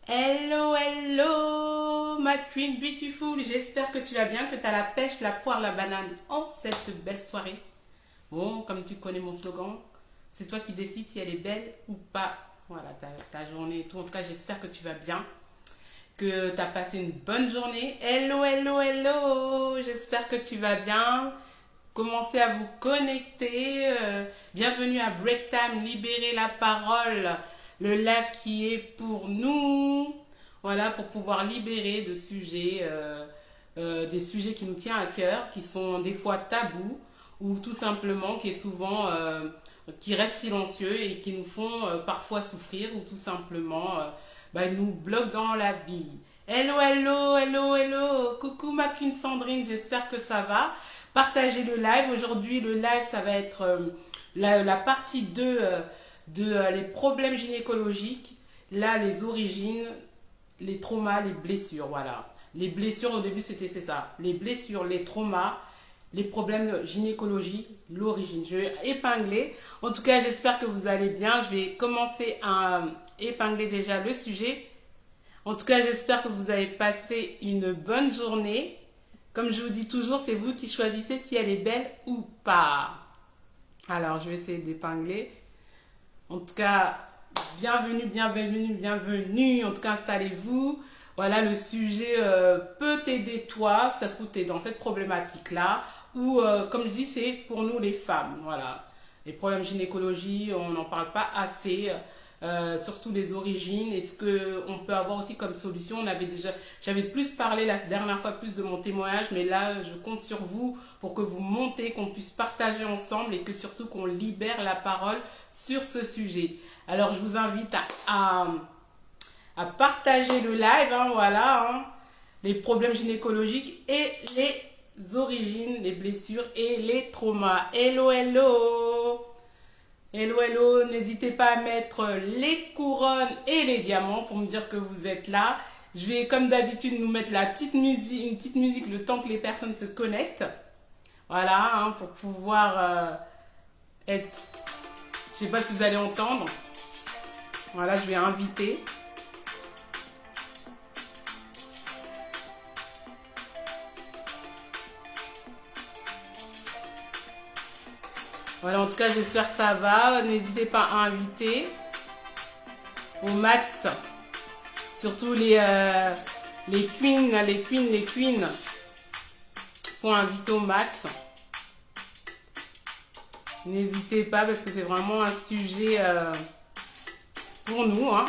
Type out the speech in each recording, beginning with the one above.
Hello, hello, ma queen beautiful. J'espère que tu vas bien, que tu as la pêche, la poire, la banane en cette belle soirée. Bon, comme tu connais mon slogan, c'est toi qui décides si elle est belle ou pas. Voilà, ta journée et tout. En tout cas, j'espère que tu vas bien, que tu as passé une bonne journée. Hello, hello, hello. J'espère que tu vas bien. Commencez à vous connecter. Bienvenue à Break Time, libérer la parole. Le live qui est pour nous. Voilà, pour pouvoir libérer de sujets, des sujets qui nous tiennent à cœur, qui sont des fois tabous, ou tout simplement qui est souvent, qui restent silencieux et qui nous font parfois souffrir, ou tout simplement nous bloquent dans la vie. Hello, hello, hello, hello. Coucou ma queen Sandrine, j'espère que ça va. Partagez le live. Aujourd'hui, le live, ça va être la partie 2 de les problèmes gynécologiques. Là, les origines, les traumas, les blessures. Voilà. Les blessures, au début, c'est ça. Les blessures, les traumas, les problèmes gynécologiques, l'origine. Je vais épingler. En tout cas, j'espère que vous allez bien. Je vais commencer à épingler déjà le sujet. En tout cas, j'espère que vous avez passé une bonne journée. Comme je vous dis toujours, c'est vous qui choisissez si elle est belle ou pas. Alors, je vais essayer d'épingler. En tout cas, bienvenue, bienvenue, bienvenue. En tout cas, installez-vous. Voilà, le sujet peut t'aider toi. Ça se trouve, tu es dans cette problématique-là. Ou, comme je dis, c'est pour nous les femmes. Voilà. Les problèmes gynécologie, on n'en parle pas assez. Surtout les origines et ce qu'on peut avoir aussi comme solution. J'avais plus parlé la dernière fois plus de mon témoignage, mais là je compte sur vous pour que vous montez, qu'on puisse partager ensemble et que surtout qu'on libère la parole sur ce sujet. Alors je vous invite à partager le live, hein, voilà, hein, les problèmes gynécologiques et les origines, les blessures et les traumas. Hello, hello. Hello, hello, n'hésitez pas à mettre les couronnes et les diamants pour me dire que vous êtes là. Je vais, comme d'habitude, nous mettre une petite musique le temps que les personnes se connectent. Voilà, hein, pour pouvoir être... Je sais pas si vous allez entendre. Voilà, je vais inviter. Voilà, en tout cas, j'espère que ça va. N'hésitez pas à inviter au max. Surtout les queens, les queens. Faut inviter au max. N'hésitez pas parce que c'est vraiment un sujet pour nous. Hein.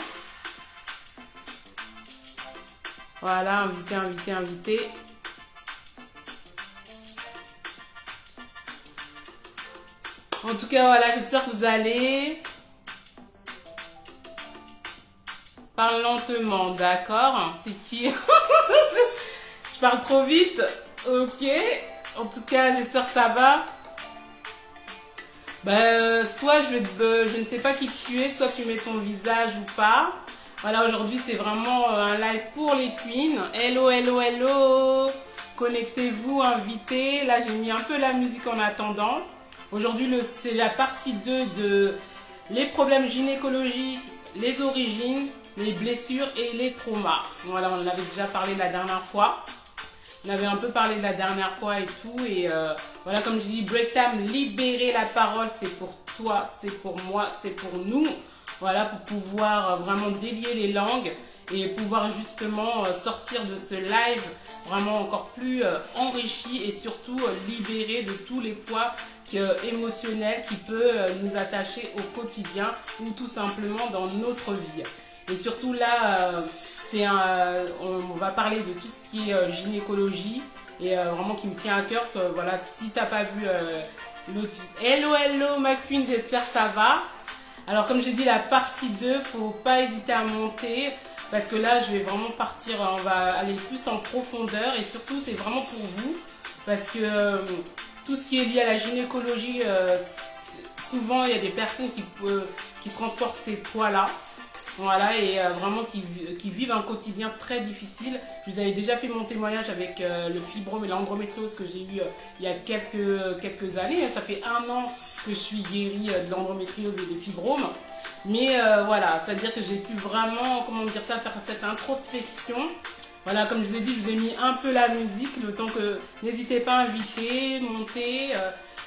Voilà, inviter, inviter, inviter. En tout cas, voilà, j'espère que vous allez. Parle lentement, d'accord? C'est qui? Je parle trop vite. Ok. En tout cas, j'espère que ça va. Soit je ne sais pas qui tu es, soit tu mets ton visage ou pas. Voilà, aujourd'hui, c'est vraiment un live pour les queens. Hello, hello, hello. Connectez-vous, invitez. Là, j'ai mis un peu la musique en attendant. Aujourd'hui, c'est la partie 2 de les problèmes gynécologiques, les origines, les blessures et les traumas. Voilà, on en avait déjà parlé la dernière fois. On avait un peu parlé de la dernière fois et tout. Et voilà, comme je dis, Break Time, libérer la parole, c'est pour toi, c'est pour moi, c'est pour nous. Voilà, pour pouvoir vraiment délier les langues et pouvoir justement sortir de ce live vraiment encore plus enrichi et surtout libéré de tous les poids émotionnel qui peut nous attacher au quotidien ou tout simplement dans notre vie. Et surtout là, on va parler de tout ce qui est gynécologie et vraiment qui me tient à cœur. Que, voilà, si tu n'as pas vu l'autre... Hello, hello ma queen, j'espère que ça va. Alors comme j'ai dit, la partie 2, faut pas hésiter à monter parce que là, je vais vraiment partir, on va aller plus en profondeur et surtout, c'est vraiment pour vous parce que... tout ce qui est lié à la gynécologie, souvent il y a des personnes qui transportent ces poids-là. Voilà, et vraiment qui vivent un quotidien très difficile. Je vous avais déjà fait mon témoignage avec le fibrome et l'endométriose que j'ai eu il y a quelques années. Ça fait 1 an que je suis guérie de l'endométriose et des fibromes. Mais voilà, c'est-à-dire que j'ai pu vraiment, comment dire ça, faire cette introspection. Voilà, comme je vous ai dit, je vous ai mis un peu la musique, le temps que n'hésitez pas à inviter, monter,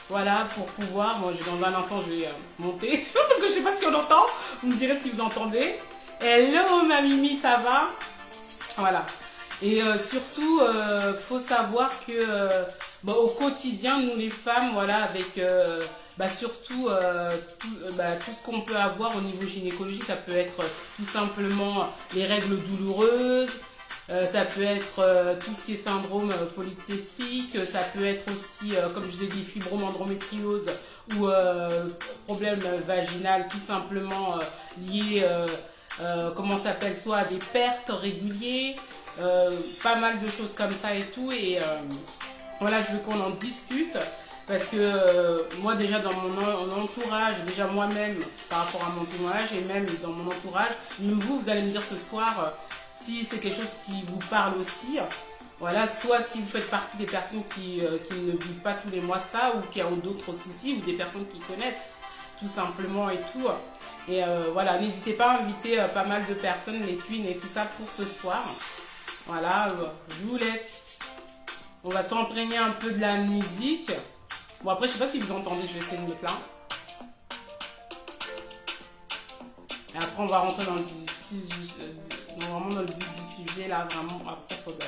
voilà, pour pouvoir, bon, dans un instant, je vais monter, parce que je sais pas si on entend, vous me direz si vous entendez. Hello ma Mimi, ça va? Voilà. Et surtout, faut savoir que bah, au quotidien, nous les femmes, voilà, avec bah, surtout tout ce qu'on peut avoir au niveau gynécologique, ça peut être tout simplement les règles douloureuses, ça peut être tout ce qui est syndrome polycystique, ça peut être aussi, comme je vous ai dit, fibrome, endométriose ou problème vaginal tout simplement lié, comment ça s'appelle, soit à des pertes régulières, pas mal de choses comme ça et tout. Et voilà, je veux qu'on en discute. Parce que moi déjà dans mon entourage, déjà moi-même par rapport à mon témoignage et même dans mon entourage, même vous allez me dire ce soir si c'est quelque chose qui vous parle aussi. Voilà, soit si vous faites partie des personnes qui ne vivent pas tous les mois ça ou qui ont d'autres soucis ou des personnes qui connaissent tout simplement et tout. Et voilà, n'hésitez pas à inviter pas mal de personnes, les queens et tout ça pour ce soir. Voilà, je vous laisse. On va s'imprégner un peu de la musique. Bon, après, je sais pas si vous entendez, je vais essayer de mettre là. Et après, on va rentrer dans le vraiment dans le vif du sujet, là, vraiment, à profondeur.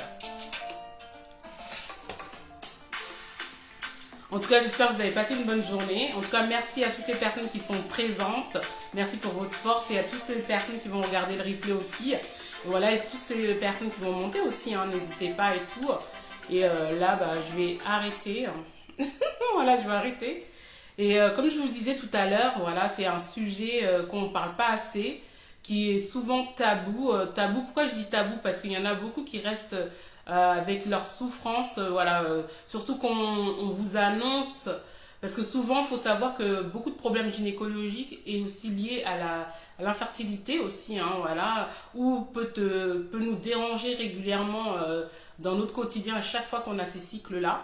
En tout cas, j'espère que vous avez passé une bonne journée. En tout cas, merci à toutes les personnes qui sont présentes. Merci pour votre force et à toutes ces personnes qui vont regarder le replay aussi. Voilà, et toutes ces personnes qui vont monter aussi, hein, n'hésitez pas et tout. Et là, bah, je vais arrêter. Voilà, je vais arrêter. Et comme je vous le disais tout à l'heure, voilà, c'est un sujet qu'on ne parle pas assez, qui est souvent tabou. Tabou, pourquoi je dis tabou? Parce qu'il y en a beaucoup qui restent avec leur souffrance, voilà, surtout qu'on vous annonce, parce que souvent, il faut savoir que beaucoup de problèmes gynécologiques est aussi lié à l'infertilité aussi, hein, voilà, ou peut nous déranger régulièrement dans notre quotidien à chaque fois qu'on a ces cycles-là.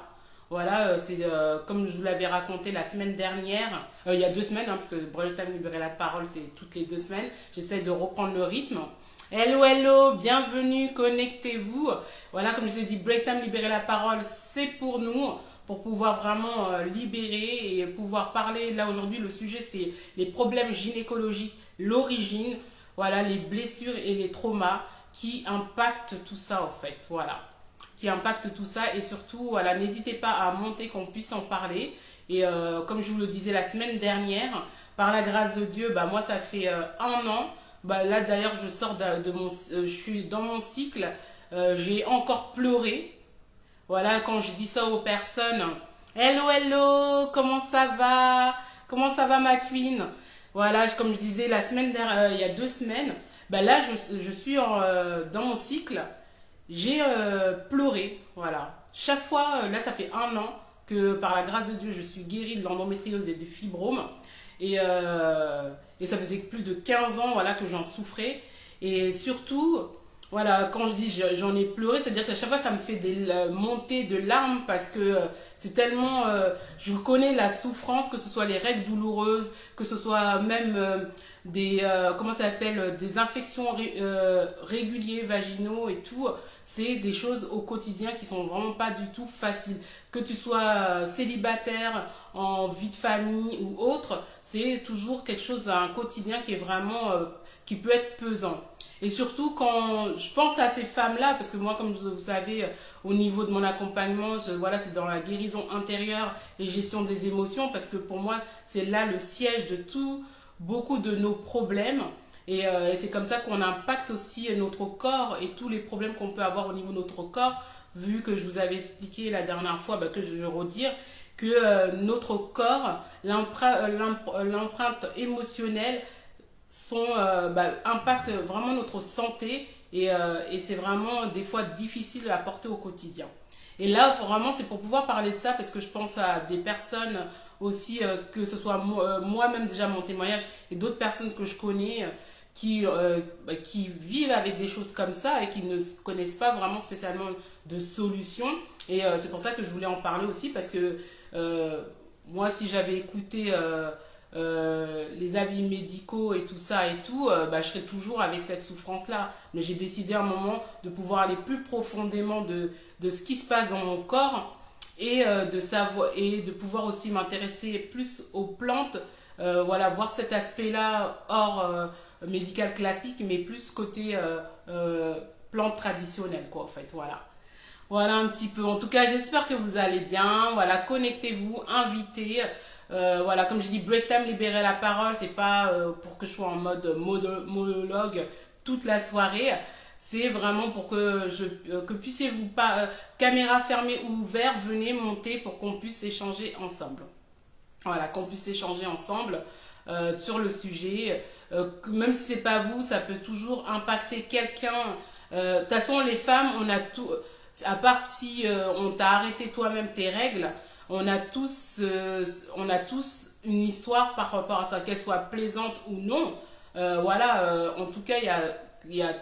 Voilà, c'est comme je vous l'avais raconté la semaine dernière, il y a 2 semaines, hein, parce que Break Time Libérer la parole, c'est toutes les 2 semaines. J'essaie de reprendre le rythme. Hello, hello, bienvenue, connectez-vous. Voilà, comme je vous ai dit, Break Time Libérer la parole, c'est pour nous, pour pouvoir vraiment libérer et pouvoir parler. Là, aujourd'hui, le sujet, c'est les problèmes gynécologiques, l'origine, voilà, les blessures et les traumas qui impactent tout ça, en fait. Voilà, qui impacte tout ça. Et surtout, voilà, n'hésitez pas à monter, qu'on puisse en parler. Et comme je vous le disais la semaine dernière, par la grâce de Dieu, bah, moi ça fait 1 an. Bah, là d'ailleurs je sors de mon, je suis dans mon cycle. J'ai encore pleuré. Voilà, quand je dis ça aux personnes, hello hello, comment ça va ma queen? Voilà, comme je disais la semaine dernière, il y a 2 semaines, bah là je suis dans mon cycle. J'ai pleuré, voilà. Chaque fois, là ça fait 1 an que par la grâce de Dieu, je suis guérie de l'endométriose et du fibrome. Et ça faisait plus de 15 ans, voilà, que j'en souffrais. Et surtout, voilà, quand je dis j'en ai pleuré, c'est-à-dire qu'à chaque fois ça me fait des montées de larmes parce que c'est tellement, je connais la souffrance, que ce soit les règles douloureuses, que ce soit même des, comment ça s'appelle, des infections réguliers vaginaux et tout. C'est des choses au quotidien qui sont vraiment pas du tout faciles. Que tu sois célibataire, en vie de famille ou autre, c'est toujours quelque chose, un quotidien qui est vraiment, qui peut être pesant. Et surtout quand je pense à ces femmes-là, parce que moi, comme vous savez, au niveau de mon accompagnement, voilà, c'est dans la guérison intérieure et gestion des émotions, parce que pour moi, c'est là le siège de tout, beaucoup de nos problèmes. Et c'est comme ça qu'on impacte aussi notre corps et tous les problèmes qu'on peut avoir au niveau de notre corps, vu que je vous avais expliqué la dernière fois, bah, que je vais redire, que notre corps, l'empreinte émotionnelle, impacte vraiment notre santé et c'est vraiment des fois difficile à porter au quotidien. Et là, vraiment, c'est pour pouvoir parler de ça parce que je pense à des personnes aussi, que ce soit moi-même déjà mon témoignage et d'autres personnes que je connais qui vivent avec des choses comme ça et qui ne connaissent pas vraiment spécialement de solutions. Et c'est pour ça que je voulais en parler aussi parce que moi, si j'avais écouté les avis médicaux et tout ça et tout, bah, je serai toujours avec cette souffrance-là. Mais j'ai décidé à un moment de pouvoir aller plus profondément de ce qui se passe dans mon corps et de savoir et de pouvoir aussi m'intéresser plus aux plantes, voilà, voir cet aspect-là hors médical classique, mais plus côté plante traditionnelle, quoi, en fait, voilà. Voilà un petit peu. En tout cas, j'espère que vous allez bien. Voilà, connectez-vous, invitez. Voilà, comme je dis, break time, libérer la parole. C'est pas pour que je sois en mode monologue toute la soirée. C'est vraiment pour que puissiez-vous pas, caméra fermée ou ouverte, venez monter pour qu'on puisse échanger ensemble. Voilà, qu'on puisse échanger ensemble sur le sujet. Même si c'est pas vous, ça peut toujours impacter quelqu'un. De toute façon, les femmes, on a tout. À part si on t'a arrêté toi-même tes règles, on a tous une histoire par rapport à ça, qu'elle soit plaisante ou non. Voilà, en tout cas,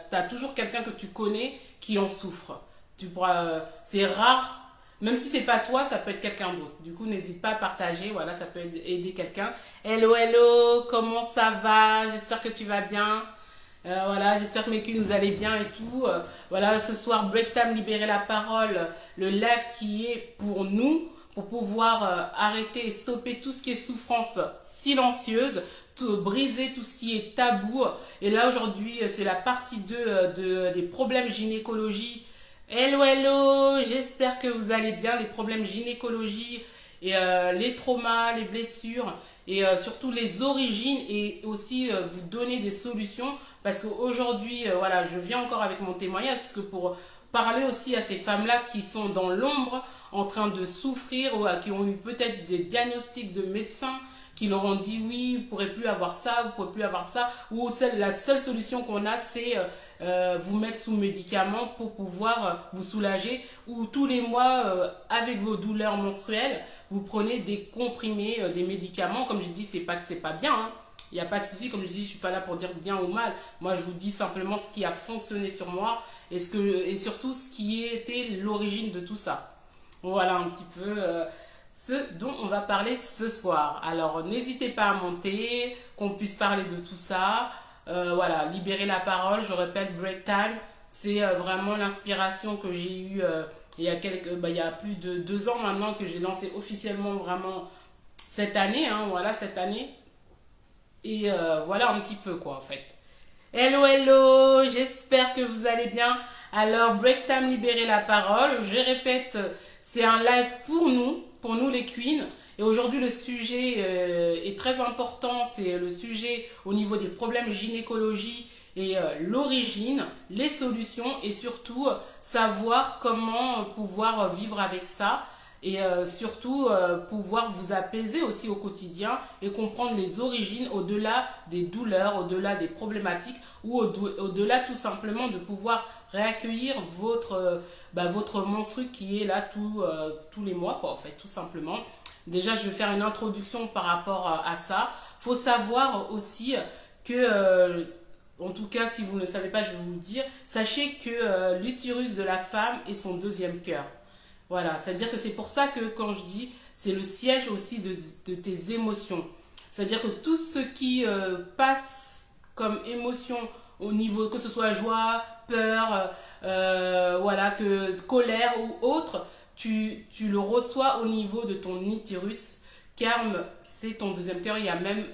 t'as toujours quelqu'un que tu connais qui en souffre. C'est rare. Même si c'est pas toi, ça peut être quelqu'un d'autre. Du coup, n'hésite pas à partager. Voilà, ça peut aider quelqu'un. Hello, hello, comment ça va? J'espère que tu vas bien. Voilà, j'espère que mes culs nous allez bien et tout. Voilà, ce soir, Break Time, libérer la parole. Le live qui est pour nous, pour pouvoir arrêter et stopper tout ce qui est souffrance silencieuse, briser tout ce qui est tabou. Et là, aujourd'hui, c'est la partie 2 des problèmes gynécologie. Hello, hello, j'espère que vous allez bien, les problèmes gynécologie et les traumas, les blessures et surtout les origines et aussi vous donner des solutions parce qu'aujourd'hui, voilà, je viens encore avec mon témoignage parce que pour parler aussi à ces femmes-là qui sont dans l'ombre en train de souffrir ou qui ont eu peut-être des diagnostics de médecins qui leur ont dit oui, vous ne pourrez plus avoir ça, vous ne pourrez plus avoir ça, ou la seule solution qu'on a, c'est vous mettre sous médicaments pour pouvoir vous soulager, ou tous les mois, avec vos douleurs menstruelles, vous prenez des comprimés, des médicaments, comme je dis, c'est pas que c'est pas bien, hein. Il n'y a pas de souci, comme je dis, je suis pas là pour dire bien ou mal. Moi, je vous dis simplement ce qui a fonctionné sur moi et surtout ce qui était l'origine de tout ça. Voilà un petit peu ce dont on va parler ce soir. Alors, n'hésitez pas à monter, qu'on puisse parler de tout ça. Voilà, libérer la parole, je répète, break time, c'est vraiment l'inspiration que j'ai eue il y a plus de 2 ans maintenant que j'ai lancé officiellement vraiment cette année, hein, voilà, cette année. Et voilà un petit peu quoi en fait. Hello, hello, j'espère que vous allez bien. Alors, break time, libérer la parole. Je répète, c'est un live pour nous les queens. Et aujourd'hui, le sujet est très important. C'est le sujet au niveau des problèmes gynécologie et l'origine, les solutions et surtout savoir comment pouvoir vivre avec ça et surtout pouvoir vous apaiser aussi au quotidien et comprendre les origines au-delà des douleurs, au-delà des problématiques ou au-delà tout simplement de pouvoir réaccueillir votre menstru qui est là tous les mois quoi en fait tout simplement. Déjà je vais faire une introduction par rapport à ça. Faut savoir aussi que en tout cas, si vous ne le savez pas, je vais vous le dire. Sachez que l'utérus de la femme est son deuxième cœur. Voilà, c'est-à-dire que c'est pour ça que quand je dis, c'est le siège aussi de tes émotions. C'est-à-dire que tout ce qui passe comme émotion au niveau, que ce soit joie, peur, voilà, colère ou autre, tu le reçois au niveau de ton utérus. Car c'est ton deuxième cœur, il y a même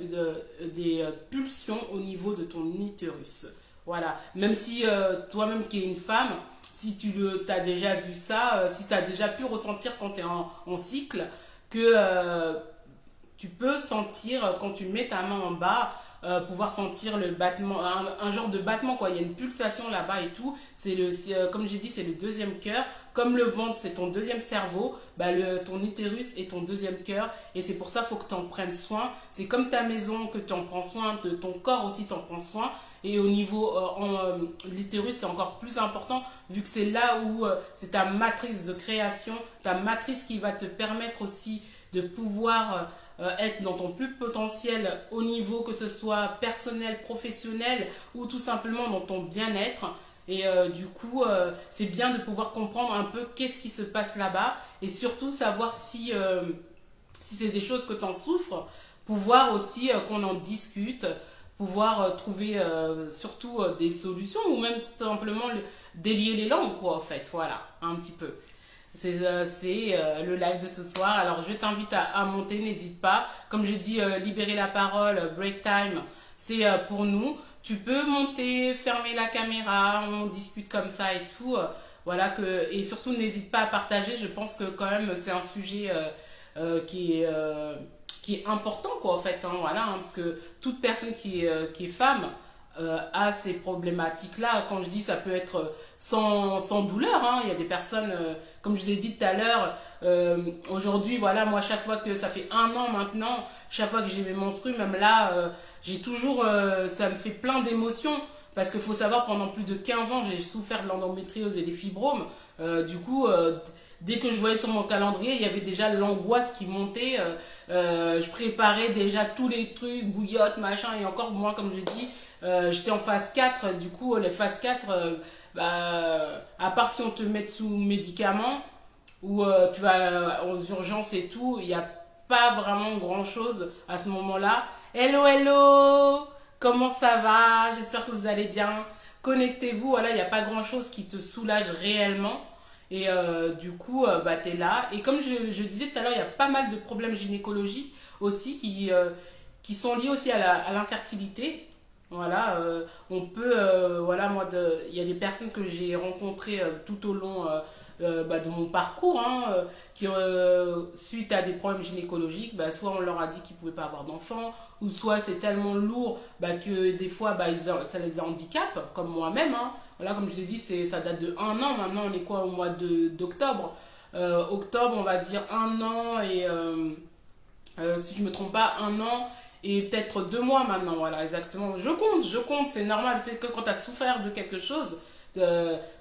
des pulsions au niveau de ton utérus. Voilà, même si toi-même qui es une femme, si tu as déjà vu ça, si tu as déjà pu ressentir quand tu es en cycle, que tu peux sentir quand tu mets ta main en bas, pouvoir sentir le battement, un genre de battement quoi. Il y a une pulsation là-bas et tout. Comme j'ai dit, c'est le deuxième cœur. Comme le ventre, c'est ton deuxième cerveau. Ton utérus est ton deuxième cœur et c'est pour ça qu'il faut que tu en prennes soin. C'est comme ta maison que tu en prends soin, de ton corps aussi tu en prends soin. Et au niveau l'utérus, c'est encore plus important vu que c'est là où c'est ta matrice de création, ta matrice qui va te permettre aussi de pouvoir être dans ton plus potentiel au niveau que ce soit personnel, professionnel ou tout simplement dans ton bien-être. Et du coup, c'est bien de pouvoir comprendre un peu qu'est-ce qui se passe là-bas et surtout savoir si c'est des choses que tu en souffres. pouvoir aussi qu'on en discute, pouvoir trouver surtout des solutions ou même simplement délier les langues, quoi, en fait. Voilà, un petit peu. C'est le live de ce soir. Alors, je t'invite à monter, n'hésite pas. Comme je dis, libérer la parole, break time, c'est pour nous. Tu peux monter, fermer la caméra, on discute comme ça et tout. Voilà que, et surtout, n'hésite pas à partager. Je pense que quand même, c'est un sujet qui est important, quoi, en fait. Hein, voilà, hein, parce que toute personne qui est femme, a ces problématiques-là. Quand je dis ça peut être sans douleur, hein. Il y a des personnes, comme je vous ai dit tout à l'heure, aujourd'hui, voilà, moi, chaque fois que ça fait 1 an maintenant, chaque fois que j'ai mes menstrues, même là, j'ai toujours, ça me fait plein d'émotions. Parce qu'il faut savoir, pendant plus de 15 ans, j'ai souffert de l'endométriose et des fibromes. Du coup, dès que je voyais sur mon calendrier, il y avait déjà l'angoisse qui montait. Je préparais déjà tous les trucs, bouillotte, machin, et encore moi, comme je dis, j'étais en phase 4. Du coup, les phases 4, à part si on te met sous médicaments, ou tu vas aux urgences et tout, il n'y a pas vraiment grand-chose à ce moment-là. Hello, hello! Comment ça va? J'espère que vous allez bien. Connectez-vous, voilà, il n'y a pas grand-chose qui te soulage réellement. Et du coup, bah, tu es là. Et comme je disais tout à l'heure, il y a pas mal de problèmes gynécologiques aussi qui sont liés aussi à l'infertilité. Voilà, on peut, voilà, il y a des personnes que j'ai rencontrées tout au long bah, de mon parcours, hein, qui, suite à des problèmes gynécologiques, bah, soit on leur a dit qu'ils ne pouvaient pas avoir d'enfants, ou soit c'est tellement lourd bah, que des fois bah, ça les handicape, comme moi-même. Hein. Voilà, comme je vous ai dit, ça date de 1 an, maintenant on est quoi au mois d'octobre. Octobre, on va dire 1 an et, si je ne me trompe pas, 1 an et peut-être 2 mois maintenant, voilà, exactement. Je compte, c'est normal, c'est que quand tu as souffert de quelque chose,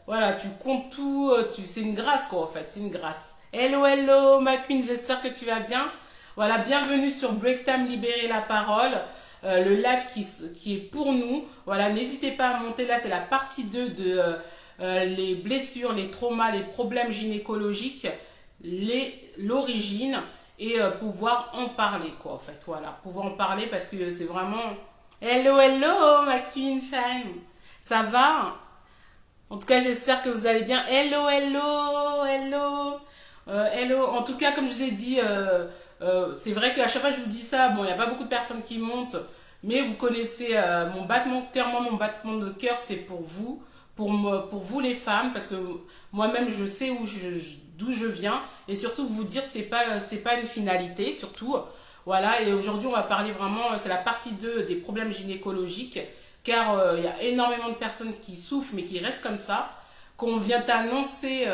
voilà, tu comptes tout, c'est une grâce, quoi, en fait, c'est une grâce. Hello, hello, ma queen, j'espère que tu vas bien. Voilà, bienvenue sur Break Time, libérer la parole, le live qui est pour nous. Voilà, n'hésitez pas à monter, là, c'est la partie 2 de les blessures, les traumas, les problèmes gynécologiques, l'origine et pouvoir en parler, quoi, en fait, voilà, pouvoir en parler parce que c'est vraiment hello hello ma queen shine, ça va? En tout cas, j'espère que vous allez bien. Hello hello hello, hello. En tout cas, comme je vous ai dit, c'est vrai qu'à chaque fois que je vous dis ça, bon, il n'y a pas beaucoup de personnes qui montent, mais vous connaissez mon battement de cœur. Moi, mon battement de cœur, c'est pour vous, pour vous les femmes, parce que moi-même, je sais d'où je viens, et surtout vous dire, c'est pas une finalité, surtout. Voilà, et aujourd'hui, on va parler vraiment, c'est la partie 2 des problèmes gynécologiques, car il y a énormément de personnes qui souffrent, mais qui restent comme ça, qu'on vient t'annoncer.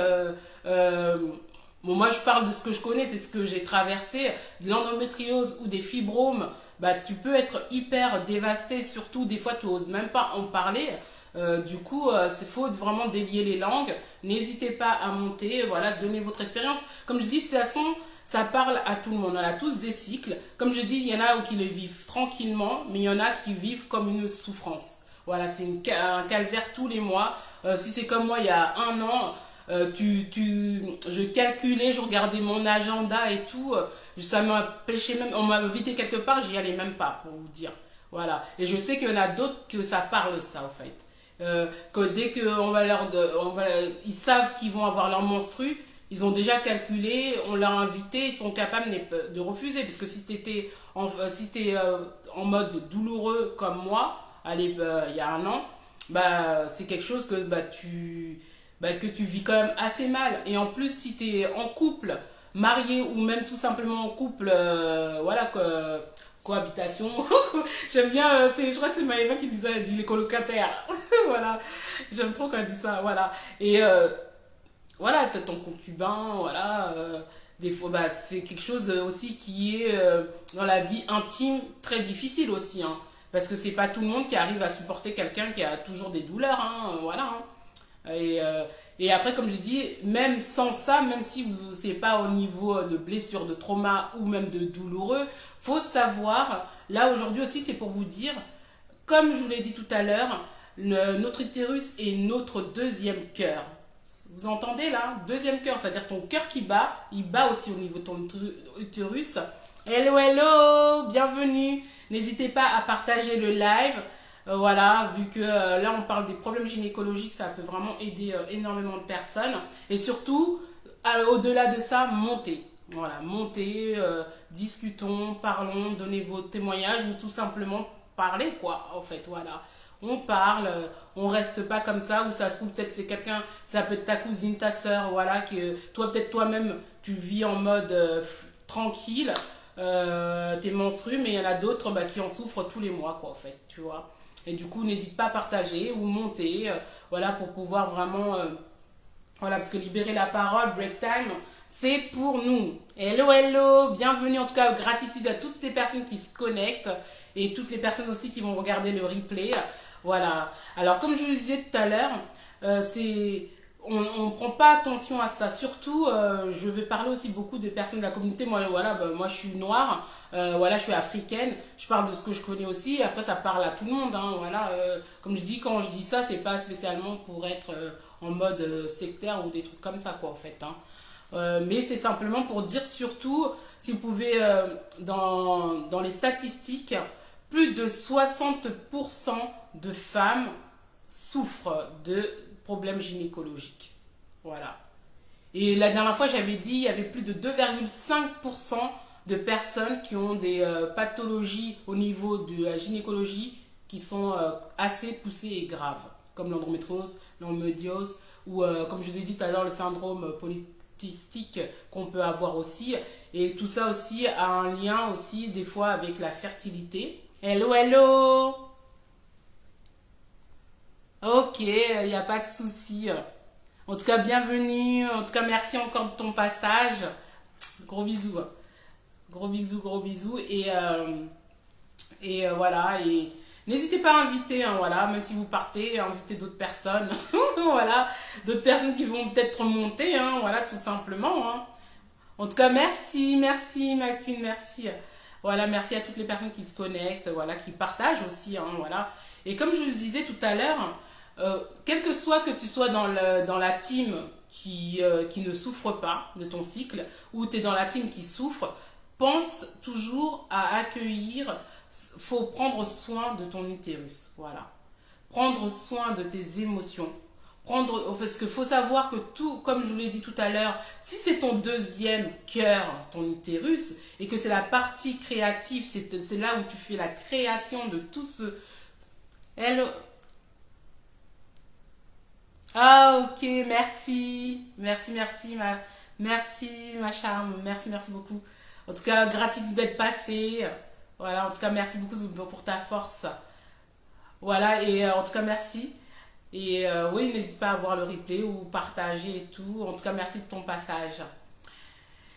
Bon, moi, je parle de ce que je connais, c'est ce que j'ai traversé, de l'endométriose ou des fibromes. Bah, tu peux être hyper dévasté, surtout des fois tu n'oses même pas en parler. Du coup, c'est faut vraiment délier les langues. N'hésitez pas à monter, voilà, donnez votre expérience. Comme je dis, ça parle à tout le monde. On a tous des cycles. Comme je dis, il y en a qui le vivent tranquillement, mais il y en a qui vivent comme une souffrance. Voilà, c'est un calvaire tous les mois. Si c'est comme moi, il y a 1 an, je calculais, je regardais mon agenda et tout. Ça m'empêchait même, on m'a invité quelque part, j'y allais même pas, pour vous dire. Voilà. Et je sais qu'il y en a d'autres que ça parle, ça, en fait. Que dès qu'on va ils savent qu'ils vont avoir leur menstru, ils ont déjà calculé, on l'a invité, ils sont capables de refuser. Parce que si t'es en mode douloureux comme moi, allez, il y a 1 an, bah, c'est quelque chose que que tu vis quand même assez mal. Et en plus, si tu es en couple, marié ou même tout simplement en couple, voilà, cohabitation. J'aime bien, je crois que c'est Maëva qui disait, elle dit les colocataires. Voilà, j'aime trop quand elle dit ça, voilà. Et voilà, t'as ton concubin, voilà. Des fois, bah, c'est quelque chose aussi qui est dans la vie intime très difficile aussi, hein. Parce que c'est pas tout le monde qui arrive à supporter quelqu'un qui a toujours des douleurs, hein, voilà, hein. Et après, comme je dis, même sans ça, même si vous c'est pas au niveau de blessure, de trauma ou même de douloureux, faut savoir, là aujourd'hui aussi, c'est pour vous dire, comme je vous l'ai dit tout à l'heure, notre utérus est notre deuxième cœur. Vous entendez là? Deuxième cœur, c'est-à-dire ton cœur qui bat, il bat aussi au niveau de ton utérus. Hello, hello, bienvenue. N'hésitez pas à partager le live. Voilà, vu que là on parle des problèmes gynécologiques, ça peut vraiment aider énormément de personnes. Et surtout, au-delà de ça, montez. Voilà, montez, discutons, parlons, donnez vos témoignages ou tout simplement parlez quoi, en fait, voilà. On parle, on reste pas comme ça, ou ça se trouve peut-être c'est quelqu'un, ça peut être ta cousine, ta soeur, voilà, que toi peut-être toi-même tu vis en mode tranquille, t'es menstrues, mais il y en a d'autres qui en souffrent tous les mois, quoi, en fait, tu vois. Et du coup, n'hésite pas à partager ou monter, voilà, pour pouvoir vraiment, voilà, parce que libérer la parole, break time, c'est pour nous. Hello, hello, bienvenue, en tout cas, gratitude à toutes les personnes qui se connectent et toutes les personnes aussi qui vont regarder le replay. Voilà. Alors, comme je vous le disais tout à l'heure, c'est on ne prend pas attention à ça. Surtout, je vais parler aussi beaucoup des personnes de la communauté. Moi, voilà, moi je suis noire, voilà, je suis africaine. Je parle de ce que je connais aussi. Après, ça parle à tout le monde. Hein, voilà, comme je dis, quand je dis ça, c'est pas spécialement pour être en mode sectaire ou des trucs comme ça, quoi, en fait. Hein. Mais c'est simplement pour dire surtout, si vous pouvez, dans les statistiques, plus de 60% de femmes souffrent de problèmes gynécologiques. Voilà. Et la dernière fois, j'avais dit, il y avait plus de 2,5% de personnes qui ont des pathologies au niveau de la gynécologie qui sont assez poussées et graves, comme l'endométriose, l'endométriose, ou comme je vous ai dit tout à l'heure, le syndrome polycystique qu'on peut avoir aussi. Et tout ça aussi a un lien aussi des fois avec la fertilité. Hello, hello! Ok, il n'y a pas de souci. En tout cas, bienvenue. En tout cas, merci encore de ton passage. Gros bisous. Gros bisous, gros bisous. Et voilà. Et n'hésitez pas à inviter, hein, voilà, même si vous partez, inviter d'autres personnes. Voilà. D'autres personnes qui vont peut-être monter, hein, voilà, tout simplement. Hein. En tout cas, merci, merci, ma queen, merci. Voilà, merci à toutes les personnes qui se connectent, voilà, qui partagent aussi, hein, voilà. Et comme je vous disais tout à l'heure, quel que soit que tu sois dans la team qui ne souffre pas de ton cycle, ou tu es dans la team qui souffre, pense toujours à accueillir, faut prendre soin de ton utérus, voilà. Prendre soin de tes émotions. Parce qu'il faut savoir que tout, comme je vous l'ai dit tout à l'heure, si c'est ton deuxième cœur, ton utérus, et que c'est la partie créative, c'est là où tu fais la création de tout ce... Elle, ah, ok, merci. Merci, merci, ma charme. Merci, merci beaucoup. En tout cas, gratitude d'être passé. Voilà, en tout cas, merci beaucoup pour ta force. Voilà, et en tout cas, merci. Et oui, n'hésite pas à voir le replay ou partager et tout. En tout cas, merci de ton passage.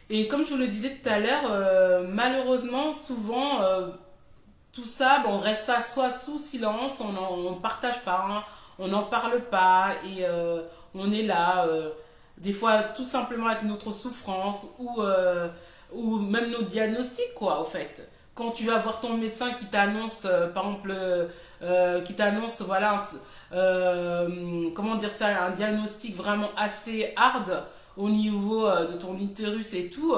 Et comme je vous le disais tout à l'heure, malheureusement, souvent, tout ça, bon, on reste ça soit sous silence, on ne partage pas, hein, on n'en parle pas et on est là, des fois tout simplement avec notre souffrance ou même nos diagnostics, quoi, au fait. Quand tu vas voir ton médecin qui t'annonce, par exemple, qui t'annonce, voilà, comment dire ça, un diagnostic vraiment assez hard au niveau de ton utérus et tout,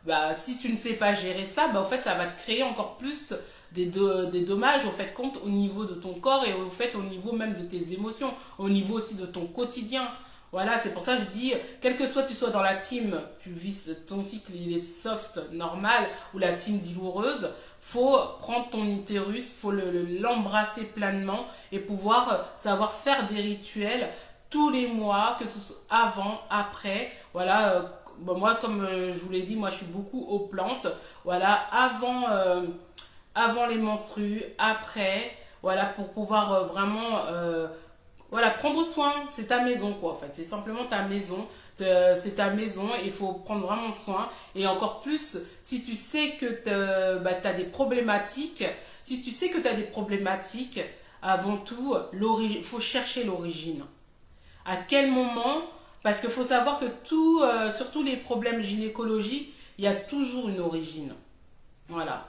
bah, si tu ne sais pas gérer ça, bah, en fait, ça va te créer encore plus des dommages au fait compte au niveau de ton corps et au fait au niveau même de tes émotions, au niveau aussi de ton quotidien. Voilà, c'est pour ça que je dis, quel que soit tu sois dans la team, tu vis ton cycle, il est soft, normal, ou la team douloureuse, faut prendre ton utérus, faut l'embrasser pleinement et pouvoir savoir faire des rituels tous les mois, que ce soit avant, après, voilà. Bon, moi, comme je vous l'ai dit, moi je suis beaucoup aux plantes, voilà, avant les menstrues, après, voilà, pour pouvoir vraiment voilà, prendre soin, c'est ta maison quoi en fait, c'est simplement ta maison, c'est ta maison et il faut prendre vraiment soin. Et encore plus, si tu sais que tu as des problématiques, si tu sais que tu as des problématiques, avant tout, il faut chercher l'origine. À quel moment, parce qu'il faut savoir que surtout les problèmes gynécologiques, il y a toujours une origine. Voilà.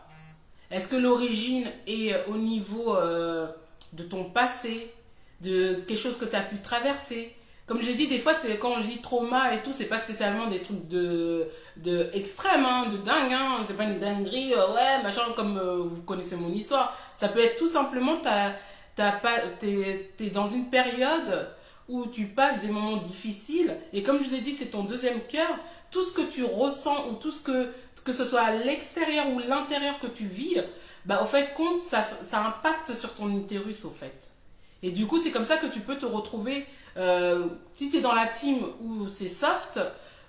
Est-ce que l'origine est au niveau de ton passé, de quelque chose que tu as pu traverser, Comme j'ai dit, des fois, c'est quand je dis trauma et tout, c'est pas spécialement des trucs de extrême, hein, de dingue, hein. C'est pas une dinguerie, ouais, machin, comme vous connaissez mon histoire. Ça peut être tout simplement, t'es dans une période où tu passes des moments difficiles, et comme je vous ai dit, c'est ton deuxième cœur, tout ce que tu ressens, ou tout ce que ce soit à l'extérieur ou l'intérieur que tu vis, bah, au fait, compte, ça impacte sur ton utérus, au fait. Et du coup, c'est comme ça que tu peux te retrouver, si tu es dans la team où c'est soft,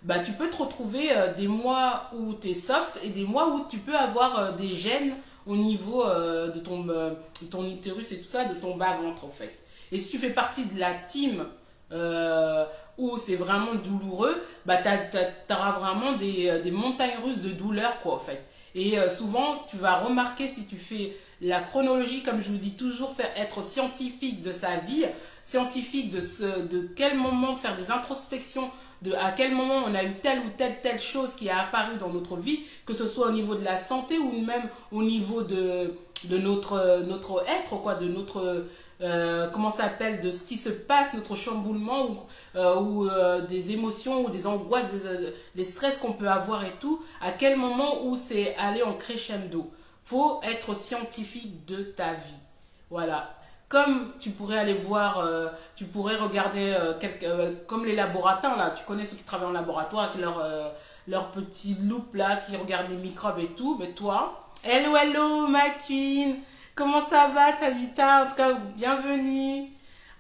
bah, tu peux te retrouver des mois où tu es soft et des mois où tu peux avoir des gènes au niveau de ton utérus et tout ça, de ton bas-ventre en fait. Et si tu fais partie de la team où c'est vraiment douloureux, bah, tu auras vraiment des montagnes russes de douleur quoi en fait. Et souvent, tu vas remarquer si tu fais la chronologie, comme je vous dis toujours, être scientifique de sa vie, scientifique de quel moment faire des introspections, à quel moment on a eu telle ou telle chose qui a apparu dans notre vie, que ce soit au niveau de la santé ou même au niveau de notre être, quoi, de notre comment ça s'appelle, de ce qui se passe, notre chamboulement ou des émotions ou des angoisses, des stress qu'on peut avoir et tout, à quel moment où c'est aller en crescendo. Faut être scientifique de ta vie. Voilà. Comme tu pourrais aller voir, tu pourrais regarder comme les laboratoires là, tu connais ceux qui travaillent en laboratoire avec leur petit loupe là, qui regardent les microbes et tout, mais toi, hello hello ma queen, comment ça va Tabitha? En tout cas, bienvenue.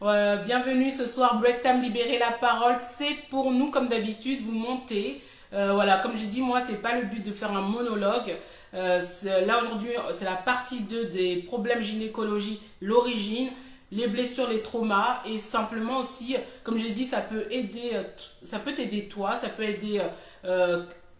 Bienvenue ce soir, Break Time, libérer la parole. C'est pour nous, comme d'habitude, vous montez. Voilà, comme je dis, moi, c'est pas le but de faire un monologue. Là, aujourd'hui, c'est la partie 2 des problèmes gynécologie, l'origine, les blessures, les traumas. Et simplement aussi, comme j'ai dit, ça peut aider, ça peut t'aider toi, ça peut aider...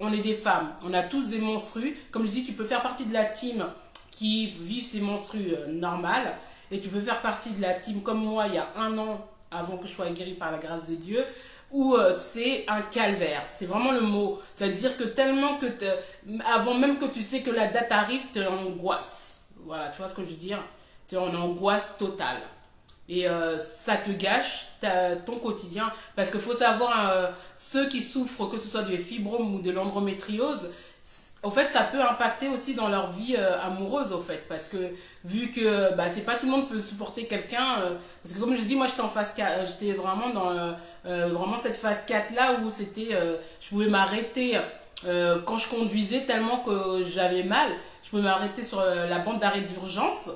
on est des femmes, on a tous des menstrues. Comme je dis, tu peux faire partie de la team qui vivent ces menstrues normales. Et tu peux faire partie de la team comme moi il y a 1 an, avant que je sois guérie par la grâce de Dieu, où c'est un calvaire. C'est vraiment le mot. Ça veut dire que tellement que avant même que tu sais que la date arrive, tu es en angoisse. Voilà, tu vois ce que je veux dire? Tu es en angoisse totale. Et ça te gâche ton quotidien. Parce qu'il faut savoir, ceux qui souffrent, que ce soit du fibrome ou de l'endométriose, en fait, ça peut impacter aussi dans leur vie amoureuse, en fait. Parce que vu que c'est pas tout le monde peut supporter quelqu'un. Parce que comme je dis, moi, j'étais en phase 4, j'étais vraiment dans vraiment cette phase 4 là où c'était, je pouvais m'arrêter quand je conduisais tellement que j'avais mal. Je pouvais m'arrêter sur la bande d'arrêt d'urgence.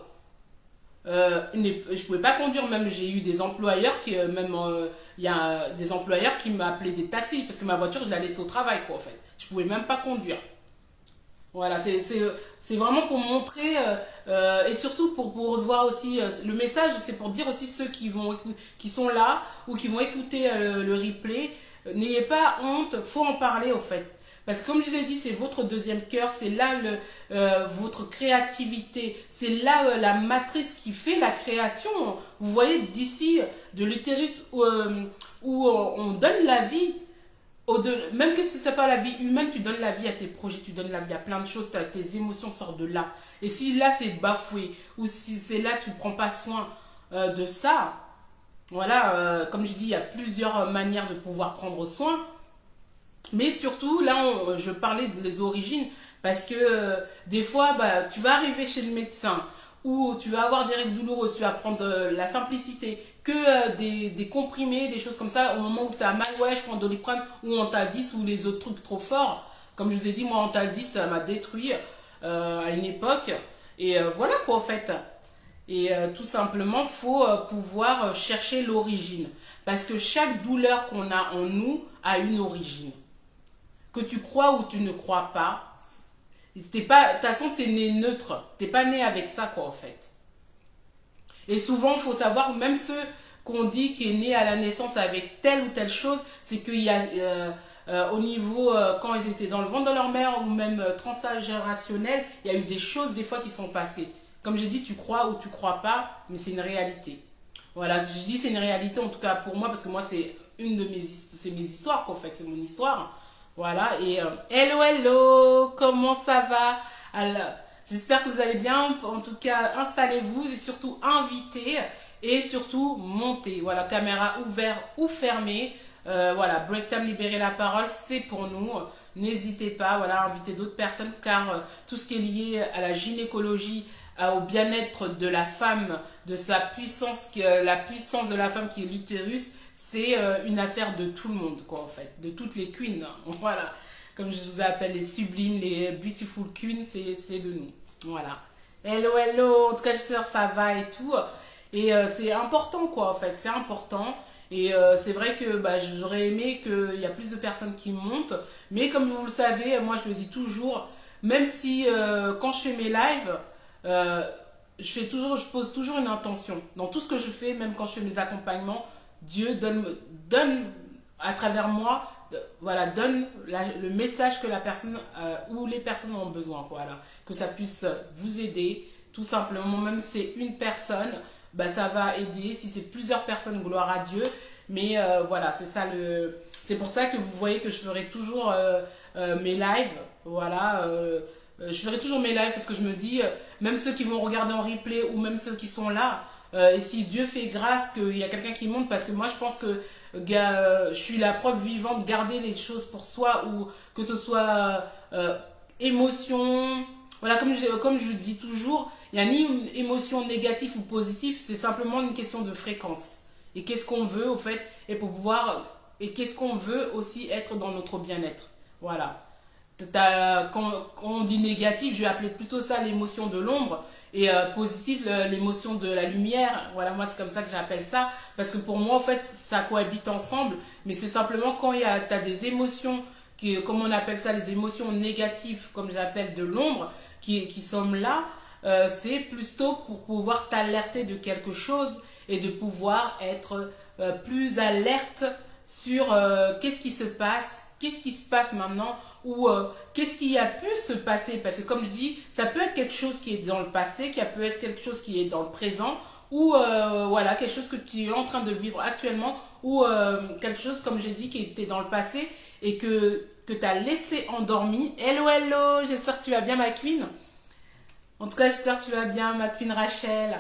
Je pouvais pas conduire, même j'ai eu des employeurs qui il y a des employeurs qui m'appelaient des taxis parce que ma voiture je la laisse au travail quoi en fait, je pouvais même pas conduire. Voilà, c'est vraiment pour montrer et surtout pour voir aussi le message, c'est pour dire aussi ceux qui sont là ou qui vont écouter le replay, n'ayez pas honte, faut en parler au fait. Parce que comme je vous ai dit, c'est votre deuxième cœur, c'est là votre créativité, c'est là la matrice qui fait la création. Vous voyez d'ici, de l'utérus où on donne la vie, même que ce n'est pas la vie humaine, tu donnes la vie à tes projets, tu donnes la vie à plein de choses, tes émotions sortent de là. Et si là c'est bafoué, ou si c'est là tu ne prends pas soin de ça, voilà, comme je dis, il y a plusieurs manières de pouvoir prendre soin. Mais surtout, là, je parlais des origines parce que des fois, tu vas arriver chez le médecin où tu vas avoir des règles douloureuses, tu vas prendre la simplicité, que des comprimés, des choses comme ça, au moment où tu as mal, ouais, je prends Doliprane ou Antal-10 ou les autres trucs trop forts. Comme je vous ai dit, moi, Antal-10, ça m'a détruit à une époque. Et voilà quoi, en fait. Et tout simplement, faut pouvoir chercher l'origine. Parce que chaque douleur qu'on a en nous a une origine. Que tu crois ou tu ne crois pas, de toute façon, tu es né neutre. Tu n'es pas né avec ça, quoi, en fait. Et souvent, il faut savoir, même ceux qu'on dit qui est né à la naissance avec telle ou telle chose, c'est qu'il y a, au niveau, quand ils étaient dans le ventre de leur mère, ou même transgénérationnel, il y a eu des choses, des fois, qui sont passées. Comme je dis, tu crois ou tu crois pas, mais c'est une réalité. Voilà, je dis c'est une réalité, en tout cas pour moi, parce que moi, c'est mes histoires, qu'en fait, c'est mon histoire. Voilà, et hello, hello, comment ça va? Alors, J'espère que vous allez bien. En tout cas, installez-vous et surtout invitez et surtout montez. Voilà, caméra ouverte ou fermée. Voilà, Break Time, libérer la parole, c'est pour nous. N'hésitez pas, voilà, à inviter d'autres personnes car tout ce qui est lié à la gynécologie, au bien-être de la femme, de sa puissance, la puissance de la femme qui est l'utérus, c'est une affaire de tout le monde, quoi, en fait, de toutes les queens. Voilà, comme je vous appelle les sublimes, les beautiful queens, c'est de nous. Voilà. Hello, hello, en tout cas, j'espère que ça va et tout. Et c'est important, quoi, en fait, c'est important. Et c'est vrai que bah, j'aurais aimé qu'il y a plus de personnes qui montent. Mais comme vous le savez, moi je le dis toujours, même si quand je fais mes lives, je pose toujours une intention. Dans tout ce que je fais, même quand je fais mes accompagnements, Dieu donne à travers moi, voilà, donne le message que la personne ou les personnes ont besoin. Voilà. Que ça puisse vous aider, tout simplement. Même si c'est une personne, bah, ça va aider. Si c'est plusieurs personnes, gloire à Dieu. Mais voilà, c'est ça le. C'est pour ça que vous voyez que je ferai toujours mes lives. Voilà. Je ferai toujours mes lives parce que je me dis, même ceux qui vont regarder en replay ou même ceux qui sont là, et si Dieu fait grâce qu'il y a quelqu'un qui monte, parce que moi je pense que je suis la preuve vivante, garder les choses pour soi ou que ce soit émotion. Voilà, comme je dis toujours, il n'y a ni une émotion négative ou positive, c'est simplement une question de fréquence. Et qu'est-ce qu'on veut au fait, et qu'est-ce qu'on veut aussi être dans notre bien-être. Voilà. Quand on dit négatif, je vais appeler plutôt ça l'émotion de l'ombre et positive l'émotion de la lumière. Voilà, moi c'est comme ça que j'appelle ça parce que pour moi en fait ça cohabite ensemble, mais c'est simplement quand t'as des émotions comme on appelle ça les émotions négatives comme j'appelle de l'ombre qui sont là, c'est plutôt pour pouvoir t'alerter de quelque chose et de pouvoir être plus alerte sur qu'est-ce qui se passe maintenant ou qu'est-ce qui a pu se passer parce que comme je dis ça peut être quelque chose qui est dans le passé, qui peut être quelque chose qui est dans le présent ou voilà quelque chose que tu es en train de vivre actuellement ou quelque chose comme j'ai dit qui était dans le passé et que tu as laissé endormi. Hello hello, j'espère que tu vas bien ma queen. En tout cas j'espère que tu vas bien ma queen Rachel.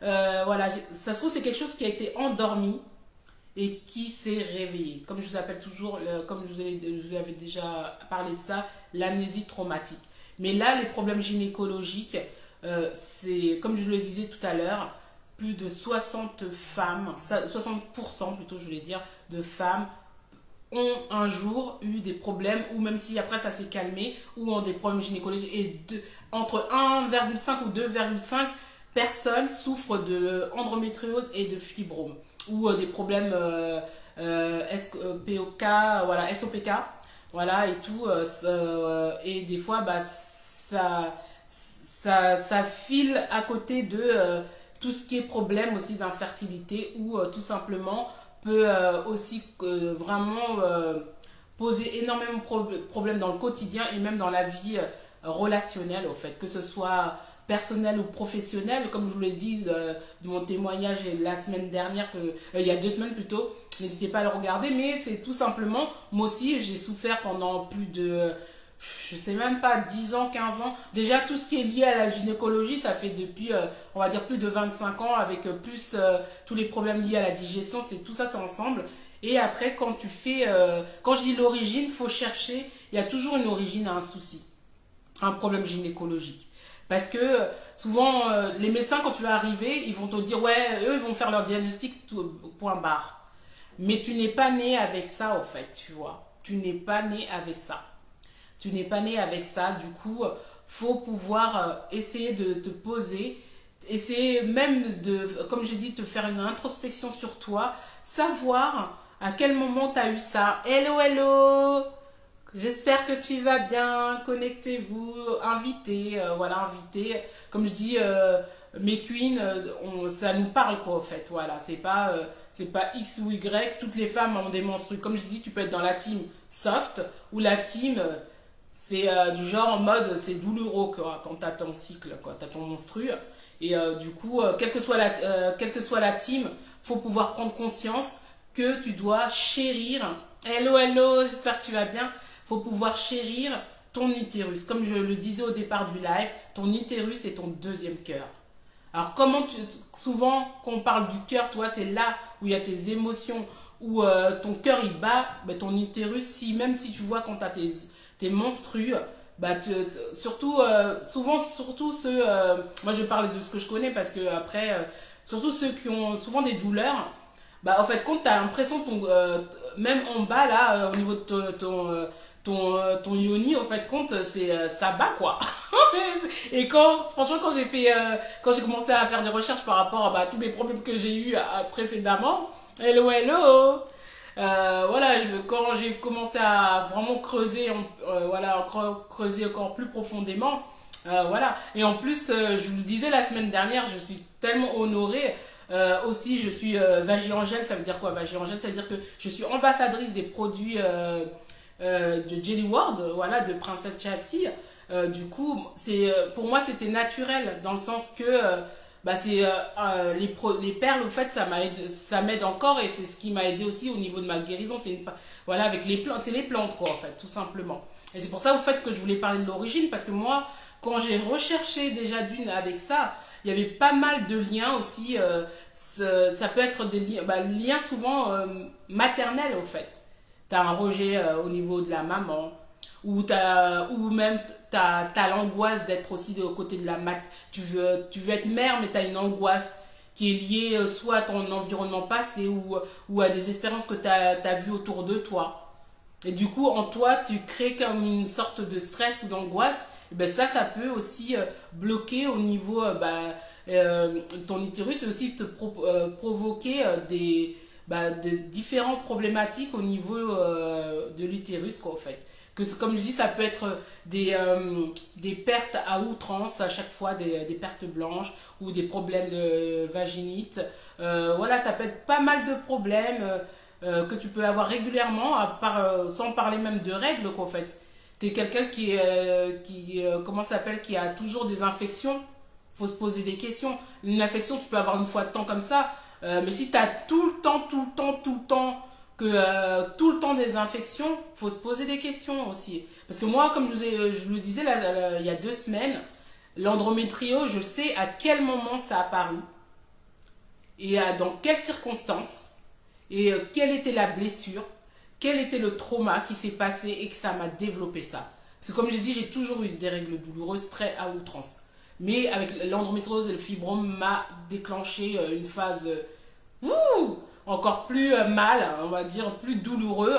Voilà, ça se trouve c'est quelque chose qui a été endormi et qui s'est réveillé. Comme je vous appelle toujours, comme je vous avais déjà parlé de ça, l'amnésie traumatique. Mais là, les problèmes gynécologiques, c'est, comme je le disais tout à l'heure, plus de 60 femmes, 60% plutôt, je voulais dire, de femmes ont un jour eu des problèmes, ou même si après ça s'est calmé, ou ont des problèmes gynécologiques. Et entre 1,5 ou 2,5 personnes souffrent de endométriose et de fibromes ou des problèmes SPOK, voilà, SOPK, voilà, et tout. Et des fois, bah, ça file à côté de tout ce qui est problème aussi d'infertilité ou tout simplement peut aussi vraiment poser énormément de problèmes dans le quotidien et même dans la vie relationnelle, au fait, que ce soit personnel ou professionnel, comme je vous l'ai dit de mon témoignage la semaine dernière, il y a 2 semaines plutôt, n'hésitez pas à le regarder, mais c'est tout simplement, moi aussi j'ai souffert pendant plus de, je sais même pas, 10 ans, 15 ans, déjà tout ce qui est lié à la gynécologie, ça fait depuis, on va dire plus de 25 ans, avec plus tous les problèmes liés à la digestion, c'est tout ça, c'est ensemble. Et après, quand tu fais, quand je dis l'origine, faut chercher, il y a toujours une origine à un souci, un problème gynécologique. Parce que souvent, les médecins, quand tu vas arriver, ils vont te dire, ouais, eux, ils vont faire leur diagnostic, tout, point barre. Mais tu n'es pas né avec ça, au fait, tu vois. Tu n'es pas né avec ça. Tu n'es pas né avec ça. Du coup, faut pouvoir essayer de te poser, essayer même de, comme j'ai dit, te faire une introspection sur toi, savoir à quel moment tu as eu ça. Hello, hello! J'espère que tu vas bien, connectez-vous, invitez, voilà, invitez. Comme je dis, mes queens, ça nous parle quoi, en fait, voilà. C'est pas X ou Y, toutes les femmes ont des menstrues. Comme je dis, tu peux être dans la team soft ou la team, c'est du genre en mode, c'est douloureux quoi, quand t'as ton cycle, quoi, t'as ton menstru. Et du coup, quelle que soit la team, faut pouvoir prendre conscience que tu dois chérir. Hello, hello, j'espère que tu vas bien. Faut pouvoir chérir ton utérus, comme je le disais au départ du live, ton utérus est ton deuxième cœur. Alors souvent quand on parle du cœur, toi c'est là où il y a tes émotions, où ton cœur il bat, ben, ton utérus, même si tu vois quand tu as tes menstrues, bah, surtout, souvent, surtout ceux, moi je vais parler de ce que je connais parce que après, surtout ceux qui ont souvent des douleurs, bah en fait, quand tu as l'impression, même en bas là, au niveau de ton yoni, en fait, compte, ça bat quoi. Et franchement, quand j'ai commencé à faire des recherches par rapport à bah, tous les problèmes que j'ai eu précédemment, hello, hello! Voilà, quand j'ai commencé à vraiment creuser, voilà, creuser encore plus profondément, voilà. Et en plus, je vous le disais la semaine dernière, je suis tellement honorée. Aussi, je suis Vaggie-Angèle. Ça veut dire quoi, Vaggie-Angèle? Ça veut dire que je suis ambassadrice des produits de Jelly World, voilà, de Princesse Chelsea. Du coup, pour moi, c'était naturel dans le sens que bah les perles, au fait, ça m'aide encore et c'est ce qui m'a aidé aussi au niveau de ma guérison. Voilà, avec les plantes, c'est les plantes quoi, en fait, tout simplement. Et c'est pour ça, au fait, que je voulais parler de l'origine parce que moi, quand j'ai recherché déjà avec ça, il y avait pas mal de liens aussi. Ça peut être des liens, liens souvent maternels, au fait. T'as un rejet au niveau de la maman, ou même t'as l'angoisse d'être aussi de côté de la mat. Tu veux être mère, mais t'as une angoisse qui est liée soit à ton environnement passé ou à des expériences que t'as vues autour de toi. Et du coup, en toi, tu crées comme une sorte de stress ou d'angoisse. Et ben ça peut aussi bloquer au niveau ton utérus et aussi provoquer de différentes problématiques au niveau de l'utérus, quoi, en fait. Comme je dis, ça peut être des pertes à outrance à chaque fois, des pertes blanches ou des problèmes de vaginite. Voilà, ça peut être pas mal de problèmes que tu peux avoir régulièrement, sans parler même de règles, quoi, en fait. T'es quelqu'un comment ça s'appelle, qui a toujours des infections. Faut se poser des questions. Une infection, tu peux avoir une fois de temps comme ça, mais si tu as tout le temps, tout le temps des infections, faut se poser des questions aussi. Parce que moi, comme je le disais il y a 2 semaines, l'endométriose, je sais à quel moment ça a apparu et dans quelles circonstances et quelle était la blessure, quel était le trauma qui s'est passé et que ça m'a développé ça. Parce que comme j'ai dit, j'ai toujours eu des règles douloureuses très à outrance. Mais avec l'endométriose et le fibrome m'a déclenché une phase encore plus mal, on va dire, plus douloureux.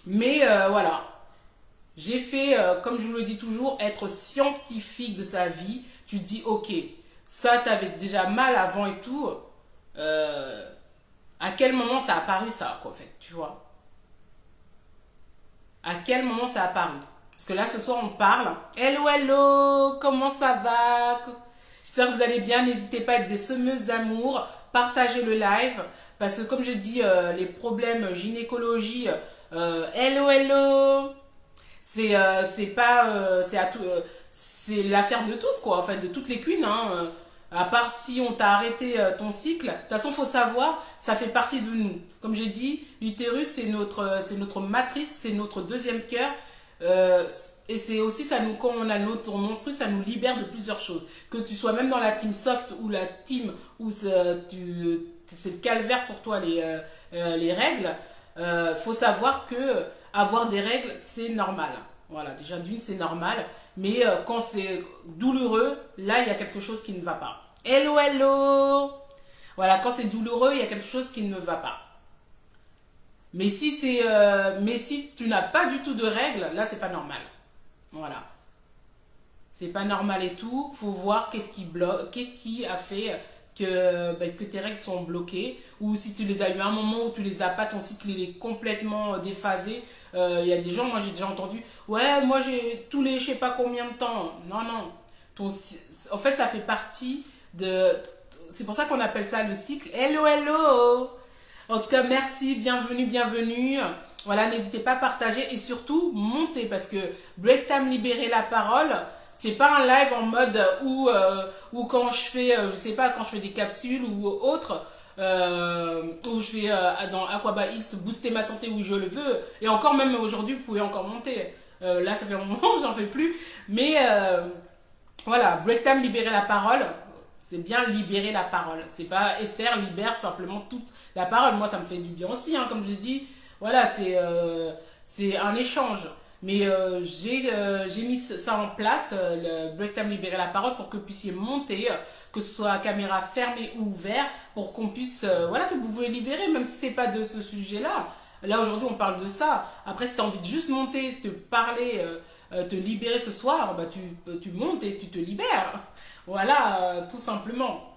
Mais voilà, j'ai fait, comme je vous le dis toujours, être scientifique de sa vie. Tu te dis, ok, ça t'avais déjà mal avant et tout. À quel moment ça a apparu ça, quoi, en fait, tu vois? À quel moment ça a apparu? Parce que là, ce soir, on parle. Hello, hello, comment ça va? J'espère que vous allez bien. N'hésitez pas à être des semeuses d'amour. Partagez le live. Parce que comme je dis, les problèmes gynécologie, hello, hello. C'est pas, c'est l'affaire de tous, quoi, en fait, de toutes les queens, hein. À part si on t'a arrêté ton cycle, de toute façon, il faut savoir, ça fait partie de nous. Comme j'ai dit, l'utérus, c'est notre matrice, c'est notre deuxième cœur. Et c'est aussi, quand on a notre menstru, ça nous libère de plusieurs choses. Que tu sois même dans la team soft ou la team où c'est le calvaire pour toi les règles, faut savoir que avoir des règles, c'est normal. Voilà, déjà d'une, c'est normal. Mais quand c'est douloureux, là, il y a quelque chose qui ne va pas. Hello, hello! Voilà, quand c'est douloureux, il y a quelque chose qui ne va pas. Mais si tu n'as pas du tout de règles, là, c'est pas normal. Voilà. C'est pas normal et tout. Faut voir qu'est-ce qui a fait que tes règles sont bloquées. Ou si tu les as eu à un moment où tu les as pas, ton cycle il est complètement déphasé. Il y a des gens, moi j'ai déjà entendu, ouais, moi j'ai tous les je sais pas combien de temps. Non, non. En fait, ça fait partie de. C'est pour ça qu'on appelle ça le cycle. Hello, hello! En tout cas, merci, bienvenue, bienvenue. Voilà, n'hésitez pas à partager et surtout montez parce que Break Time Libérer la parole, c'est pas un live en mode où quand je fais, je sais pas, quand je fais des capsules ou autre, où je fais dans Aquaba Hills booster ma santé où je le veux. Et encore même aujourd'hui, vous pouvez encore monter. Là, ça fait un moment, j'en fais plus. Mais voilà, break time, libérer la parole. C'est bien libérer la parole. C'est pas Esther libère simplement toute la parole. Moi, ça me fait du bien aussi, hein, comme je dis. Voilà, c'est un échange. Mais j'ai mis ça en place, le break time libérer la parole, pour que vous puissiez monter, que ce soit à caméra fermée ou ouverte, pour qu'on puisse, voilà, que vous pouvez libérer, même si c'est pas de ce sujet-là. Là, aujourd'hui, on parle de ça. Après, si tu as envie de juste monter, te parler, te libérer ce soir, bah, tu montes et tu te libères. Voilà, tout simplement.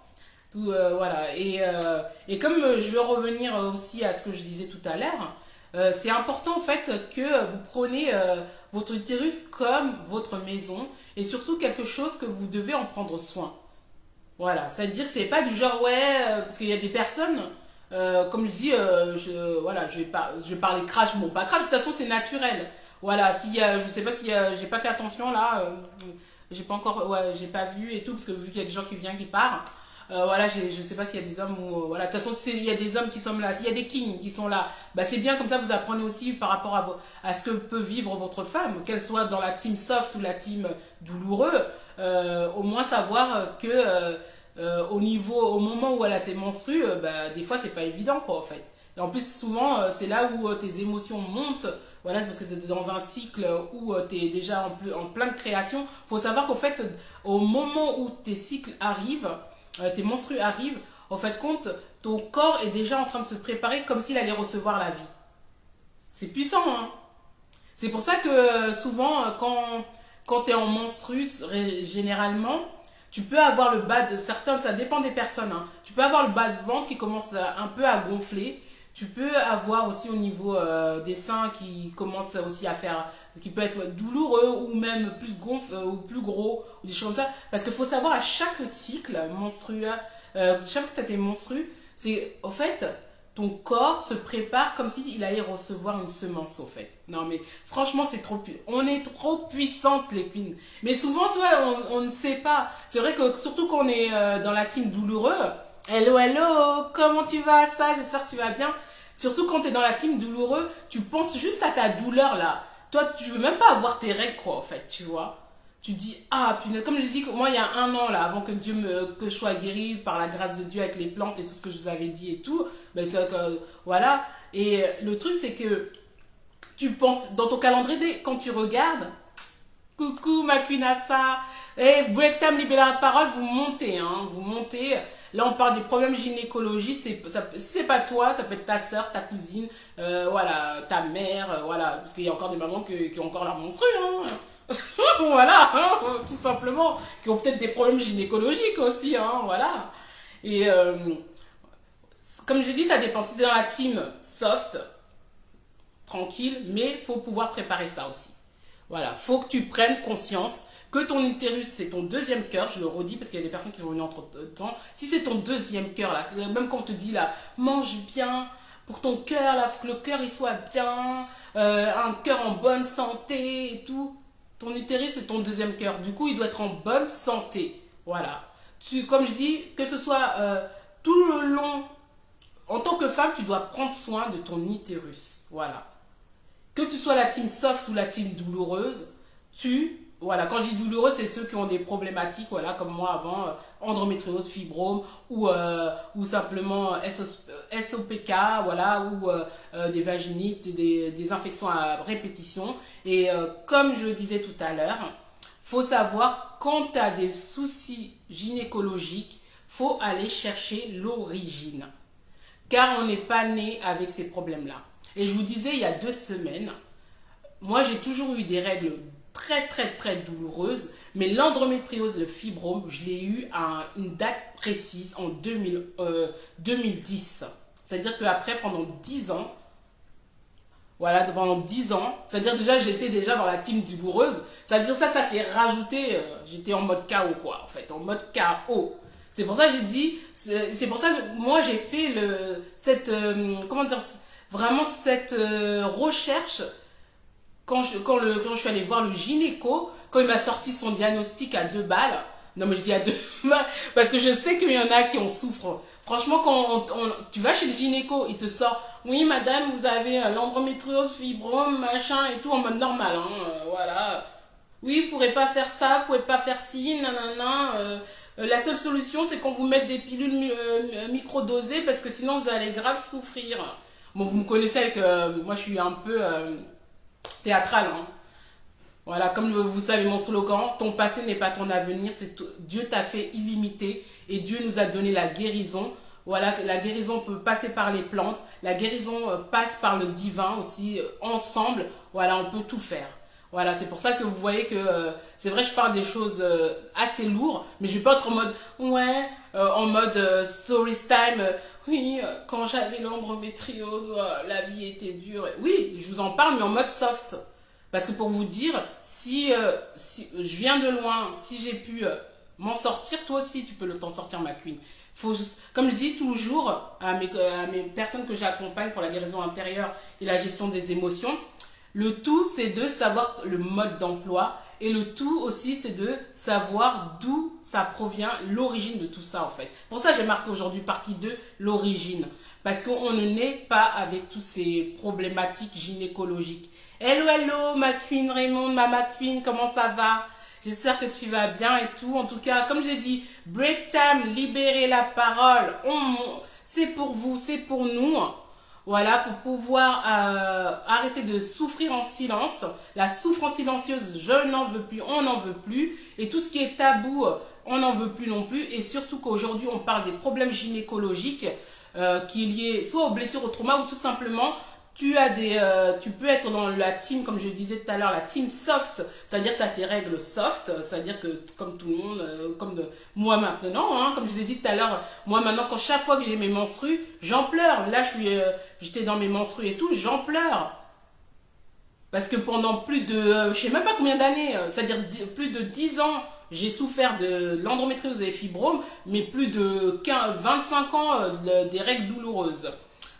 Tout, voilà. Et comme je veux revenir aussi à ce que je disais tout à l'heure, c'est important en fait que vous preniez votre utérus comme votre maison et surtout quelque chose que vous devez en prendre soin. Voilà, c'est-à-dire c'est pas du genre ouais, parce qu'il y a des personnes, comme je dis, voilà, je vais parler crash, bon pas crash, de toute façon c'est naturel. Voilà, je sais pas si j'ai pas fait attention là, j'ai pas encore, ouais, j'ai pas vu et tout, parce que vu qu'il y a des gens qui viennent, qui partent, voilà, je sais pas s'il y a des hommes ou, voilà, de toute façon il y a des hommes qui sont là, s'il y a des kings qui sont là, bah c'est bien comme ça vous apprenez aussi par rapport à ce que peut vivre votre femme, qu'elle soit dans la team soft ou la team douloureux, au moins savoir que au moment où elle a ses menstrues, bah, des fois c'est pas évident quoi en fait. Et en plus souvent c'est là où tes émotions montent, voilà, parce que tu es dans un cycle où tu es déjà en plein de création. Faut savoir qu'au fait au moment où tes cycles arrivent, tes menstrues arrivent, en fait compte, ton corps est déjà en train de se préparer comme s'il allait recevoir la vie. C'est puissant, hein. C'est pour ça que souvent, quand tu es en menstrues, généralement, tu peux avoir le bas de certains, ça dépend des personnes, hein. Tu peux avoir le bas de ventre qui commence un peu à gonfler. Tu peux avoir aussi au niveau des seins qui commence aussi à faire, qui peut être douloureux ou même plus gonfle ou plus gros ou des choses comme ça. Parce qu'il faut savoir à chaque cycle menstruel, chaque fois que tu as tes menstrues, c'est au fait ton corps se prépare comme s'il allait recevoir une semence au fait. Non mais franchement c'est trop on est trop puissantes les queens. Mais souvent tu vois on ne sait pas. C'est vrai que surtout quand on est dans la team douloureux, hello hello, comment tu vas ça, j'espère que tu vas bien. Surtout quand tu es dans la team douloureux, tu penses juste à ta douleur là. Toi tu veux même pas avoir tes règles quoi en fait, tu vois. Tu dis ah punaise, comme je dis que moi il y a un an là avant que que je sois guérie par la grâce de Dieu avec les plantes et tout ce que je vous avais dit et tout, ben, voilà. Et le truc c'est que tu penses dans ton calendrier quand tu regardes, coucou ma queenassa, et break time libérer la parole, vous montez, hein, vous montez. Là on parle des problèmes gynécologiques, si c'est pas toi, ça peut être ta soeur, ta cousine, voilà, ta mère, voilà, parce qu'il y a encore des mamans qui ont encore leur menstru, hein. Voilà, hein, tout simplement, qui ont peut-être des problèmes gynécologiques aussi, hein, voilà. Et comme j'ai dit, ça dépend. Si t'es dans la team soft, tranquille, mais faut pouvoir préparer ça aussi. Voilà, faut que tu prennes conscience que ton utérus c'est ton deuxième cœur, je le redis parce qu'il y a des personnes qui vont venir entre temps. Si c'est ton deuxième cœur là, même quand on te dit là, mange bien pour ton cœur là, que le cœur il soit bien, un cœur en bonne santé et tout, ton utérus c'est ton deuxième cœur. Du coup, il doit être en bonne santé. Voilà. Comme je dis, que ce soit tout le long, en tant que femme, tu dois prendre soin de ton utérus. Voilà. Que tu sois la team soft ou la team douloureuse, voilà, quand je dis douloureuse, c'est ceux qui ont des problématiques, voilà, comme moi avant, endométriose, fibrome, ou simplement SOPK, voilà, ou des vaginites, des infections à répétition. Et comme je le disais tout à l'heure, faut savoir quand tu as des soucis gynécologiques, faut aller chercher l'origine. Car on n'est pas né avec ces problèmes-là. Et je vous disais, il y a 2 semaines, moi j'ai toujours eu des règles très très très douloureuses, mais l'endométriose, le fibrome, je l'ai eu à une date précise en 2010. C'est-à-dire qu'après, pendant 10 ans, voilà, pendant 10 ans, c'est-à-dire déjà j'étais déjà dans la team douloureuse, c'est-à-dire ça s'est rajouté, j'étais en mode KO quoi, en fait, en mode KO. C'est pour ça que j'ai dit, c'est pour ça que moi j'ai fait comment dire, vraiment cette recherche quand je suis allée voir le gynéco, quand il m'a sorti son diagnostic à 2 balles, Non, mais je dis à deux. Parce que je sais qu'il y en a qui en souffrent. Franchement, quand tu vas chez le gynéco, il te sort, oui, madame, vous avez l'endométriose, fibrome, machin et tout en mode normal. Hein, voilà. Oui, vous pourrez pas faire ça, vous pouvez pas faire ci, nanana. La seule solution, c'est qu'on vous mette des pilules microdosées parce que sinon vous allez grave souffrir. Bon, vous me connaissez avec. Moi, je suis un peu théâtrale. Hein. Voilà, comme vous savez mon slogan, ton passé n'est pas ton avenir, Dieu t'a fait illimité et Dieu nous a donné la guérison. Voilà, la guérison peut passer par les plantes, la guérison passe par le divin aussi, ensemble, voilà, on peut tout faire. Voilà, c'est pour ça que vous voyez que c'est vrai, je parle des choses assez lourdes, mais je vais pas être en mode ouais, en mode story time. Oui, quand j'avais l'endométriose, la vie était dure. Oui, je vous en parle, mais en mode soft. Parce que pour vous dire, si je viens de loin, si j'ai pu m'en sortir, toi aussi tu peux t'en sortir, ma queen. Comme je dis toujours à mes personnes que j'accompagne pour la guérison intérieure et la gestion des émotions, le tout c'est de savoir le mode d'emploi et le tout aussi c'est de savoir d'où ça provient, l'origine de tout ça en fait. Pour ça j'ai marqué aujourd'hui partie 2, l'origine. Parce qu'on ne naît pas avec toutes ces problématiques gynécologiques. Hello, hello, ma queen Raymond, ma queen, comment ça va? J'espère que tu vas bien et tout. En tout cas, comme j'ai dit, break time, libérer la parole. C'est pour vous, c'est pour nous. Voilà, pour pouvoir arrêter de souffrir en silence. La souffrance silencieuse, je n'en veux plus, on n'en veut plus. Et tout ce qui est tabou, on n'en veut plus non plus. Et surtout qu'aujourd'hui, on parle des problèmes gynécologiques qui est lié soit aux blessures, au trauma ou tout simplement tu peux être dans la team, comme je disais tout à l'heure, la team soft, c'est-à-dire que tu as tes règles soft, c'est-à-dire que comme tout le monde, comme moi maintenant, hein, comme je vous ai dit tout à l'heure, moi maintenant, quand chaque fois que j'ai mes menstrues, j'en pleure. Là, j'étais dans mes menstrues et tout, j'en pleure. Parce que pendant plus de, je sais même pas combien d'années, c'est-à-dire plus de 10 ans, j'ai souffert de l'endométriose et des fibromes, mais plus de 25 ans des règles douloureuses.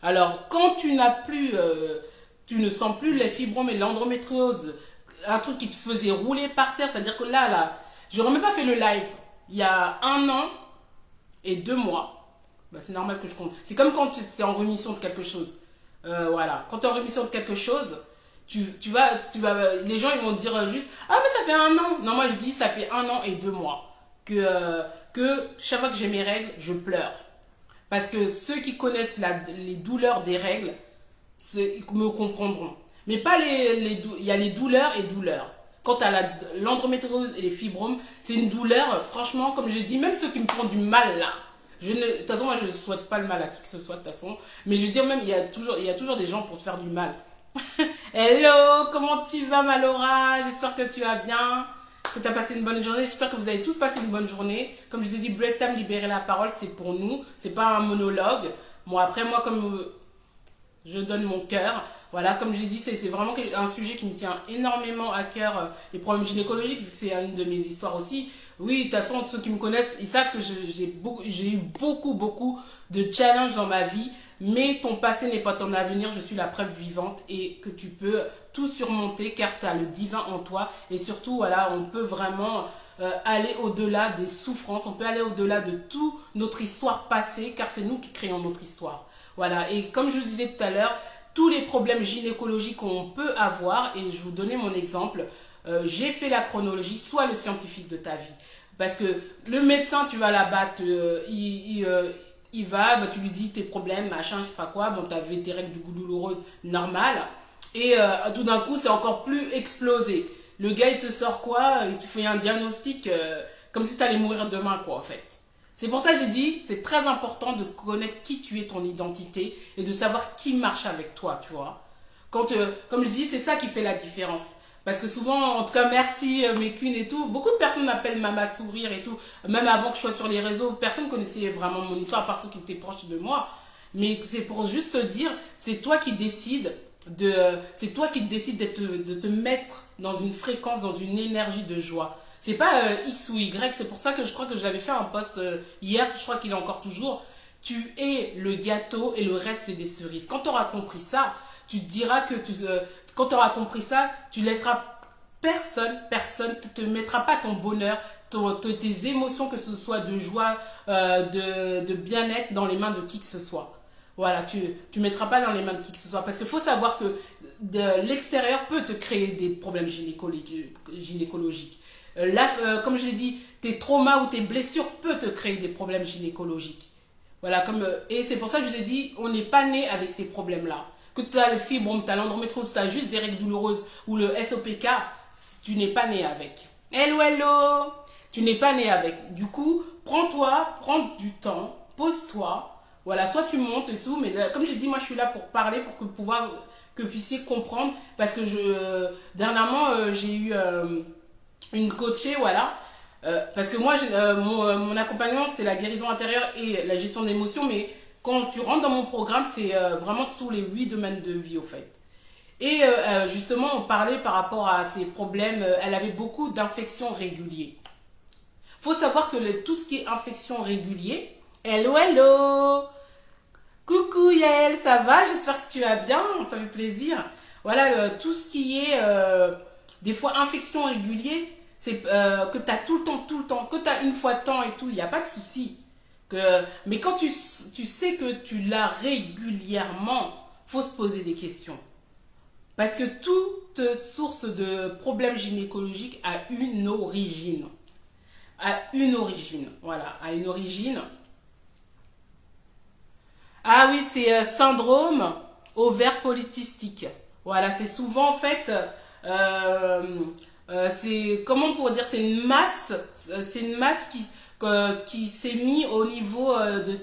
Alors, quand tu ne sens plus les fibromes et l'endométriose, un truc qui te faisait rouler par terre, c'est-à-dire que là, j'aurais même pas fait le live il y a 1 an et 2 mois. Bah, c'est normal que je compte. C'est comme quand tu es en rémission de quelque chose. Voilà. Quand tu es en rémission de quelque chose, les gens ils vont dire juste ah mais ça fait 1 an. Non, moi je dis ça fait 1 an et 2 mois que chaque fois que j'ai mes règles je pleure parce que ceux qui connaissent les douleurs des règles me comprendront, mais pas il y a les douleurs et douleurs. Quand tu as l'endométriose et les fibromes, c'est une douleur, franchement, comme je dis, même ceux qui me font du mal là, de toute façon, moi je ne souhaite pas le mal à qui que ce soit de toute façon, mais je veux dire même, il y a toujours des gens pour te faire du mal. Hello, comment tu vas ma Laura? J'espère que tu vas bien, que tu as passé une bonne journée. J'espère que vous avez tous passé une bonne journée. Comme je vous ai dit, break time, libérer la parole, c'est pour nous. C'est pas un monologue. Bon, après, moi, comme je donne mon cœur. Voilà, comme j'ai dit, c'est vraiment un sujet qui me tient énormément à cœur, les problèmes gynécologiques, vu que c'est une de mes histoires aussi. Oui, de toute façon, ceux qui me connaissent, ils savent que j'ai eu beaucoup de challenges dans ma vie, mais ton passé n'est pas ton avenir, je suis la preuve vivante et que tu peux tout surmonter car tu as le divin en toi et surtout, voilà, on peut vraiment aller au-delà des souffrances, on peut aller au-delà de toute notre histoire passée car c'est nous qui créons notre histoire. Voilà, et comme je vous disais tout à l'heure, tous les problèmes gynécologiques qu'on peut avoir, et je vous donnais mon exemple, j'ai fait la chronologie, sois le scientifique de ta vie. Parce que le médecin, tu vas là-bas, il va, bah, tu lui dis tes problèmes, machin, je sais pas quoi, bon, tu avais tes règles douloureuses normales, et tout d'un coup, c'est encore plus explosé. Le gars, il te sort quoi? Il te fait un diagnostic comme si tu allais mourir demain, quoi, en fait. C'est pour ça que j'ai dit, c'est très important de connaître qui tu es, ton identité, et de savoir qui marche avec toi, tu vois. Comme je dis, c'est ça qui fait la différence. Parce que souvent, en tout cas, merci mes queens et tout, beaucoup de personnes m'appellent Mama Sourire et tout. Même avant que je sois sur les réseaux, personne ne connaissait vraiment mon histoire, à part ceux qui étaient proches de moi. Mais c'est pour juste te dire, c'est toi qui décides de te mettre dans une fréquence, dans une énergie de joie. C'est pas X ou Y, c'est pour ça que je crois que j'avais fait un post hier, je crois qu'il est encore toujours. Tu es le gâteau et le reste c'est des cerises. Quand tu auras compris ça, tu te diras que quand tu auras compris ça, tu laisseras personne ne te mettra pas ton bonheur, tes émotions, que ce soit de joie, de bien-être, dans les mains de qui que ce soit. Voilà, tu mettras pas dans les mains de qui que ce soit. Parce qu'il faut savoir que l'extérieur peut te créer des problèmes gynécologiques. Là, comme je l'ai dit, tes traumas ou tes blessures peuvent te créer des problèmes gynécologiques. Voilà, et c'est pour ça que je vous ai dit, on n'est pas né avec ces problèmes-là. Que tu as le fibrome, tu as l'endométriose, tu as juste des règles douloureuses ou le SOPK, tu n'es pas né avec. Hello, hello! Tu n'es pas né avec. Du coup, prends du temps, pose-toi. Voilà, soit tu montes et tout, mais là, comme j'ai dit, moi je suis là pour parler, pour que vous puissiez comprendre. Parce que dernièrement, j'ai eu une coachée, voilà. Parce que moi, mon accompagnement, c'est la guérison intérieure et la gestion d'émotions, mais quand tu rentres dans mon programme, c'est vraiment tous les 8 domaines de vie, au fait. Et justement, on parlait par rapport à ces problèmes. Elle avait beaucoup d'infections régulières. Faut savoir que tout ce qui est infection régulière, hello, hello! Coucou Yael, ça va? J'espère que tu vas bien, ça fait plaisir. Voilà, tout ce qui est des fois infection régulière, c'est que tu as tout le temps, que tu as une fois de temps et tout, il n'y a pas de souci. Mais quand tu sais que tu l'as régulièrement, faut se poser des questions. Parce que toute source de problèmes gynécologiques a une origine. Voilà, à une origine. Ah oui, c'est syndrome ovaire polycystique. Voilà, c'est souvent en fait, c'est, comment pour dire, c'est une masse qui s'est mise au niveau de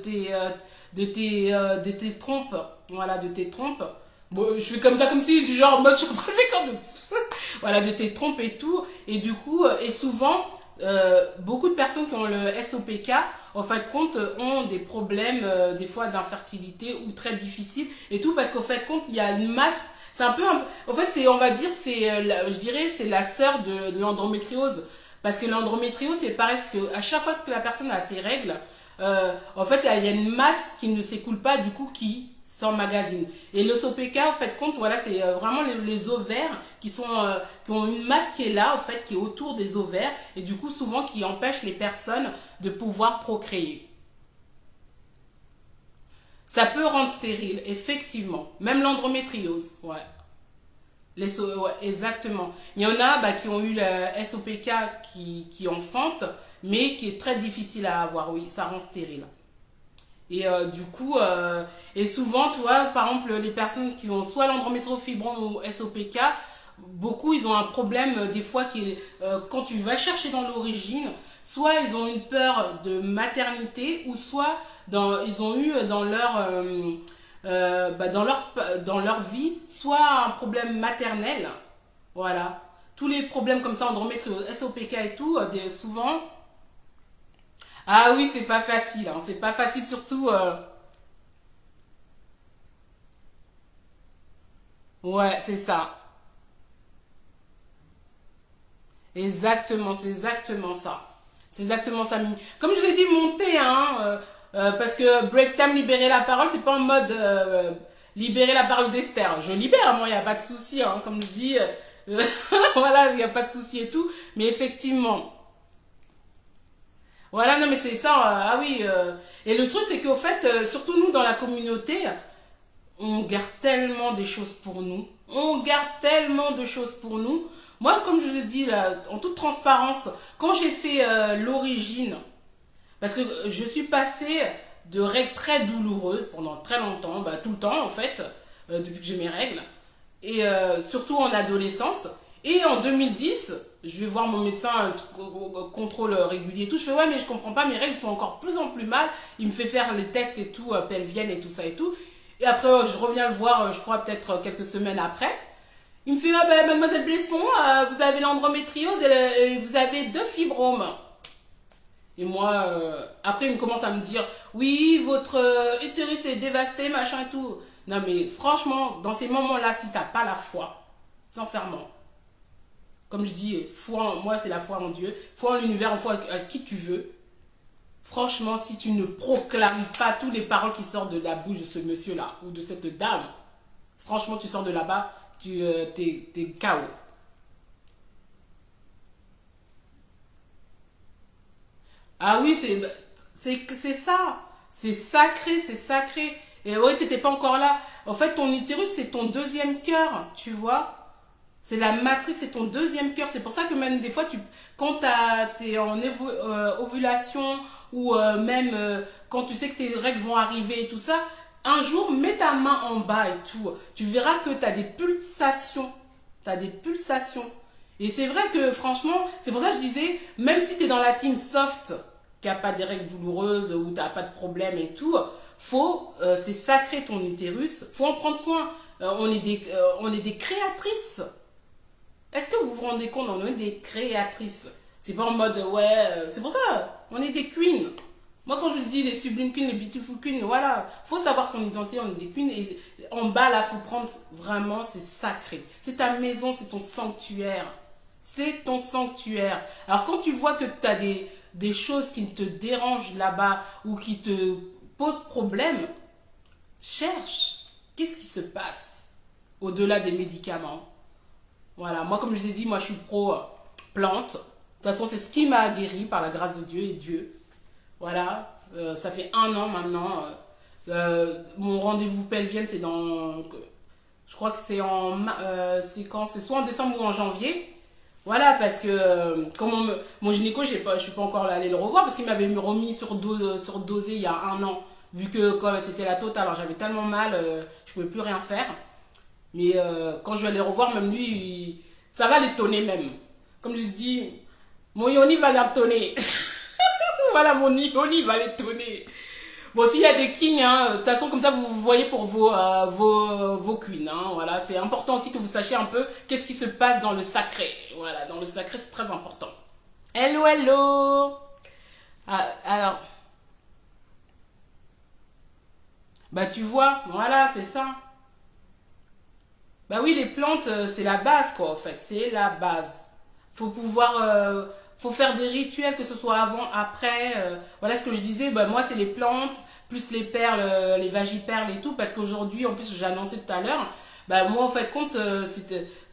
tes trompes. Voilà, de tes trompes. Bon, je fais comme ça, comme si, du genre, en mode, je suis en train de voilà, de tes trompes et tout. Et du coup, et souvent, beaucoup de personnes qui ont le SOPK, en fin de compte, ont des problèmes, des fois, d'infertilité ou très difficiles et tout, parce qu'en fin de compte, il y a une masse, c'est un peu, en fait, on va dire, je dirais, c'est la sœur de l'endométriose. Parce que l'endométriose, c'est pareil, parce que à chaque fois que la personne a ses règles, en fait, il y a une masse qui ne s'écoule pas, du coup, qui s'emmagasine. Et le SOPK, en fait, compte, voilà, c'est vraiment les ovaires qui ont une masse qui est là, en fait, qui est autour des ovaires, et du coup, souvent, qui empêche les personnes de pouvoir procréer. Ça peut rendre stérile, effectivement. Même l'endométriose, ouais. Ouais, exactement. Il y en a qui ont eu le SOPK qui enfantent, mais qui est très difficile à avoir, oui, ça rend stérile. Et du coup, et souvent, tu vois, par exemple, les personnes qui ont soit l'endométriose, fibrome ou SOPK, beaucoup, ils ont un problème des fois quand tu vas chercher dans l'origine, soit ils ont une peur de maternité, ou soit ils ont eu dans leur vie, soit un problème maternel. Voilà. Tous les problèmes comme ça, endométriose, SOPK et tout, souvent. Ah oui, c'est pas facile, hein. C'est pas facile, surtout. Ouais, c'est ça. Exactement, c'est exactement ça. C'est exactement ça. Comme je l'ai dit, monter, hein, parce que break time, libérer la parole, c'est pas en mode libérer la parole d'Esther. Je libère, moi, il n'y a pas de souci, hein, comme je dis. Voilà, il n'y a pas de souci et tout. Mais effectivement, voilà, non, mais c'est ça. Ah oui. Et le truc, c'est qu'au fait, surtout nous, dans la communauté, on garde tellement des choses pour nous. On garde tellement de choses pour nous. Moi, comme je le dis là, en toute transparence, quand j'ai fait l'origine, parce que je suis passée de règles très douloureuses pendant très longtemps, tout le temps en fait, depuis que j'ai mes règles, et surtout en adolescence. Et en 2010, je vais voir mon médecin, contrôle régulier et tout. Je fais ouais, mais je comprends pas, mes règles font encore plus en plus mal. Il me fait faire les tests et tout, pelviennes et tout ça et tout. Et après, je reviens le voir, je crois peut-être quelques semaines après. Il me fait ah ben, mademoiselle Blesson, vous avez l'endométriose et vous avez 2 fibromes. Et moi, après, il me commence à me dire oui, votre utérus est dévasté, machin et tout. Non, mais franchement, dans ces moments-là, si t'as pas la foi, sincèrement, comme je dis, moi, c'est la foi en Dieu, foi en l'univers, en foi à qui tu veux. Franchement, si tu ne proclames pas toutes les paroles qui sortent de la bouche de ce monsieur-là ou de cette dame, franchement, tu sors de là-bas, t'es KO. Ah oui, c'est ça. C'est sacré, c'est sacré. Et ouais, t'étais pas encore là. En fait, ton utérus, c'est ton deuxième cœur, tu vois. C'est la matrice, c'est ton deuxième cœur. C'est pour ça que même des fois, quand t'es en ovulation ou même quand tu sais que tes règles vont arriver et tout ça, un jour, mets ta main en bas et tout. Tu verras que tu as des pulsations. Tu as des pulsations. Et c'est vrai que franchement, c'est pour ça que je disais, même si tu es dans la team soft, qui n'a pas des règles douloureuses ou tu n'as pas de problème et tout, c'est sacré ton utérus, faut en prendre soin. On est des créatrices. Est-ce que vous vous rendez compte, on est des créatrices. C'est pas en mode, ouais, c'est pour ça, on est des queens. Moi, quand je dis les sublimes queens, les beautiful queens, voilà, faut savoir son identité, on est des queens. Et en bas, là, faut prendre vraiment, c'est sacré. C'est ta maison, c'est ton sanctuaire. C'est ton sanctuaire. Alors, quand tu vois que tu as des choses qui te dérangent là-bas ou qui te posent problème, cherche. Qu'est-ce qui se passe au-delà des médicaments? Voilà, moi comme je vous ai dit, moi je suis pro plante. De toute façon, c'est ce qui m'a guéri par la grâce de Dieu et Dieu. Voilà, ça fait 1 an maintenant. Mon rendez-vous pelvien, c'est dans... Je crois que c'est quand? C'est soit en décembre ou en janvier. Voilà, parce que comme mon gynéco, je suis pas encore allée le revoir parce qu'il m'avait remis sur dosé il y a 1 an. Vu que comme c'était la totale, alors j'avais tellement mal, je pouvais plus rien faire. Mais quand je vais aller revoir, même lui, ça va l'étonner même. Comme je dis, mon yoni va l'étonner. Voilà, mon yoni va l'étonner. Bon, s'il y a des kings, hein, de toute façon, comme ça, vous voyez pour vos queens. Hein, voilà, c'est important aussi que vous sachiez un peu qu'est-ce qui se passe dans le sacré. Voilà, dans le sacré, c'est très important. Hello, hello. Alors, bah tu vois, voilà, c'est ça. Bah oui, les plantes, c'est la base, quoi, en fait. C'est la base. Faut pouvoir... faut faire des rituels, que ce soit avant, après. Voilà ce que je disais. Bah, moi, c'est les plantes, plus les perles, les vagiperles et tout. Parce qu'aujourd'hui, en plus, j'ai annoncé tout à l'heure, bah, moi, en fait, compte,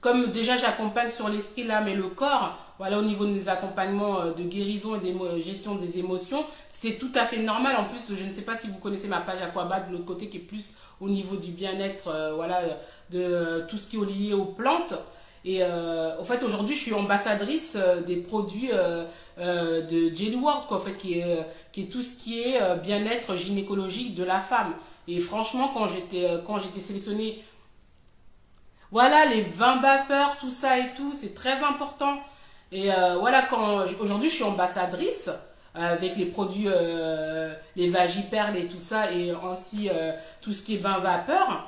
comme déjà j'accompagne sur l'esprit, l'âme et le corps, voilà, au niveau de mes accompagnements de guérison et de gestion des émotions, c'était tout à fait normal. En plus, je ne sais pas si vous connaissez ma page Aquabat de l'autre côté, qui est plus au niveau du bien-être, voilà, de tout ce qui est lié aux plantes. Et en fait, aujourd'hui, je suis ambassadrice des produits de Jelly World, quoi, en fait, qui est tout ce qui est bien-être gynécologique de la femme. Et franchement, quand j'étais sélectionnée, voilà, les vins vapeurs, tout ça et tout, c'est très important. Et voilà, aujourd'hui, je suis ambassadrice avec les produits, les vagiperles et tout ça, et ainsi tout ce qui est vin vapeur.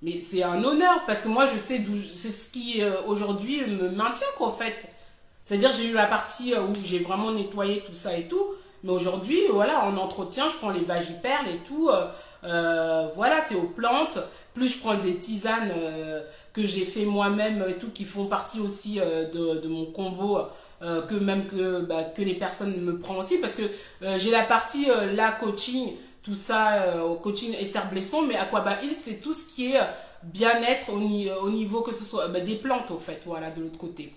Mais c'est un honneur parce que moi je sais d'où c'est ce qui aujourd'hui me maintient quoi en fait. C'est-à-dire j'ai eu la partie où j'ai vraiment nettoyé tout ça et tout, mais aujourd'hui voilà en entretien je prends les vagiperles et tout, voilà c'est aux plantes, plus je prends des tisanes que j'ai fait moi-même et tout qui font partie aussi de mon combo. Que les personnes me prennent aussi parce que j'ai la partie la coaching tout ça au coaching Esther Blesson, mais Aquaba Hill, c'est tout ce qui est bien-être au niveau que ce soit des plantes, au fait, voilà, de l'autre côté.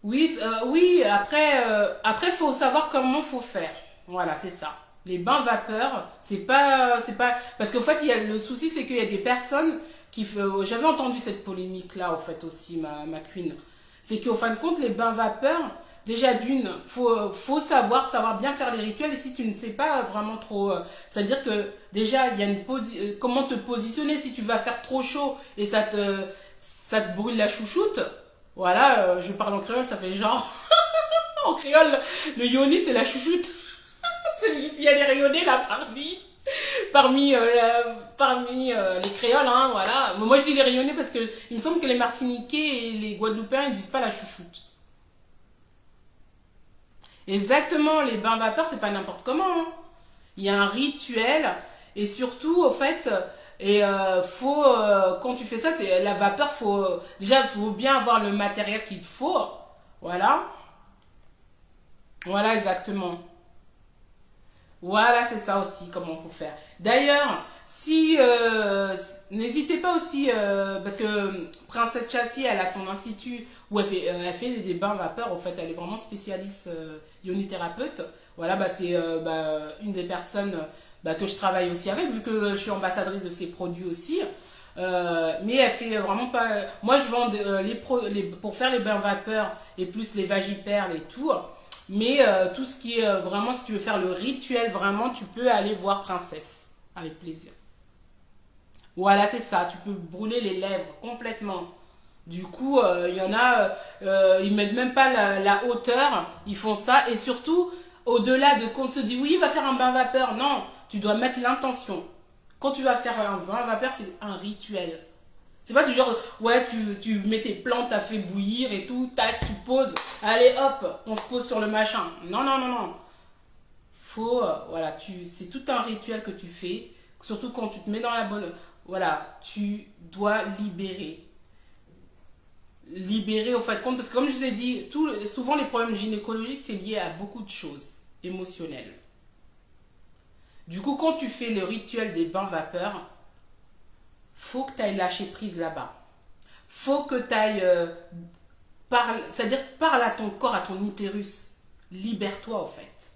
Oui, oui, après, faut savoir comment faut faire. Voilà, c'est ça. Les bains vapeur, parce qu'en fait, le souci, c'est qu'il y a des personnes j'avais entendu cette polémique-là, au fait, aussi, ma queen. C'est qu'au fin de compte, les bains vapeur, déjà d'une, faut savoir bien faire les rituels et si tu ne sais pas vraiment trop, c'est-à-dire que déjà, il y a comment te positionner si tu vas faire trop chaud et ça te brûle la chouchoute. Voilà, je parle en créole, ça fait genre. En créole, le yoni, c'est la chouchoute. C'est lui qui a les rayonnés là parmi les créoles, hein, voilà. Moi, je dis les rayonnés parce que il me semble que les Martiniquais et les Guadeloupéens, ils disent pas la chouchoute. Exactement, les bains vapeur, c'est pas n'importe comment. Hein. Il y a un rituel et surtout, au fait, et quand tu fais ça, c'est la vapeur, déjà, faut bien avoir le matériel qu'il te faut. Voilà, voilà exactement. Voilà, c'est ça aussi, comment faut faire. D'ailleurs, si n'hésitez pas aussi, parce que Princesse Chelsea, elle a son institut où elle fait des bains vapeur. En fait, elle est vraiment spécialiste ionithérapeute. Voilà, bah, c'est une des personnes que je travaille aussi avec, vu que je suis ambassadrice de ses produits aussi. Mais elle fait vraiment pas. Moi, je vends pour faire les bains vapeur et plus les vagiperles et tout. Mais tout ce qui est vraiment, si tu veux faire le rituel, vraiment, tu peux aller voir Princesse. Avec plaisir. Voilà, c'est ça. Tu peux brûler les lèvres complètement. Du coup, il y en a, ils mettent même pas la hauteur. Ils font ça. Et surtout, au-delà de qu'on se dit, oui, il va faire un bain vapeur. Non, tu dois mettre l'intention. Quand tu vas faire un bain vapeur, c'est un rituel. C'est pas du genre, ouais, tu mets tes plantes, t'as fait bouillir et tout, tac, tu poses, allez hop, on se pose sur le machin. Non, non, non, non. Faut, voilà, c'est tout un rituel que tu fais, surtout quand tu te mets dans la bonne. Voilà, tu dois libérer. Libérer au fait compte, parce que comme je vous ai dit, souvent les problèmes gynécologiques, c'est lié à beaucoup de choses émotionnelles. Du coup, quand tu fais le rituel des bains vapeurs, faut que tu ailles lâcher prise là-bas. Faut que tu ailles c'est-à-dire parle à ton corps, à ton utérus. Libère-toi, en fait.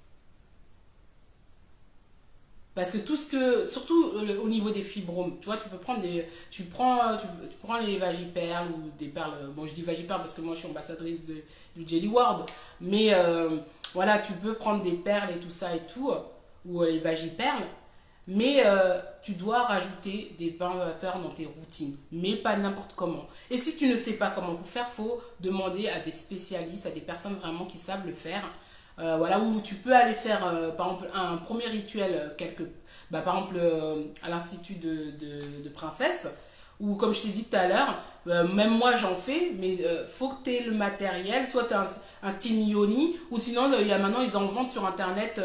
Parce que tout ce que, surtout au niveau des fibromes, tu vois, tu peux prendre tu prends les vagiperles ou des perles. Bon, je dis vagiperles parce que moi je suis ambassadrice du Jelly World, mais voilà, tu peux prendre des perles et tout ça et tout, ou les vagiperles, mais tu dois rajouter des bains vapeurs dans tes routines, mais pas n'importe comment. Et si tu ne sais pas comment vous faire, faut demander à des spécialistes, à des personnes vraiment qui savent le faire. Voilà, où tu peux aller faire par exemple un premier rituel par exemple à l'institut de Princesse, ou comme je t'ai dit tout à l'heure, même moi j'en fais, mais faut que tu aies le matériel, soit tu un steam yoni, ou sinon il y a maintenant ils en vendent sur internet,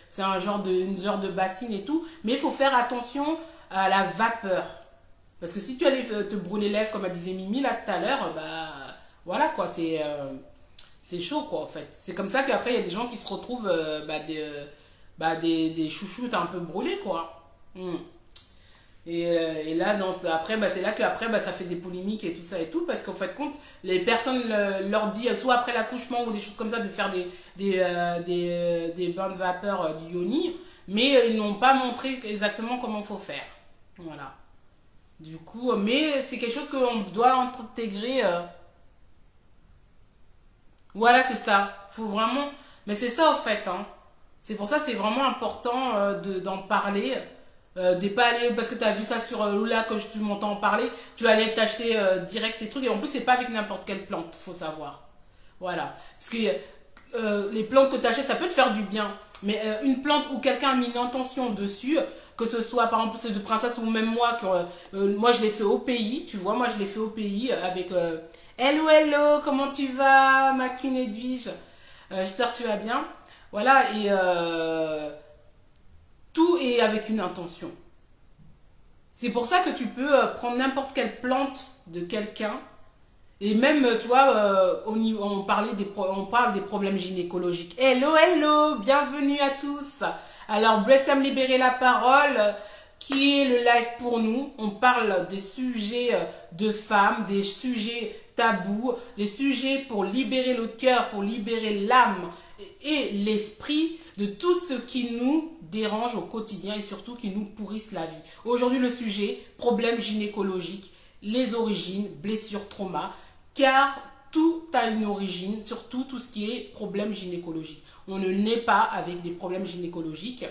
c'est une genre de bassine et tout, mais il faut faire attention à la vapeur, parce que si tu allais te brûler les lèvres comme elle disait Mimi là tout à l'heure, voilà quoi, c'est chaud quoi en fait. C'est comme ça qu'après il y a des gens qui se retrouvent des chouchoutes un peu brûlés quoi. Et là, non, après, c'est là qu'après, ça fait des polémiques et tout ça et tout, parce qu'en fait, compte, les personnes leur disent, soit après l'accouchement ou des choses comme ça, de faire des bains de vapeur du yoni, mais ils n'ont pas montré exactement comment il faut faire. Voilà. Du coup, mais c'est quelque chose qu'on doit intégrer. Voilà, c'est ça. Faut vraiment. Mais c'est ça, en fait. Hein. C'est pour ça c'est vraiment important d'en parler. Des pas aller parce que tu as vu ça sur Lula que tu m'entends en parler, tu vas aller t'acheter direct tes trucs et en plus c'est pas avec n'importe quelle plante, faut savoir. Voilà. Parce que les plantes que tu achètes, ça peut te faire du bien. Mais une plante où quelqu'un a mis une intention dessus, que ce soit par exemple ceux de Princesse ou même moi, moi je l'ai fait au pays, tu vois, moi je l'ai fait au pays avec hello hello, comment tu vas, ma queen Edwige, j'espère que tu vas bien. Voilà, et tout est avec une intention. C'est pour ça que tu peux prendre n'importe quelle plante de quelqu'un. Et même, tu vois, on parle des problèmes gynécologiques. Hello, hello, bienvenue à tous. Alors, Break Time Libérer la parole, qui est le live pour nous. On parle des sujets de femmes, des sujets tabous, des sujets pour libérer le cœur, pour libérer l'âme et l'esprit de tout ce qui nous dérange au quotidien et surtout qui nous pourrissent la vie. Aujourd'hui, le sujet, problèmes gynécologiques, les origines, blessures, traumas, car tout a une origine, surtout tout ce qui est problème gynécologique. On ne naît pas avec des problèmes gynécologiques.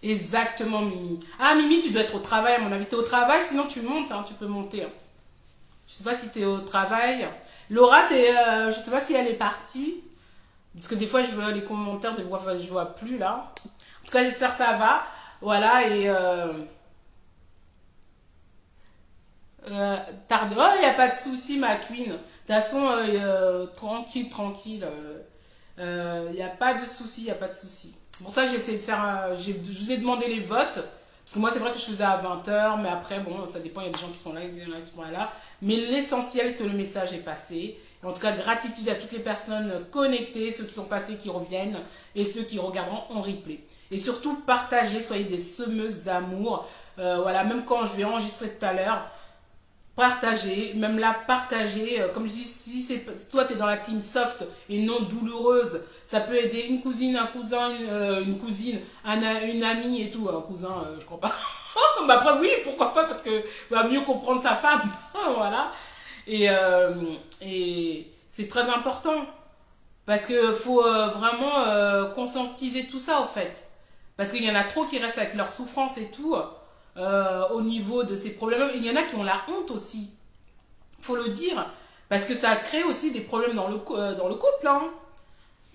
Exactement, Mimi. Ah, Mimi, tu dois être au travail, à mon avis. Tu es au travail, sinon tu montes, hein, tu peux monter. Hein. Je sais pas si tu es au travail. Laura, je sais pas si elle est partie. Parce que des fois, je vois les commentaires, des fois, je vois plus là. En tout cas, j'espère que ça va. Voilà, et tarde. Oh, il n'y a pas de souci, ma queen. De toute façon, tranquille, tranquille. Il n'y a pas de souci, il n'y a pas de souci. Pour ça, j'essaie de faire. Je vous ai demandé les votes. Parce que moi, c'est vrai que je faisais à 20h, mais après, bon, ça dépend, il y a des gens qui sont là, il y en a qui sont pas là. Mais l'essentiel est que le message est passé. Et en tout cas, gratitude à toutes les personnes connectées, ceux qui sont passés, qui reviennent, et ceux qui regarderont en replay. Et surtout, partagez, soyez des semeuses d'amour. Voilà, même quand je vais enregistrer tout à l'heure, partager, même là partager, comme je dis, si c'est toi tu es dans la team soft et non douloureuse, ça peut aider une cousine, un cousin, une cousine, une amie et tout, un cousin, je crois pas. Bah après oui, pourquoi pas, parce que va mieux comprendre sa femme, voilà. Et c'est très important parce que faut vraiment conscientiser tout ça, en fait. Parce qu'il y en a trop qui restent avec leur souffrance et tout, au niveau de ces problèmes. Il y en a qui ont la honte aussi, faut le dire. Parce que ça crée aussi des problèmes dans le couple. Hein.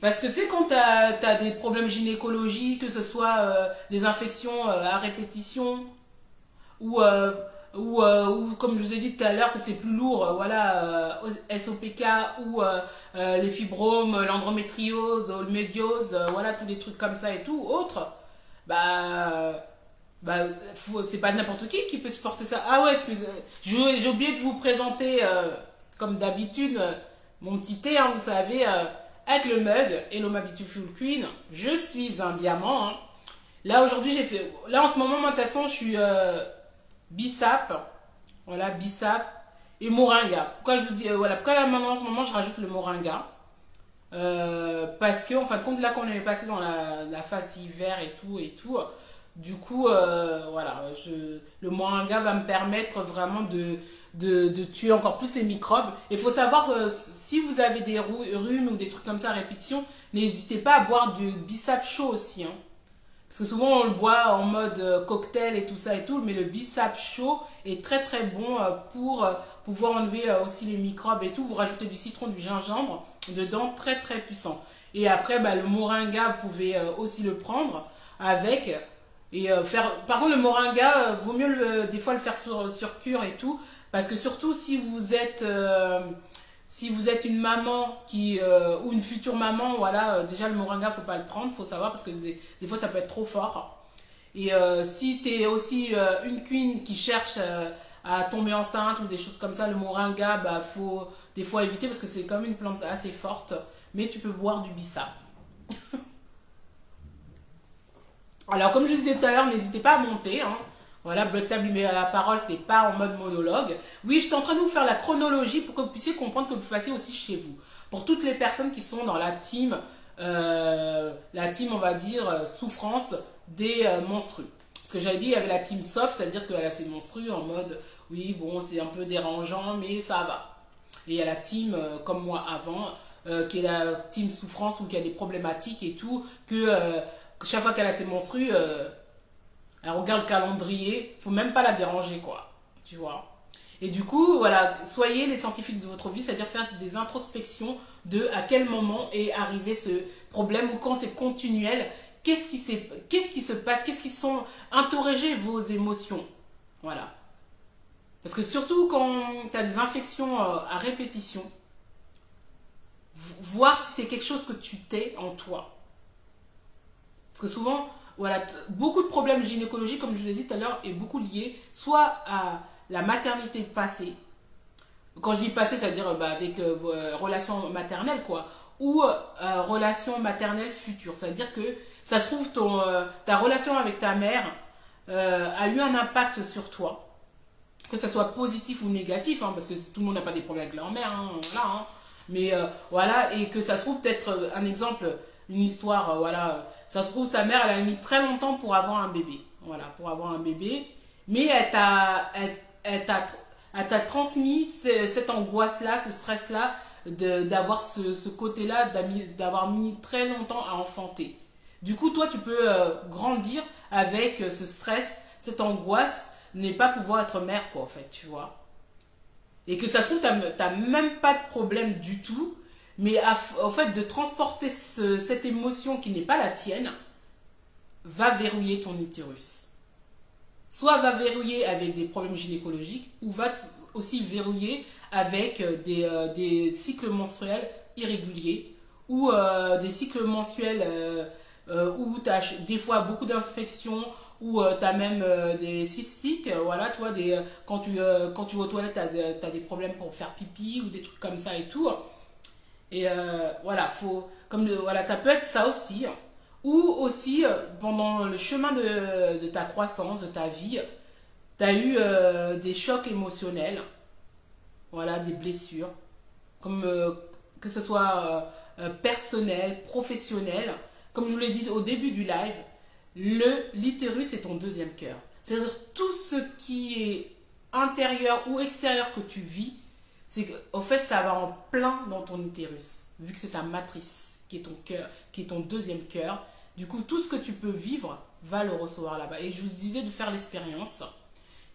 Parce que tu sais, quand tu as des problèmes gynécologiques, que ce soit des infections à répétition, ou, euh, ou comme je vous ai dit tout à l'heure que c'est plus lourd, voilà, SOPK ou les fibromes, l'endométriose, le médiose, voilà, tous les trucs comme ça et tout, autres, bah, bah c'est pas n'importe qui peut supporter ça. Ah ouais, excusez, j'ai oublié de vous présenter, comme d'habitude, mon petit thé, hein, vous savez, avec le mug, Hello ma beautiful queen, je suis un diamant, hein. Là aujourd'hui j'ai fait, là en ce moment moi de toute façon je suis bissap, voilà, bissap et moringa. Pourquoi je vous dis, voilà, pourquoi là maintenant en ce moment je rajoute le moringa, parce que en fin de compte là qu'on est passé dans la phase hiver et tout, du coup voilà, le moringa va me permettre vraiment de tuer encore plus les microbes. Et il faut savoir, si vous avez des rhumes ou des trucs comme ça à répétition, n'hésitez pas à boire du bissap chaud aussi, hein. Parce que souvent on le boit en mode cocktail et tout ça et tout, mais le bissap chaud est très très bon pour pouvoir enlever aussi les microbes et tout. Vous rajoutez du citron, du gingembre dedans, très très puissant. Et après, bah, le moringa, vous pouvez aussi le prendre avec et faire. Par contre, le moringa, vaut mieux des fois le faire sur cure et tout, parce que surtout si vous êtes une maman ou une future maman, voilà, déjà le moringa, faut pas le prendre, faut savoir, parce que des fois ça peut être trop fort. Et si tu es aussi une queen qui cherche à tomber enceinte ou des choses comme ça, le moringa, bah, faut des fois éviter parce que c'est comme une plante assez forte, mais tu peux boire du bissap. Alors, comme je disais tout à l'heure, n'hésitez pas à monter, hein. Voilà, Black Table lui met la parole, c'est pas en mode monologue. Oui, je suis en train de vous faire la chronologie pour que vous puissiez comprendre que vous fassiez aussi chez vous. Pour toutes les personnes qui sont dans la team, on va dire, souffrance des menstrues. Parce que j'avais dit, il y avait la team soft, c'est-à-dire qu'elle a ses menstrues en mode, oui, bon, c'est un peu dérangeant, mais ça va. Et il y a la team, comme moi avant, qui est la team souffrance ou qui a des problématiques et tout, que chaque fois qu'elle a ses menstrues, elle regarde le calendrier, faut même pas la déranger, quoi. Tu vois. Et du coup, voilà, soyez les scientifiques de votre vie, c'est-à-dire faire des introspections de à quel moment est arrivé ce problème ou quand c'est continuel, qu'est-ce qui se passe, qu'est-ce qui sont, interrogez vos émotions. Voilà. Parce que surtout quand tu as des infections à répétition, voir si c'est quelque chose que tu t'es en toi. Parce que souvent, voilà, beaucoup de problèmes gynécologiques, comme je vous ai dit tout à l'heure, est beaucoup lié soit à la maternité passée. Quand je dis passée, c'est-à-dire bah, avec vos relations maternelles, quoi. Ou relations maternelles futures. C'est-à-dire que ça se trouve, ta relation avec ta mère a eu un impact sur toi. Que ça soit positif ou négatif, hein, parce que tout le monde n'a pas des problèmes avec leur mère, hein, voilà, hein. Mais voilà, et que ça se trouve peut-être un exemple, une histoire, voilà, ça se trouve ta mère elle a mis très longtemps pour avoir un bébé, voilà, pour avoir un bébé, mais elle t'a transmis cette angoisse-là, ce stress-là, d'avoir ce côté-là, d'avoir mis très longtemps à enfanter. Du coup, toi, tu peux grandir avec ce stress, cette angoisse, ne pas pouvoir être mère, quoi, en fait, tu vois. Et que ça se trouve, t'as même pas de problème du tout, mais au fait de transporter cette émotion qui n'est pas la tienne, va verrouiller ton utérus. Soit va verrouiller avec des problèmes gynécologiques, ou va aussi verrouiller avec des cycles menstruels irréguliers, ou des cycles mensuels où tu as des fois beaucoup d'infections, ou tu as même des cystiques, voilà, tu vois, quand tu vas aux toilettes, tu as des problèmes pour faire pipi ou des trucs comme ça et tout. Et voilà, voilà, ça peut être ça aussi. Ou aussi, pendant le chemin de ta croissance, de ta vie, tu as eu des chocs émotionnels, voilà, des blessures, comme que ce soit personnel, professionnel. Comme je vous l'ai dit au début du live, l'utérus est ton deuxième cœur. C'est-à-dire tout ce qui est intérieur ou extérieur que tu vis, c'est qu'en fait, ça va en plein dans ton utérus, vu que c'est ta matrice qui est ton cœur, qui est ton deuxième cœur. Du coup, tout ce que tu peux vivre va le recevoir là-bas. Et je vous disais de faire l'expérience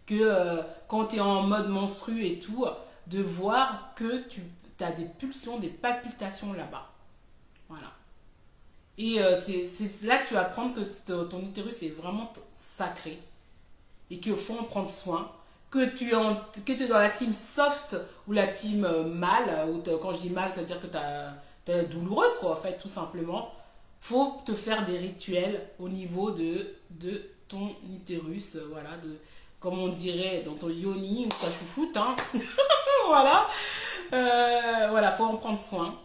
que quand tu es en mode menstru et tout, de voir que tu as des pulsions, des palpitations là-bas. Voilà. Et c'est là que tu vas apprendre que ton utérus est vraiment sacré et qu'il faut en prendre soin. Que tu es dans la team soft ou la team mal, ou quand je dis mal, ça veut dire que tu es douloureuse, quoi, en fait, tout simplement. Faut te faire des rituels au niveau de ton utérus, voilà, comme on dirait dans ton yoni ou ta chouchoute, hein. Voilà. Voilà, faut en prendre soin.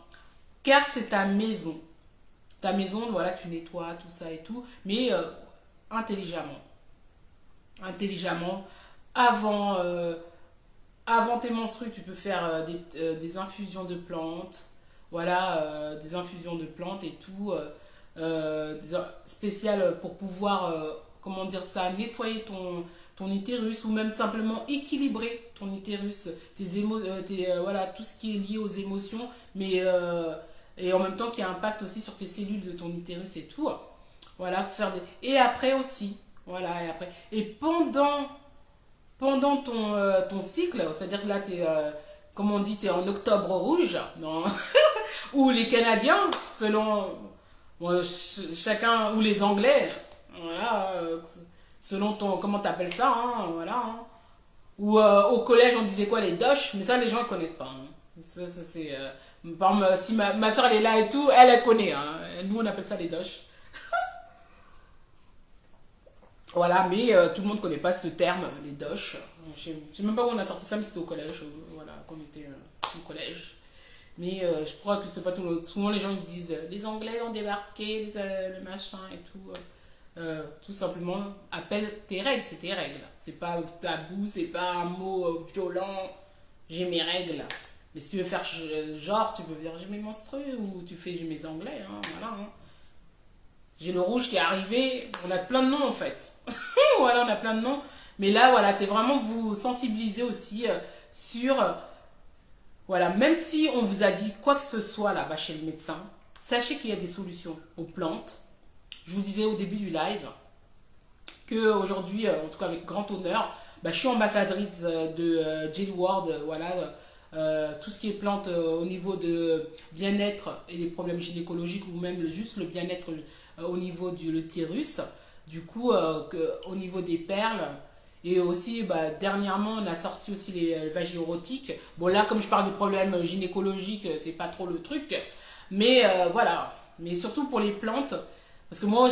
Car c'est ta maison. Ta maison, voilà, tu nettoies tout ça et tout, mais intelligemment. Intelligemment. Avant, avant tes menstrues, tu peux faire des infusions de plantes. Voilà, des infusions de plantes et tout. Spéciales pour pouvoir, comment dire ça, nettoyer ton utérus ou même simplement équilibrer ton utérus, voilà, tout ce qui est lié aux émotions, mais et en même temps qui impacte aussi sur tes cellules de ton utérus et tout. Voilà, pour faire des... Et après aussi, voilà, et après. Et pendant ton cycle, c'est-à-dire que là, comme on dit, tu es en octobre rouge, non. Ou les Canadiens, selon bon, chacun, ou les Anglais, voilà, selon comment t'appelles ça, hein, voilà. Hein. Ou au collège, on disait quoi, les doches, mais ça, les gens, ils connaissent pas. Hein. Ça c'est... par exemple, si ma soeur, elle est là et tout, elle connaît. Hein. Nous, on appelle ça les doches. Voilà, mais tout le monde ne connaît pas ce terme, les doches. Je ne sais même pas où on a sorti ça, mais c'était au collège, voilà, quand on était au collège. Mais je crois que c'est pas tout le monde. Souvent, les gens ils disent les Anglais ont débarqué, le machin et tout. Tout simplement, appelle tes règles, c'est tes règles. C'est pas tabou, c'est pas un mot violent. J'ai mes règles. Mais si tu veux faire genre, tu peux dire j'ai mes menstrues ou tu fais j'ai mes Anglais, hein, voilà. Hein. J'ai le rouge qui est arrivé, on a plein de noms en fait. Voilà, on a plein de noms. Mais là, voilà, c'est vraiment vous sensibiliser aussi sur, voilà, même si on vous a dit quoi que ce soit là-bas chez le médecin, sachez qu'il y a des solutions aux plantes. Je vous disais au début du live que aujourd'hui, en tout cas avec grand honneur, bah, je suis ambassadrice de Jade Ward, voilà. Tout ce qui est plantes au niveau de bien-être et des problèmes gynécologiques ou même juste le bien-être au niveau de l'utérus. Du coup, au niveau des perles. Et aussi, bah, dernièrement, on a sorti aussi les vagiorotiques. Bon, là, comme je parle des problèmes gynécologiques, c'est pas trop le truc. Mais voilà. Mais surtout pour les plantes. Parce que moi,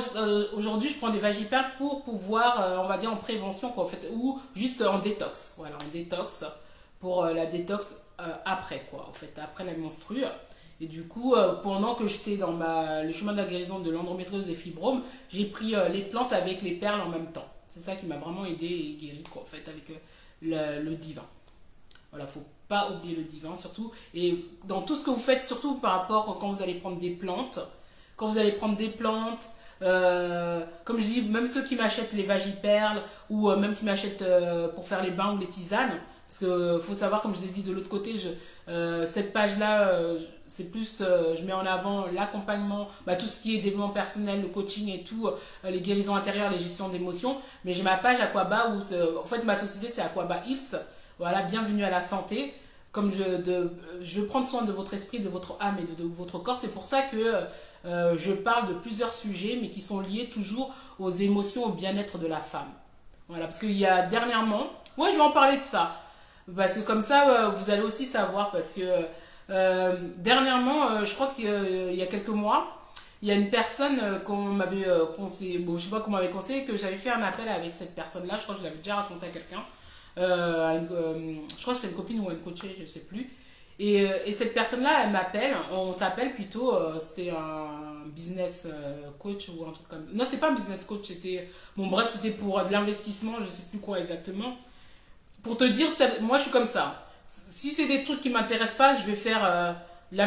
aujourd'hui, je prends des vagiperles pour pouvoir, on va dire, en prévention, quoi, en fait, ou juste en détox. Voilà, en détox. Pour la détox après, quoi, en fait, après la menstrue. Et du coup, pendant que j'étais dans le chemin de la guérison de l'endométriose et fibrome, j'ai pris les plantes avec les perles en même temps. C'est ça qui m'a vraiment aidé et guéri, quoi, en fait, avec le divin. Voilà, faut pas oublier le divin, surtout. Et dans tout ce que vous faites, surtout par rapport quand vous allez prendre des plantes, quand vous allez prendre des plantes, comme je dis, même ceux qui m'achètent les vagiperles ou même qui m'achètent pour faire les bains ou les tisanes, parce que faut savoir, comme je vous ai dit de l'autre côté, cette page-là, c'est plus, je mets en avant l'accompagnement, bah, tout ce qui est développement personnel, le coaching et tout, les guérisons intérieures, les gestions d'émotions. Mais j'ai ma page Aquaba où, en fait, ma société c'est Aquaba Hills. Voilà, bienvenue à la santé. Comme je veux prendre soin de votre esprit, de votre âme et de votre corps. C'est pour ça que je parle de plusieurs sujets, mais qui sont liés toujours aux émotions, au bien-être de la femme. Voilà, parce qu'il y a dernièrement, moi je vais en parler de ça. Parce que comme ça, vous allez aussi savoir, parce que dernièrement, je crois qu'il y a quelques mois, il y a une personne qu'on m'avait conseillé, bon, je sais pas comment m'avait conseillé, que j'avais fait un appel avec cette personne-là, je crois que je l'avais déjà raconté à quelqu'un, je crois que c'est une copine ou une coachée, je sais plus. Et cette personne-là, elle m'appelle, on s'appelle plutôt, c'était un business coach ou un truc comme ça. Non, c'est pas un business coach, c'était, bon bref, c'était pour de l'investissement, je sais plus quoi exactement. Pour te dire, moi je suis comme ça. Si c'est des trucs qui m'intéressent pas, je vais faire la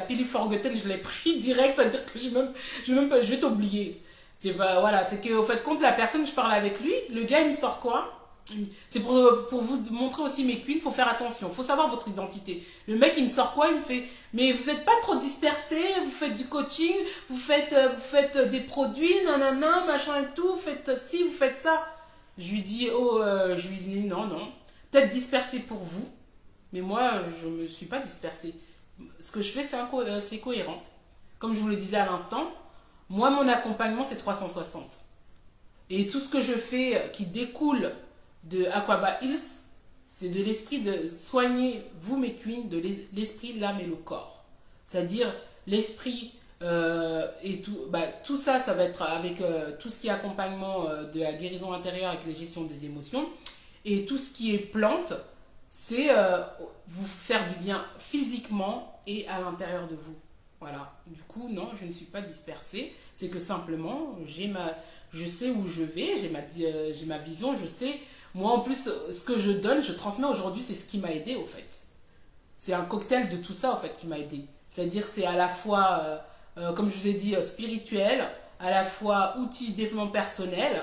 pilule Forgotten, je l'ai pris direct, c'est-à-dire que je vais t'oublier. C'est pas, voilà, c'est que au fait, contre la personne, je parle avec lui, le gars il me sort quoi? C'est pour vous montrer aussi mes queens, faut faire attention, faut savoir votre identité. Le mec il me sort quoi? Il me fait, mais vous êtes pas trop dispersé, vous faites du coaching, vous faites des produits, nanana, machin et tout, vous faites ci, vous faites ça. Je lui dis, je lui dis non, non. Peut-être dispersé pour vous, mais moi, je me suis pas dispersée. Ce que je fais, c'est cohérent. Comme je vous le disais à l'instant, moi, mon accompagnement, c'est 360. Et tout ce que je fais qui découle de Aquaba Hills, c'est de l'esprit de soigner, vous mes queens, de l'esprit, l'âme et le corps. C'est-à-dire l'esprit et tout, tout ça, ça va être avec tout ce qui est accompagnement de la guérison intérieure avec la gestion des émotions. Et tout ce qui est plante, c'est vous faire du bien physiquement et à l'intérieur de vous. Voilà. Du coup, non, je ne suis pas dispersée. C'est que simplement, je sais où je vais, j'ai ma vision, je sais. Moi, en plus, ce que je donne, je transmets aujourd'hui, c'est ce qui m'a aidé, au fait. C'est un cocktail de tout ça, en fait, qui m'a aidé. C'est-à-dire, c'est à la fois, comme je vous ai dit, spirituel, à la fois outil de développement personnel.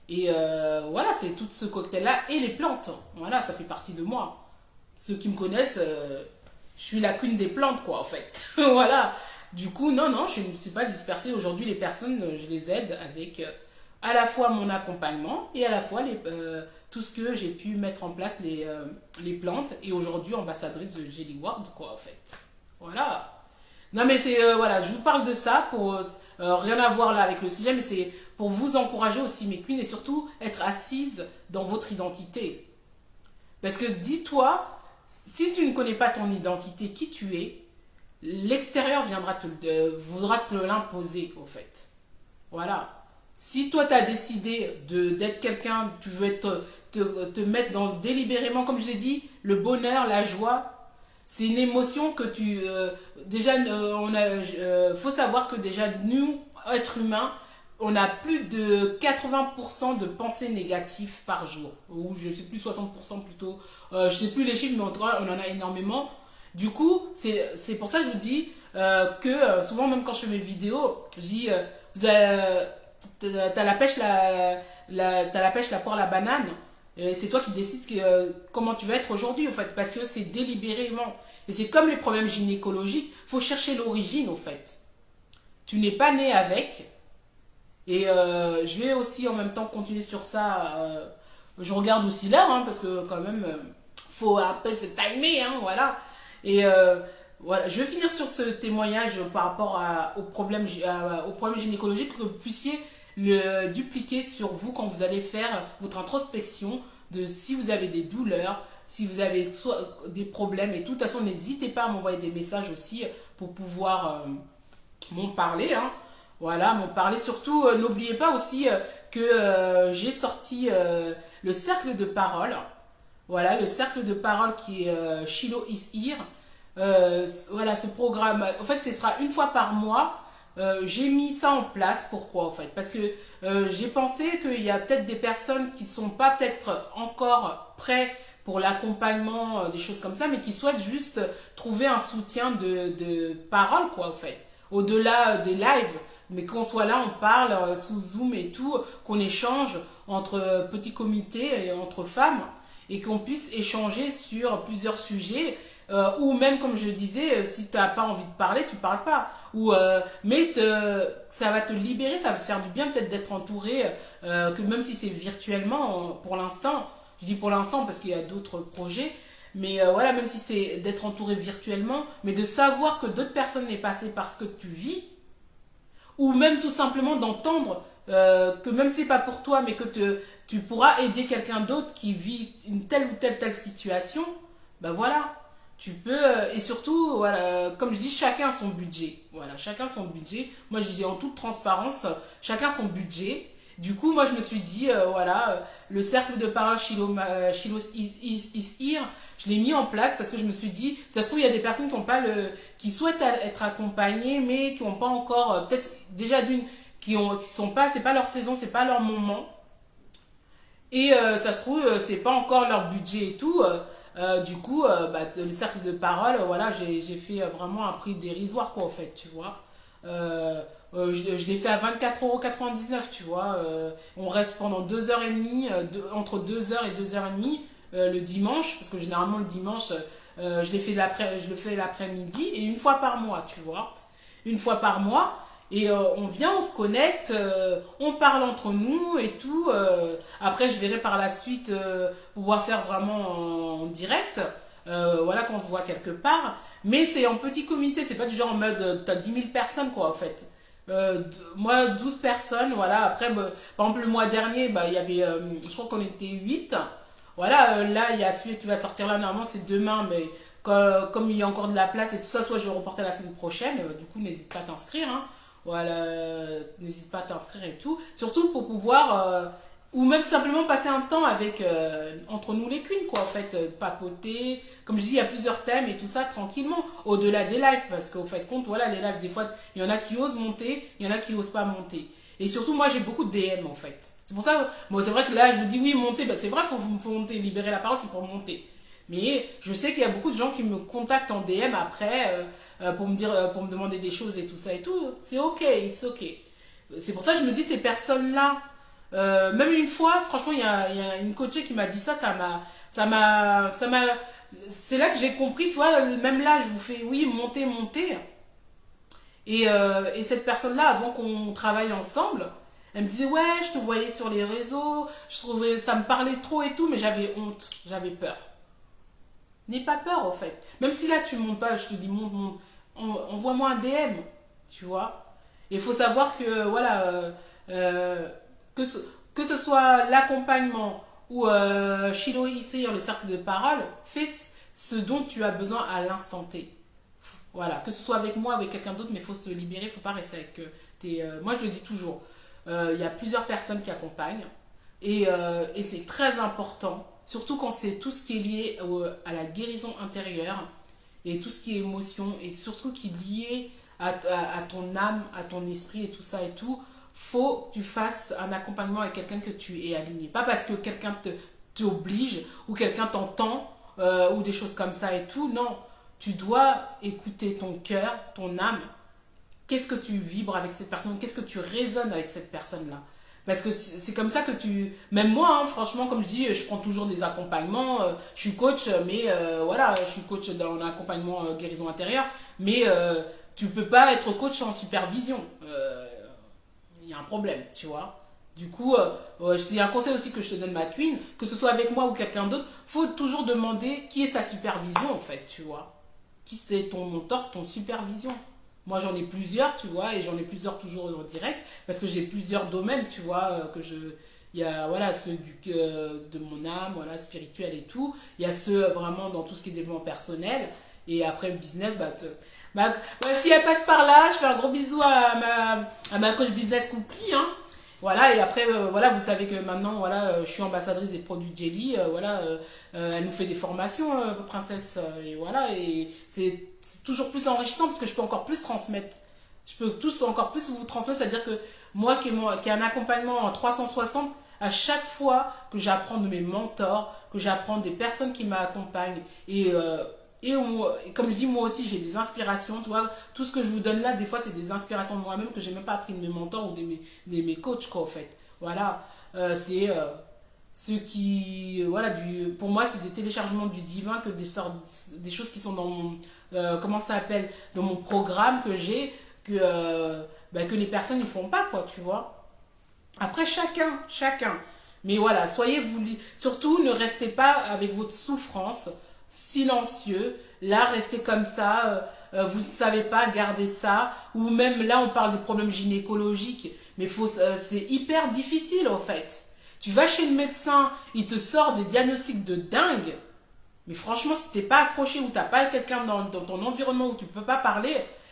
Et voilà, c'est tout ce cocktail-là. Et les plantes. Voilà, ça fait partie de moi. Ceux qui me connaissent, je suis la queen des plantes, quoi, en fait. Voilà. Du coup, non, non, je ne suis pas dispersée. Aujourd'hui, les personnes, je les aide avec à la fois mon accompagnement et à la fois tout ce que j'ai pu mettre en place, les plantes. Et aujourd'hui, ambassadrice de Jelly World, quoi, en fait. Voilà. Non, mais c'est, voilà, je vous parle de ça pour rien à voir là avec le sujet, mais c'est pour vous encourager aussi, mes queens, et surtout être assise dans votre identité. Parce que dis-toi, si tu ne connais pas ton identité, qui tu es, l'extérieur voudra te l'imposer, au fait. Voilà. Si toi, tu as décidé d'être quelqu'un, tu veux te mettre dans délibérément, comme je l'ai dit, le bonheur, la joie, c'est une émotion que déjà, faut savoir que déjà, nous, êtres humains, on a plus de 80% de pensées négatives par jour. Ou je sais plus, 60% plutôt. Je sais plus les chiffres, mais en tout cas, on en a énormément. Du coup, c'est pour ça que je vous dis que souvent, même quand je fais mes vidéos, je dis, t'as la pêche, t'as la pêche, la poire, la banane. C'est toi qui décides comment tu vas être aujourd'hui, en fait, parce que c'est délibérément. Et c'est comme les problèmes gynécologiques, faut chercher l'origine, en fait. Tu n'es pas né avec. Et je vais aussi en même temps continuer sur ça. Je regarde aussi l'heure, hein, parce que quand même, faut un peu se timer, hein, voilà. Et voilà, je vais finir sur ce témoignage par rapport aux problèmes gynécologiques, que vous puissiez le dupliquer sur vous quand vous allez faire votre introspection de si vous avez des douleurs, si vous avez soit des problèmes et tout. De toute façon, n'hésitez pas à m'envoyer des messages aussi pour pouvoir m'en parler, hein. Voilà, m'en parler. Surtout, n'oubliez pas aussi que j'ai sorti le cercle de parole. Voilà, le cercle de parole qui est Shiloh is here. Voilà, ce programme, en fait, ce sera une fois par mois. J'ai mis ça en place. Pourquoi, en fait? Parce que j'ai pensé qu'il y a peut-être des personnes qui sont pas peut-être encore prêts pour l'accompagnement, des choses comme ça, mais qui souhaitent juste trouver un soutien de parole, quoi, en fait. Au-delà des lives, mais qu'on soit là, on parle sous Zoom et tout, qu'on échange entre petits comités et entre femmes, et qu'on puisse échanger sur plusieurs sujets, ou même, comme je disais, si tu n'as pas envie de parler, tu parles pas. Mais ça va te libérer, ça va te faire du bien peut-être d'être entouré, que même si c'est virtuellement, pour l'instant, je dis pour l'instant parce qu'il y a d'autres projets, mais voilà, même si c'est d'être entouré virtuellement, mais de savoir que d'autres personnes sont passées par ce que tu vis, ou même tout simplement d'entendre que même si c'est pas pour toi, mais que tu pourras aider quelqu'un d'autre qui vit une telle ou telle situation, ben voilà. Tu peux, et surtout, voilà, comme je dis, chacun a son budget. Voilà, chacun son budget. Moi, je dis en toute transparence, chacun son budget. Du coup, moi, je me suis dit, voilà, le cercle de parole Shiloh is here, je l'ai mis en place parce que je me suis dit, ça se trouve, il y a des personnes qui ont pas qui souhaitent être accompagnées, mais qui n'ont pas encore, peut-être déjà qui sont pas, c'est pas leur saison, c'est pas leur moment. Et ça se trouve, c'est pas encore leur budget et tout. Du coup, bah, le cercle de parole, voilà, j'ai fait vraiment un prix dérisoire, quoi, en fait, tu vois. Je l'ai fait à 24,99 €, tu vois. On reste pendant 2h30, entre 2h et 2h30 le dimanche, parce que généralement le dimanche, je le fais l'après-midi, et une fois par mois, tu vois. Une fois par mois. Et on vient, on se connecte, on parle entre nous et tout. Après, je verrai par la suite pouvoir faire vraiment en direct. Voilà, quand on se voit quelque part. Mais c'est en petit comité, c'est pas du genre en mode t'as 10 000 personnes, quoi, en fait. Moi, 12 personnes, voilà. Après, bah, par exemple, le mois dernier, bah, il y avait, je crois qu'on était 8. Voilà, là, il y a celui qui va sortir là, normalement, c'est demain, mais comme il y a encore de la place et tout ça, soit je vais reporter la semaine prochaine. Du coup, n'hésite pas à t'inscrire, hein. Voilà, n'hésite pas à t'inscrire et tout. Surtout pour pouvoir, ou même simplement passer un temps avec, entre nous les queens, quoi, en fait, papoter. Comme je dis, il y a plusieurs thèmes et tout ça, tranquillement, au-delà des lives, parce qu'au fait compte, voilà, les lives, des fois, il y en a qui osent monter, il y en a qui osent pas monter. Et surtout, moi, j'ai beaucoup de DM, en fait. C'est pour ça, bon, c'est vrai que là, je vous dis oui, monter, bah, c'est vrai, faut monter, libérer la parole, c'est pour monter. Mais je sais qu'il y a beaucoup de gens qui me contactent en DM après pour me dire, pour me demander des choses et tout ça et tout. C'est ok, c'est ok. C'est pour ça que je me dis ces personnes-là. Même une fois, franchement, il y a une coachée qui m'a dit ça, c'est là que j'ai compris, tu vois, même là, je vous fais, oui, monter, monter. Et cette personne-là, avant qu'on travaille ensemble, elle me disait, ouais, je te voyais sur les réseaux, je trouvais, ça me parlait trop et tout, mais j'avais honte, j'avais peur. N'aie pas peur, en fait. Même si là, tu montes pas, je te dis, monte, monte, envoie-moi un DM, tu vois. Et il faut savoir que, voilà, euh, que, ce, que ce soit l'accompagnement ou Shiloh ici, le cercle de parole, fais ce dont tu as besoin à l'instant T. Voilà, que ce soit avec moi, avec quelqu'un d'autre, mais il faut se libérer, il ne faut pas rester avec tes... moi, je le dis toujours, il y a plusieurs personnes qui accompagnent et c'est très important, surtout quand c'est tout ce qui est lié à la guérison intérieure et tout ce qui est émotion et surtout qui est lié à ton âme, à ton esprit et tout ça et tout, faut que tu fasses un accompagnement avec quelqu'un que tu es aligné. Pas parce que quelqu'un t'oblige ou quelqu'un t'entend ou des choses comme ça et tout, non. Tu dois écouter ton cœur, ton âme. Qu'est-ce que tu vibres avec cette personne? Qu'est-ce que tu résonnes avec cette personne-là? Parce que c'est comme ça que tu... Même moi, hein, franchement, comme je dis, je prends toujours des accompagnements. Je suis coach, mais voilà, je suis coach dans l'accompagnement guérison intérieure. Mais tu peux pas être coach en supervision. Il y a un problème, tu vois. Du coup, je dis un conseil aussi que je te donne, ma queen, que ce soit avec moi ou quelqu'un d'autre, faut toujours demander qui est sa supervision, en fait, tu vois. Qui c'est ton mentor, ton supervision. Moi, j'en ai plusieurs, tu vois, et j'en ai plusieurs toujours en direct, parce que j'ai plusieurs domaines, tu vois, que je... Il y a, voilà, ceux de mon âme, voilà, spirituel et tout. Il y a ceux vraiment dans tout ce qui est développement personnel. Et après, business, bah, si elle passe par là, je fais un gros bisou à ma coach business Cookie, hein. Voilà, et après, voilà, vous savez que maintenant, voilà, je suis ambassadrice des produits Jelly, voilà, elle nous fait des formations, princesse, et voilà, et c'est toujours plus enrichissant parce que je peux encore plus transmettre. Je peux encore plus vous transmettre, c'est-à-dire que moi qui ai un accompagnement en 360, à chaque fois que j'apprends de mes mentors, que j'apprends des personnes qui m'accompagnent, et comme je dis, moi aussi, j'ai des inspirations. Tu vois, tout ce que je vous donne là, des fois, c'est des inspirations de moi-même que j'ai même pas appris de mes mentors ou de mes coachs, quoi, en fait. Voilà. C'est ce qui. Voilà, pour moi, c'est des téléchargements du divin, que des choses qui sont dans mon. Comment ça s'appelle? Dans mon programme que j'ai, que les personnes ne font pas, quoi, tu vois. Après, chacun. Mais voilà, surtout ne restez pas avec votre souffrance, silencieux. Là, restez comme ça. Vous ne savez pas, garder ça. Ou même là, on parle des problèmes gynécologiques. Mais c'est hyper difficile, en fait. Tu vas chez le médecin, il te sort des diagnostics de dingue. Mais franchement, si t'es pas accroché ou t'as pas quelqu'un dans ton environnement où tu peux pas parler,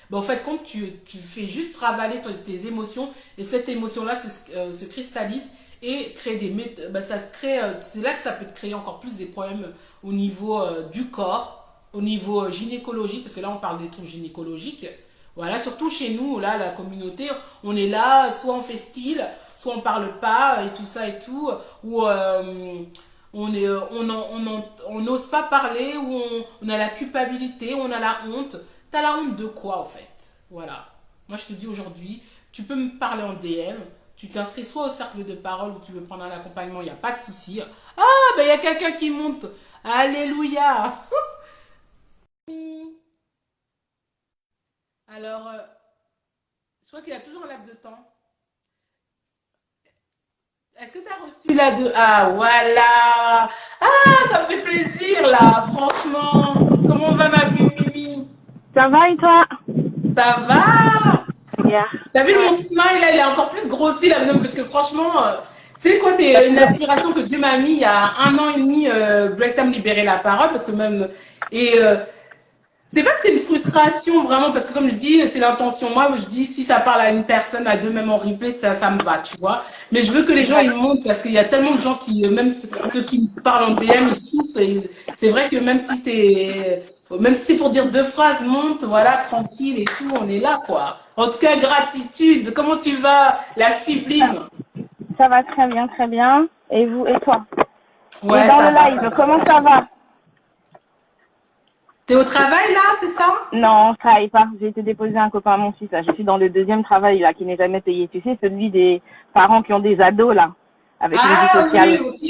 ben, en fait, quand tu fais juste ravaler tes émotions et cette émotion-là se cristallise et crée ben, ça crée, c'est là que ça peut te créer encore plus des problèmes au niveau du corps, au niveau gynécologique, parce que là, on parle des trucs gynécologiques. Voilà, surtout chez nous, là, la communauté, on est là, soit on fait style, soit on parle pas et tout ça et tout, ou on n'ose pas parler, ou on a la culpabilité, on a la honte. T'as la honte de quoi, en fait? Voilà. Moi, je te dis aujourd'hui, tu peux me parler en DM, tu t'inscris soit au cercle de parole où tu veux prendre un accompagnement, il n'y a pas de souci. Ah, ben il y a quelqu'un qui monte. Alléluia. Alors, je crois qu'il y a toujours un laps de temps. Est-ce que tu as reçu la de... Ah, voilà. Ah, ça me fait plaisir, là, franchement. Comment va ma Mimi? Ça va et toi? Ça va? Yeah. T'as vu Ouais. mon smile, là, il est encore plus grossi, là, parce que franchement, tu sais quoi, c'est une aspiration que Dieu m'a mis il y a 1 an et demi, Break Time Libérer la parole, parce que même... Et c'est pas que c'est une frustration vraiment, parce que comme je dis, c'est l'intention. Moi, je dis, si ça parle à une personne, à deux, même en replay, ça me va, tu vois. Mais je veux que les gens, ils montent, parce qu'il y a tellement de gens qui, même ceux qui me parlent en DM, ils souffrent. Et c'est vrai que même si c'est pour dire deux phrases, monte, voilà, tranquille et tout, on est là, quoi. En tout cas, gratitude. Comment tu vas, la Ça, sublime? ça va très bien, très bien. Et vous et toi? Et Ouais, dans le ça live, va, comment ça franchement. va? T'es au travail, là, c'est ça? Non, je travaille pas. J'ai été déposer un copain à mon fils là. Je suis dans le deuxième travail là qui n'est jamais payé. Tu sais, celui des parents qui ont des ados là, avec le vie Ah oui, social. ok.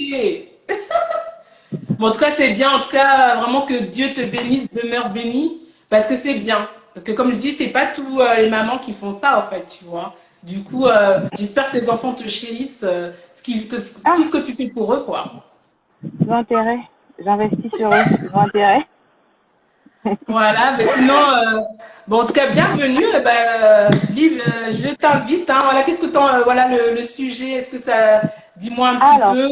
Bon, en tout cas, c'est bien. En tout cas, vraiment que Dieu te bénisse, demeure béni. Parce que c'est bien. Parce que comme je dis, c'est pas tous les mamans qui font ça, en fait, tu vois. Du coup, j'espère que tes enfants te chérissent, tout Ah, ce que tu fais pour eux, quoi. ils ont intérêt. J'investis sur eux. Ils ont intérêt. Voilà, mais sinon, bon, en tout cas, bienvenue. Liv, je t'invite, hein. Voilà, qu'est-ce que voilà, le sujet, est-ce que ça, dis-moi un petit Alors, peu,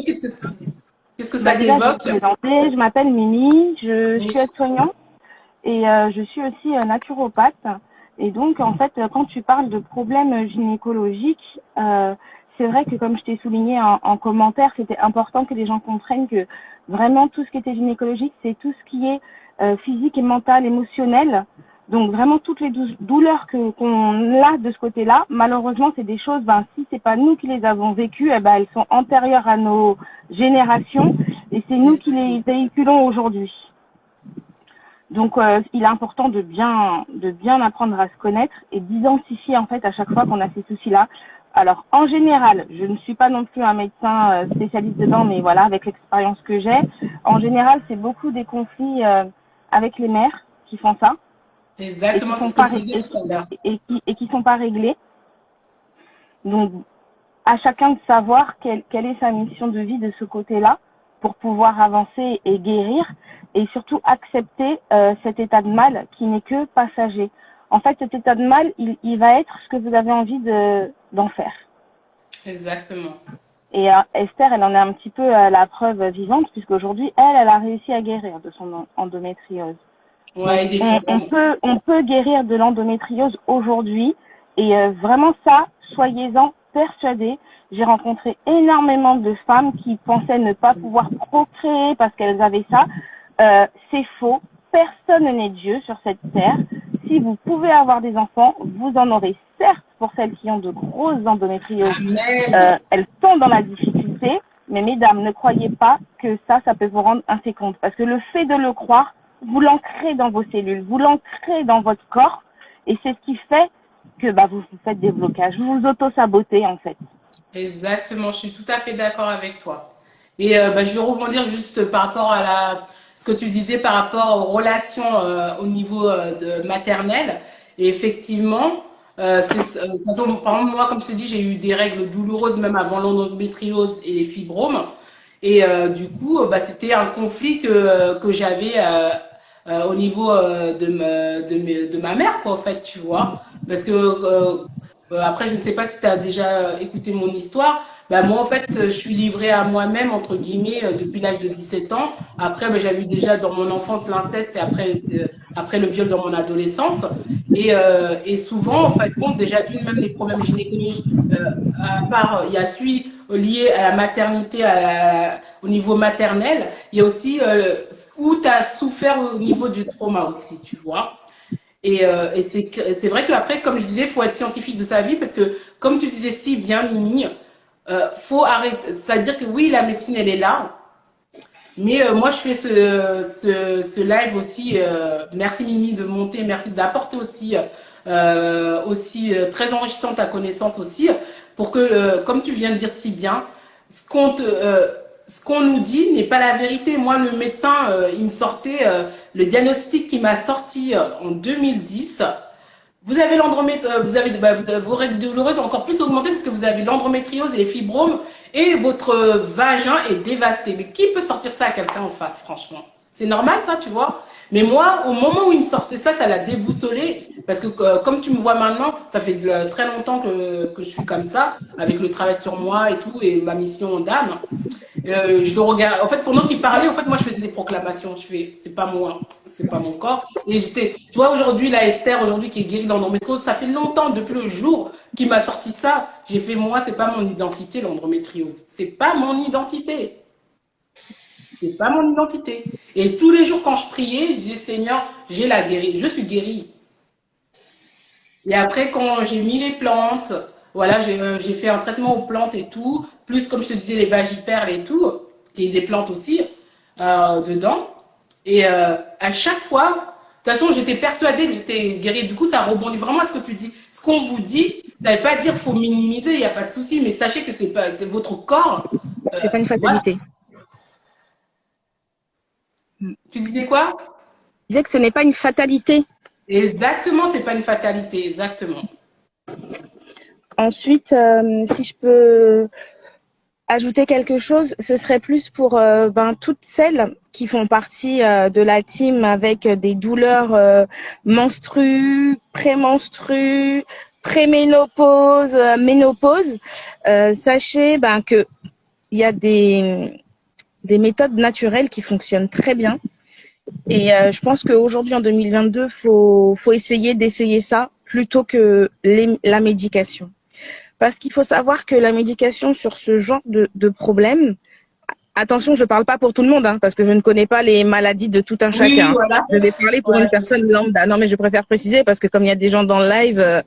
qu'est-ce que ça bah déjà, je vais me t'évoque? présenter. Je m'appelle Mimi. Je Oui. suis aide-soignante. Et je suis aussi naturopathe. Et donc, en fait, quand tu parles de problèmes gynécologiques, c'est vrai que comme je t'ai souligné en commentaire, c'était important que les gens comprennent que vraiment tout ce qui était gynécologique, c'est tout ce qui est physique et mental, émotionnel. Donc vraiment toutes les douleurs qu'on a de ce côté-là, malheureusement, c'est des choses, ben si c'est pas nous qui les avons vécues, eh ben elles sont antérieures à nos générations et c'est nous qui les Exactement. véhiculons aujourd'hui. Donc, il est important de bien apprendre à se connaître et d'identifier en fait à chaque fois qu'on a ces soucis-là. Alors, en général, je ne suis pas non plus un médecin spécialiste dedans, mais voilà, avec l'expérience que j'ai, en général, c'est beaucoup des conflits avec les mères qui font ça et qui Exactement, c'est sont ce que pas je disais tout à l'heure. et qui sont pas réglés. Donc, à chacun de savoir quelle est sa mission de vie de ce côté-là pour pouvoir avancer et guérir et surtout accepter cet état de mal qui n'est que passager. En fait, cet état de mal, il va être ce que vous avez envie d'en faire. Exactement. Et Esther, elle en est un petit peu la preuve vivante puisqu'aujourd'hui, elle a réussi à guérir de son endométriose. Donc, Ouais, des fibromes. on peut guérir de l'endométriose aujourd'hui. Et vraiment ça, soyez-en persuadés. J'ai rencontré énormément de femmes qui pensaient ne pas pouvoir procréer parce qu'elles avaient ça. C'est faux. Personne n'est Dieu sur cette terre. Si vous pouvez avoir des enfants, vous en aurez certes pour celles qui ont de grosses endométrioses. Amen. Elles sont dans la difficulté. Mais mesdames, ne croyez pas que ça peut vous rendre inféconde. Parce que le fait de le croire, vous l'ancrez dans vos cellules, vous l'ancrez dans votre corps, et c'est ce qui fait que vous faites des blocages, vous vous auto-sabotez en fait. Exactement, je suis tout à fait d'accord avec toi. Et je vais rebondir juste par rapport à ce que tu disais par rapport aux relations au niveau de maternel. Et effectivement, par exemple, moi, comme je te dis, j'ai eu des règles douloureuses même avant l'endométriose et les fibromes. Et du coup, c'était un conflit que j'avais au niveau de ma mère, quoi, en fait, tu vois. Parce que après, je ne sais pas si tu as déjà écouté mon histoire, Bah, moi, en fait, je suis livrée à moi-même, entre guillemets, depuis l'âge de 17 ans. Après, bah, j'avais eu déjà dans mon enfance l'inceste et après le viol dans mon adolescence. Et souvent, en fait, compte, déjà, d'une, même les problèmes gynécologiques, à part, il y a celui lié à la maternité, au niveau maternel, il y a aussi où tu as souffert au niveau du trauma aussi, tu vois. Et c'est vrai qu'après, comme je disais, il faut être scientifique de sa vie parce que, comme tu disais si bien, Mimi, faut arrêter. C'est-à-dire que oui, la médecine, elle est là. Mais moi, je fais ce live aussi. Merci Mimi de monter, merci d'apporter aussi très enrichissant ta connaissance aussi, pour que, comme tu viens de dire si bien, ce ce qu'on nous dit n'est pas la vérité. Moi, le médecin, il me sortait le diagnostic qui m'a sorti en 2010. Vous avez vous avez vos règles douloureuses ont encore plus augmenté parce que vous avez l'endométriose et les fibromes et votre vagin est dévasté. Mais qui peut sortir ça à quelqu'un en face, franchement? C'est normal ça, tu vois? Mais moi, au moment où il me sortait ça, ça l'a déboussolé parce que comme tu me vois maintenant, ça fait très longtemps que je suis comme ça, avec le travail sur moi et tout et ma mission d'âme. Je le regarde. En fait, pendant qu'il parlait, en fait, moi, je faisais des proclamations. Je fais, c'est pas moi, c'est pas mon corps. Et j'étais, tu vois, aujourd'hui, la Esther, aujourd'hui, qui est guérie d'endométriose, ça fait longtemps, depuis le jour qu'il m'a sorti ça. J'ai fait, moi, c'est pas mon identité, l'endométriose. C'est pas mon identité. C'est pas mon identité. Et tous les jours, quand je priais, je disais, Seigneur, j'ai la guérie. Je suis guérie. Et après, quand j'ai mis les plantes, voilà, j'ai fait un traitement aux plantes et tout, plus comme je te disais, les vagiperles et tout, qui est des plantes aussi dedans. Et à chaque fois, de toute façon, j'étais persuadée que j'étais guérie. Du coup, ça rebondit vraiment à ce que tu dis. Ce qu'on vous dit, ça ne veut pas dire qu'il faut minimiser, il n'y a pas de souci, mais sachez que c'est votre corps. C'est pas une Voilà. fatalité. Tu disais quoi? Je disais que ce n'est pas une fatalité. Exactement, c'est pas une fatalité, exactement. Ensuite, si je peux ajouter quelque chose, ce serait plus pour toutes celles qui font partie de la team avec des douleurs menstrues, prémenstrues, préménopause, ménopause. Sachez que il y a des méthodes naturelles qui fonctionnent très bien. Et je pense qu'aujourd'hui, en 2022, faut d'essayer ça plutôt que la médication. Parce qu'il faut savoir que la médication sur ce genre de problème, attention, je ne parle pas pour tout le monde, parce que je ne connais pas les maladies de tout un chacun. Voilà. Je vais parler pour une personne lambda. Non, mais je préfère préciser parce que comme il y a des gens dans le live,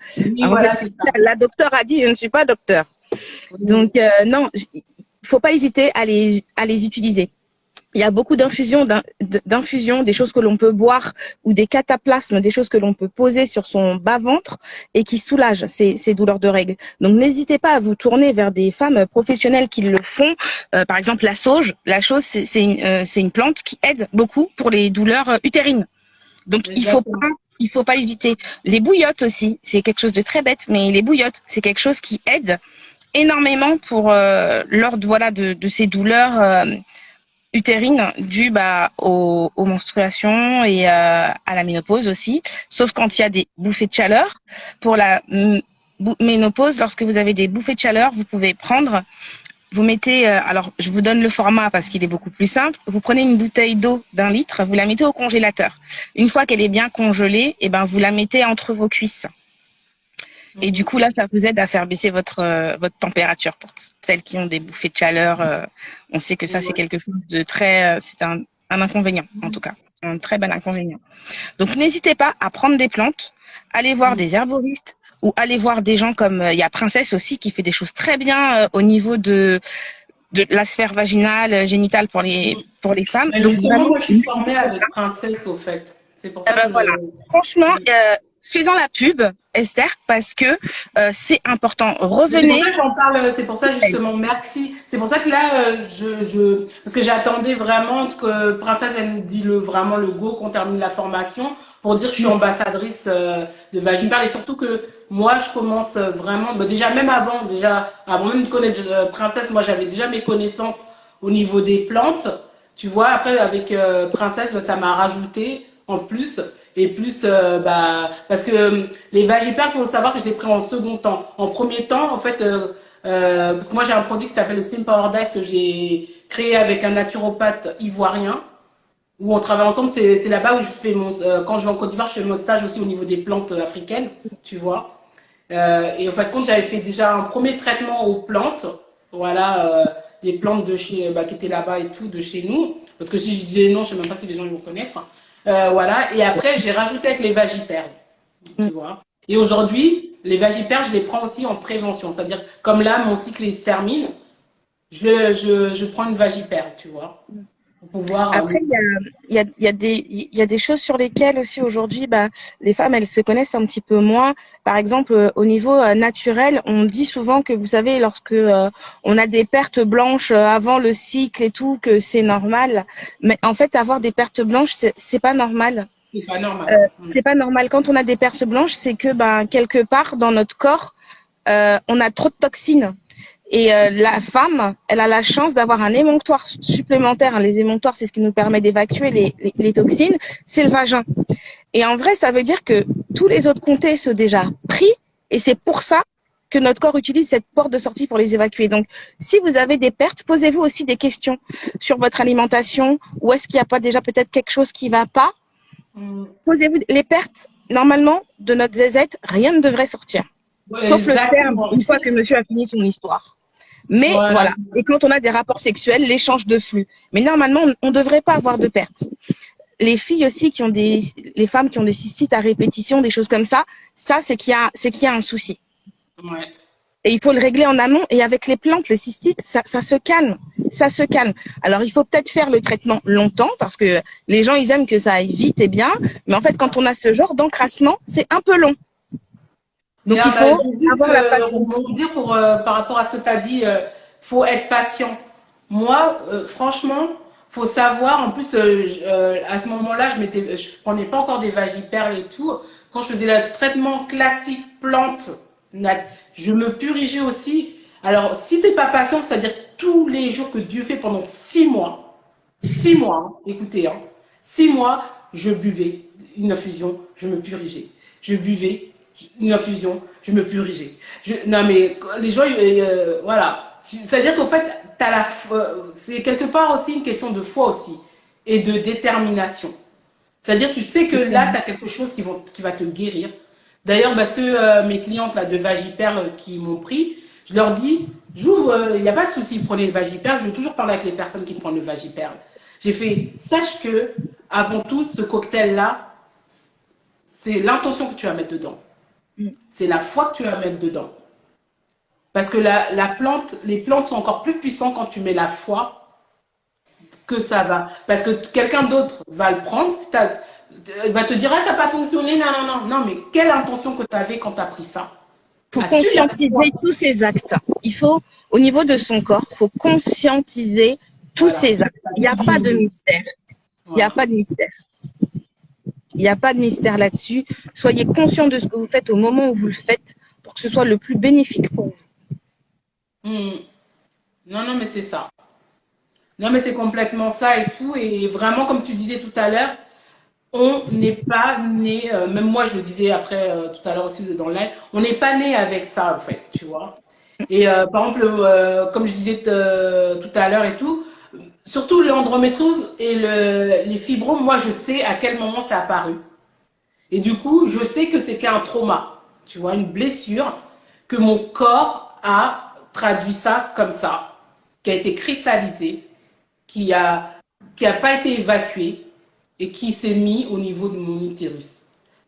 la docteure a dit, je ne suis pas docteur. Oui. Donc, non, il faut pas hésiter à les utiliser. Il y a beaucoup d'infusions, des choses que l'on peut boire ou des cataplasmes, des choses que l'on peut poser sur son bas-ventre et qui soulagent ces douleurs de règles. Donc, n'hésitez pas à vous tourner vers des femmes professionnelles qui le font. Par exemple, la sauge. La sauge, c'est une plante qui aide beaucoup pour les douleurs utérines. Donc, il faut pas hésiter. Les bouillottes aussi, c'est quelque chose de très bête, mais les bouillottes, c'est quelque chose qui aide énormément pour lors de ces douleurs utérine due aux menstruations et à la ménopause aussi, sauf quand il y a des bouffées de chaleur. Pour la ménopause, lorsque vous avez des bouffées de chaleur, vous pouvez prendre, vous mettez, alors je vous donne le format parce qu'il est beaucoup plus simple, vous prenez une bouteille d'eau d'1 litre, vous la mettez au congélateur. Une fois qu'elle est bien congelée, vous la mettez entre vos cuisses. Et du coup, là, ça vous aide à faire baisser votre température. Pour celles qui ont des bouffées de chaleur, on sait que ça, c'est quelque chose de très... c'est un inconvénient, en tout cas. Un très bon inconvénient. Donc, n'hésitez pas à prendre des plantes, aller voir des herboristes ou aller voir des gens comme... il y a Princesse aussi qui fait des choses très bien au niveau de la sphère vaginale, génitale pour les femmes. Donc, vraiment, moi, je suis formée avec Princesse, au fait. C'est pour ça que... voilà. Franchement... faisons la pub, Esther, parce que c'est important. Revenez. C'est pour ça que j'en parle, c'est pour ça justement, merci. C'est pour ça que là, parce que j'attendais vraiment que Princesse, elle nous dit vraiment le go, qu'on termine la formation, pour dire que je suis ambassadrice de Vaginepar, et surtout que moi, je commence vraiment, déjà même avant même de connaître Princesse, moi j'avais déjà mes connaissances au niveau des plantes, tu vois. Après, avec Princesse, ça m'a rajouté en plus. Et plus, parce que les Vagiperles, il faut savoir que je l'ai pris en second temps. En premier temps, en fait, parce que moi j'ai un produit qui s'appelle le Slim Power Deck que j'ai créé avec un naturopathe ivoirien où on travaille ensemble. C'est là-bas où je fais quand je vais en Côte d'Ivoire, je fais mon stage aussi au niveau des plantes africaines, tu vois. Et en fait, compte, j'avais fait déjà un premier traitement aux plantes, voilà, des plantes de chez, qui étaient là-bas et tout, de chez nous. Parce que si je disais non, je sais même pas si les gens ils vont connaître. Voilà. Et après, j'ai rajouté avec les vagiperles, tu vois. Et aujourd'hui, les vagiperles, je les prends aussi en prévention. C'est-à-dire, comme là, mon cycle il se termine, je prends une vagiperle, tu vois. Pour pouvoir. Après, il y a des choses sur lesquelles aussi aujourd'hui, bah, les femmes, elles se connaissent un petit peu moins. Par exemple, au niveau naturel, on dit souvent que, vous savez, lorsque on a des pertes blanches avant le cycle et tout, que c'est normal. Mais en fait, avoir des pertes blanches, c'est pas normal. C'est pas normal. C'est pas normal. Quand on a des pertes blanches, c'est que, ben, quelque part dans notre corps, on a trop de toxines. Et la femme, elle a la chance d'avoir un émonctoire supplémentaire. Les émonctoires, c'est ce qui nous permet d'évacuer les toxines. C'est le vagin. Et en vrai, ça veut dire que tous les autres comtés sont déjà pris. Et c'est pour ça que notre corps utilise cette porte de sortie pour les évacuer. Donc, si vous avez des pertes, posez-vous aussi des questions sur votre alimentation. Ou est-ce qu'il n'y a pas déjà peut-être quelque chose qui va pas? Posez-vous les pertes. Normalement, de notre zézette, rien ne devrait sortir. Ouais, Sauf le sperme, exactement. une fois que monsieur a fini son histoire. Mais voilà. Et quand on a des rapports sexuels, l'échange de flux. Mais normalement, on ne devrait pas avoir de pertes. Les filles aussi les femmes qui ont des cystites à répétition, des choses comme ça, c'est qu'il y a un souci. Ouais. Et il faut le régler en amont. Et avec les plantes, les cystites, ça se calme. Ça se calme. Alors, il faut peut-être faire le traitement longtemps parce que les gens, ils aiment que ça aille vite et bien. Mais en fait, quand on a ce genre d'encrassement, c'est un peu long. Donc, il faut avoir la patience. Par rapport à ce que tu as dit, faut être patient. Moi, franchement, faut savoir. En plus, à ce moment-là, je prenais pas encore des vagiperles et tout. Quand je faisais le traitement classique plante, je me purgeais aussi. Alors, si t'es pas patient, c'est-à-dire tous les jours que Dieu fait pendant 6 mois, hein, écoutez, hein, 6 mois, je buvais une infusion, je me purgeais. Je buvais une infusion, je me purgeais. Non mais les gens, voilà. C'est-à-dire qu'en fait, c'est quelque part aussi une question de foi aussi et de détermination. C'est-à-dire tu sais que là, tu as quelque chose qui va te guérir. D'ailleurs, mes clientes là, de Vagiperle qui m'ont pris, je leur dis, j'ouvre, il n'y a pas de souci, prenez le Vagiperle. Je veux toujours parler avec les personnes qui prennent le Vagiperle. J'ai fait, sache que, avant tout, ce cocktail-là, c'est l'intention que tu vas mettre dedans. C'est la foi que tu vas mettre dedans. Parce que les plantes sont encore plus puissantes quand tu mets la foi que ça va. Parce que quelqu'un d'autre va le prendre, va te dire, ah, ça n'a pas fonctionné, non, non, non. Non, mais quelle intention que tu avais quand tu as pris ça? Il faut conscientiser tous ces actes. Il faut, au niveau de son corps, il faut conscientiser tous ces actes. Il n'y a pas de mystère. Il n'y a pas de mystère. Il n'y a pas de mystère là-dessus. Soyez conscient de ce que vous faites au moment où vous le faites pour que ce soit le plus bénéfique pour vous. Non, non, mais c'est ça. Non, mais c'est complètement ça et tout. Et vraiment, comme tu disais tout à l'heure, on n'est pas né, même moi je le disais après tout à l'heure aussi dans le live, on n'est pas né avec ça en fait, tu vois. Et par exemple, comme je disais tout à l'heure et tout, surtout l'endométriose et les fibromes, moi je sais à quel moment c'est apparu. Et du coup, je sais que c'était un trauma, tu vois, une blessure, que mon corps a traduit ça comme ça, qui a été cristallisé, qui a pas été évacué et qui s'est mis au niveau de mon utérus.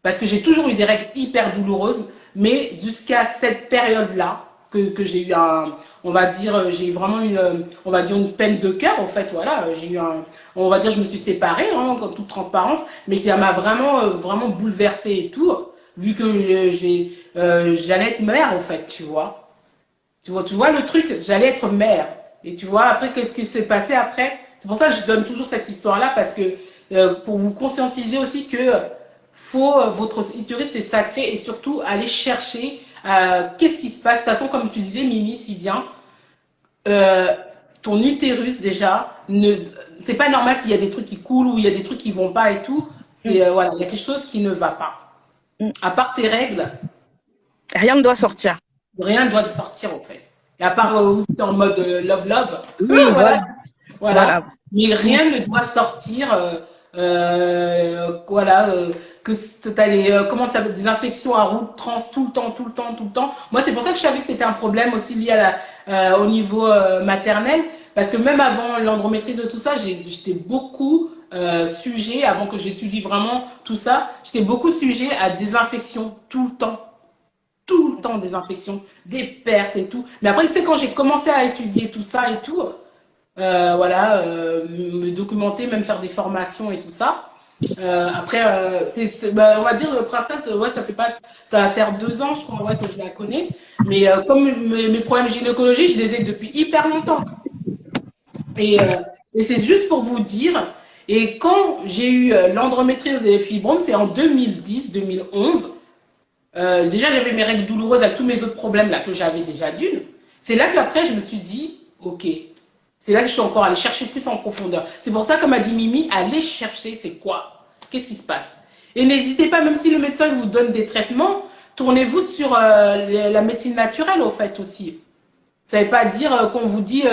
Parce que j'ai toujours eu des règles hyper douloureuses, mais jusqu'à cette période-là, que j'ai eu on va dire, j'ai eu vraiment on va dire une peine de cœur, en fait, voilà, j'ai eu on va dire, je me suis séparée, hein, en toute transparence, mais ça m'a vraiment bouleversée et tout, vu que j'allais être mère, en fait, tu vois. Tu vois le truc, j'allais être mère. Et tu vois, après, qu'est-ce qui s'est passé après? C'est pour ça que je donne toujours cette histoire-là, parce que pour vous conscientiser aussi que votre utérus c'est sacré et surtout aller chercher qu'est-ce qui se passe. De toute façon, comme tu disais, Mimi, si bien, ton utérus déjà, c'est pas normal s'il y a des trucs qui coulent ou il y a des trucs qui vont pas et tout. Voilà, il y a quelque chose qui ne va pas. À part tes règles, rien ne doit sortir. rien ne doit sortir en fait. Et à part où c'est en mode love. Oui, Voilà. Voilà. voilà. Mais rien ne doit sortir. Voilà. Que tu as comment ça s'appelle, des infections à route trans tout le temps, tout le temps, tout le temps. Moi, c'est pour ça que je savais que c'était un problème aussi lié à au niveau maternel. Parce que même avant l'endométriose de tout ça, j'étais beaucoup sujet, avant que j'étudie vraiment tout ça, j'étais beaucoup sujet à des infections tout le temps. Tout le temps des infections, des pertes et tout. Mais après, tu sais, quand j'ai commencé à étudier tout ça et tout, voilà, me documenter, même faire des formations et tout ça. Après, bah, on va dire le princesse, ouais, ça va faire 2 ans, je crois, ouais, que je la connais. Mais comme mes problèmes gynécologiques, je les ai depuis hyper longtemps. Et, euh, et c'est juste pour vous dire. Et quand j'ai eu l'endométriose et les fibromes, c'est en 2010-2011. Déjà, j'avais mes règles douloureuses avec tous mes autres problèmes là que j'avais déjà d'une. C'est là qu'après, je me suis dit, ok, c'est là que je suis encore allée chercher plus en profondeur. C'est pour ça, comme a dit Mimi, allez chercher, c'est quoi? Qu'est-ce qui se passe? Et n'hésitez pas, même si le médecin vous donne des traitements, tournez-vous sur la médecine naturelle, au fait, aussi. Ça ne veut pas dire qu'on vous dit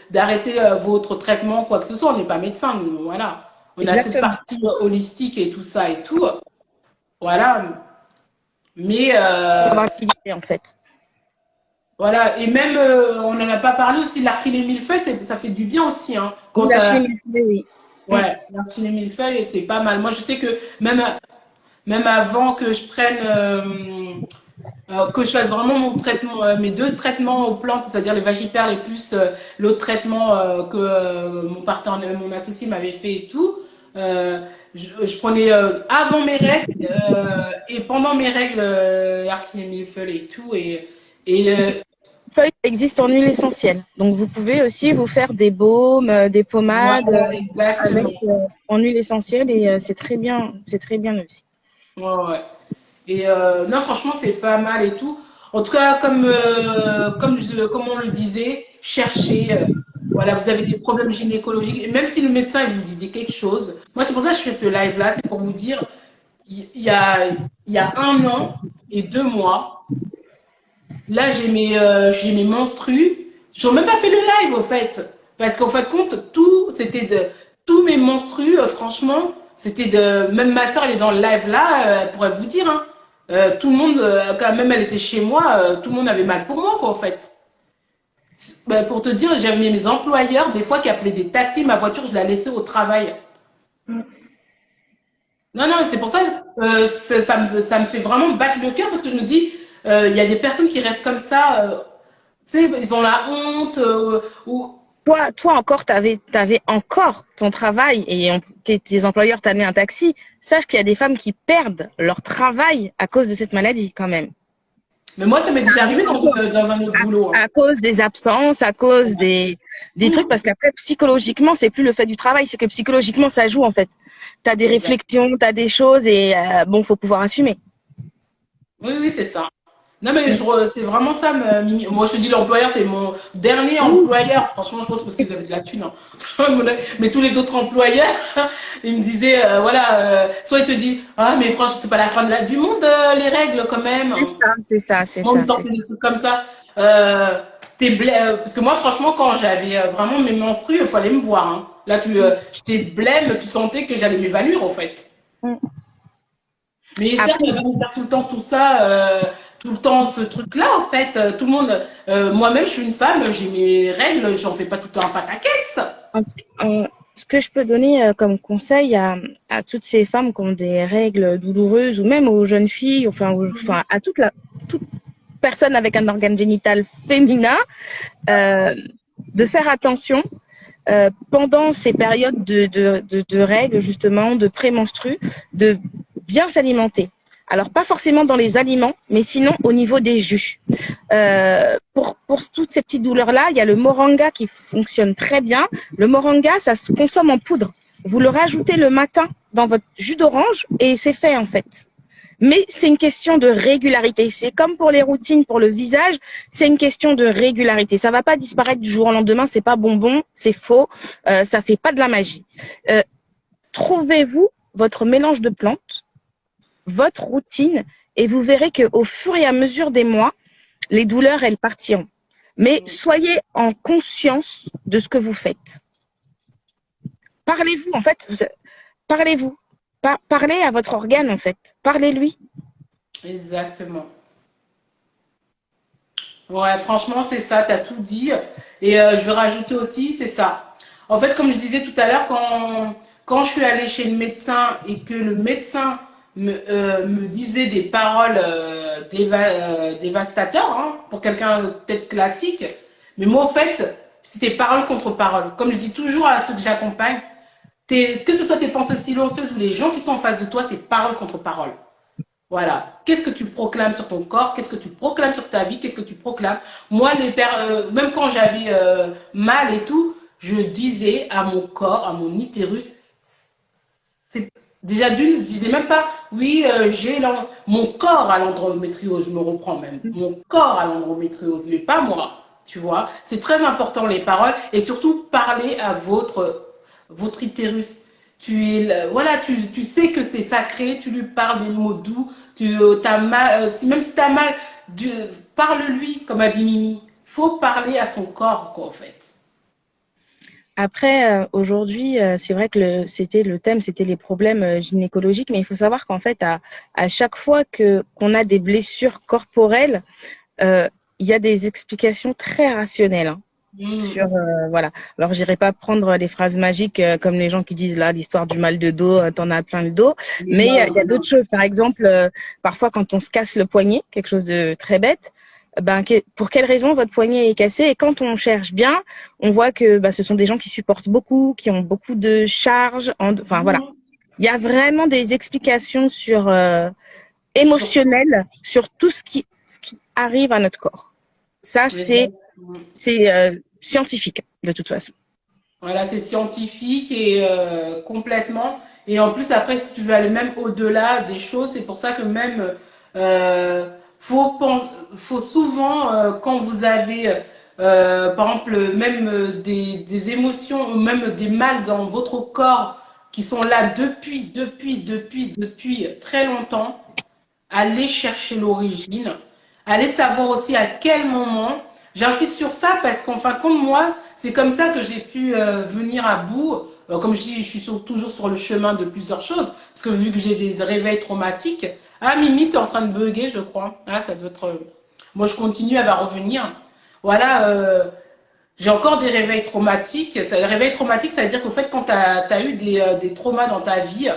d'arrêter votre traitement, quoi que ce soit. On n'est pas médecin, nous, voilà. On a cette Exactement. partie holistique et tout ça et tout. Voilà. Mais Faut avoir l'utilité, en fait. voilà, et même, on n'en a pas parlé aussi, l'artiné millefeuille, ça fait du bien aussi, hein. Oui, Quand la chimie, oui. ouais, l'artiné millefeuille, c'est pas mal. Moi, je sais que même avant que je prenne, que je fasse vraiment mon traitement, mes 2 traitements aux plantes, c'est-à-dire les Vagiperles et plus l'autre traitement que mon partenaire, mon associé m'avait fait et tout, je prenais avant mes règles et pendant mes règles l'artiné millefeuille et tout, et Feuille existe en huile essentielle. Donc, vous pouvez aussi vous faire des baumes, des pommades voilà, avec, exactement. en huile essentielle et c'est très bien aussi. Ouais, ouais. Et non, franchement, c'est pas mal et tout. En tout cas, comme on le disait, cherchez. Voilà, vous avez des problèmes gynécologiques. Et même si le médecin il vous dit quelque chose, moi, c'est pour ça que je fais ce live-là. C'est pour vous dire, il y a 1 an et 2 mois, là, j'ai mes menstrues. Je n'ai même pas fait le live, au fait. Parce qu'en fait, compte, tous mes menstrues, franchement, c'était même ma soeur, elle est dans le live là, elle pourrait vous dire, hein. Tout le monde, quand même, elle était chez moi, tout le monde avait mal pour moi, quoi, en fait. Ben, pour te dire, j'avais mes employeurs, des fois, qui appelaient des taxis, ma voiture, je la laissais au travail. Non, non, c'est pour ça, ça me fait vraiment battre le cœur parce que je me dis, il y a des personnes qui restent comme ça, tu sais, ils ont la honte, ou Toi encore, t'avais encore ton travail et tes employeurs t'amenaient un taxi. Sache qu'il y a des femmes qui perdent leur travail à cause de cette maladie, quand même. mais moi, ça m'est déjà arrivé dans un autre boulot, hein. À cause des absences, à cause des trucs, parce qu'après, psychologiquement, c'est plus le fait du travail, c'est que psychologiquement, ça joue, en fait. T'as des Exact. réflexions, t'as des choses et bon, faut pouvoir assumer. Oui, oui, c'est ça. Non, mais c'est vraiment ça, Mimi. Moi, je te dis, l'employeur, c'est mon dernier employeur. Franchement, je pense parce qu'ils avaient de la thune, hein. Mais tous les autres employeurs, ils me disaient, voilà, soit ils te disent, ah, mais franchement, c'est pas la fin du monde, les règles, quand même. Moi, on me sortait des trucs comme ça. Parce que moi, franchement, quand j'avais vraiment mes menstrues, il fallait me voir, hein. Là, j'étais blême, tu sentais que j'allais m'évanouir, en fait. Mm. Mais certes, Après, elle va me faire tout le temps tout ça, tout le temps ce truc-là, en fait. Tout le monde, moi-même, je suis une femme, j'ai mes règles, j'en fais pas tout le temps un pataquès. ce que je peux donner comme conseil à toutes ces femmes qui ont des règles douloureuses ou même aux jeunes filles, enfin à toute personne avec un organe génital féminin, de faire attention pendant ces périodes de règles, justement, de prémenstrues, de bien s'alimenter. Alors, pas forcément dans les aliments, mais sinon au niveau des jus. Pour toutes ces petites douleurs-là, il y a le moringa qui fonctionne très bien. Le moringa, ça se consomme en poudre. Vous le rajoutez le matin dans votre jus d'orange et c'est fait, en fait. Mais c'est une question de régularité. C'est comme pour les routines, pour le visage, c'est une question de régularité. Ça va pas disparaître du jour au lendemain. C'est pas bonbon, c'est faux. Ça fait pas de la magie. Trouvez-vous votre mélange de plantes, votre routine, et vous verrez que au fur et à mesure des mois, les douleurs elles partiront. Mais soyez en conscience de ce que vous faites. Parlez-vous, en fait, parlez-vous. Parlez à votre organe, en fait. Parlez-lui. Exactement. Ouais, franchement, c'est ça, tu as tout dit. Et je vais rajouter aussi, c'est ça. En fait, comme je disais tout à l'heure, quand je suis allée chez le médecin et que le médecin me disait des paroles dévastateurs, hein, pour quelqu'un peut-être classique, mais moi, au fait, c'était parole contre parole. Comme je dis toujours à ceux que j'accompagne, que ce soit tes pensées silencieuses ou les gens qui sont en face de toi, c'est parole contre parole. Voilà. Qu'est-ce que tu proclames sur ton corps? Qu'est-ce que tu proclames sur ta vie? Qu'est-ce que tu proclames? Moi, même quand j'avais mal et tout, je disais à mon corps, à mon utérus, c'est déjà d'une, je disais même pas, oui, mon corps à l'endométriose, je me reprends même. Mon corps à l'endométriose, mais pas moi. Tu vois, c'est très important les paroles et surtout parler à votre utérus. Voilà, tu sais que c'est sacré, tu lui parles des mots doux, t'as mal, même si tu as mal, parle-lui, comme a dit Mimi. Faut parler à son corps, quoi, en fait. Après, aujourd'hui, c'est vrai que c'était le thème, c'était les problèmes gynécologiques, mais il faut savoir qu'en fait, à chaque fois qu'on a des blessures corporelles, euh, il y a des explications très rationnelles, hein, sur voilà. Alors, j'irai pas prendre les phrases magiques comme les gens qui disent là l'histoire du mal de dos, t'en as plein le dos, Mais mais non, il y a non, non. d'autres choses. Par exemple, parfois quand on se casse le poignet, quelque chose de très bête. Ben, pour quelle raison votre poignet est cassé? Et quand on cherche bien, on voit que ce sont des gens qui supportent beaucoup, qui ont beaucoup de charges. Enfin voilà, il y a vraiment des explications Sur, émotionnelles sur tout ce qui arrive à notre corps. Ça, c'est scientifique de toute façon. voilà, c'est scientifique et complètement. Et en plus, après, si tu veux aller même au-delà des choses, c'est pour ça que même faut souvent quand vous avez par exemple même des émotions ou même des mal dans votre corps qui sont là depuis très longtemps, aller chercher l'origine, aller savoir aussi à quel moment. J'insiste sur ça parce qu'en fin de compte, moi, c'est comme ça que j'ai pu venir à bout. Comme je dis, je suis toujours sur le chemin de plusieurs choses. Parce que vu que j'ai des réveils traumatiques, ah Mimi, t'es en train de bugger, je crois. Ah, ça doit être. Moi, je continue, elle va revenir. Voilà, j'ai encore des réveils traumatiques. Les réveils traumatiques, ça veut dire qu'au fait, quand tu as eu des traumas dans ta vie,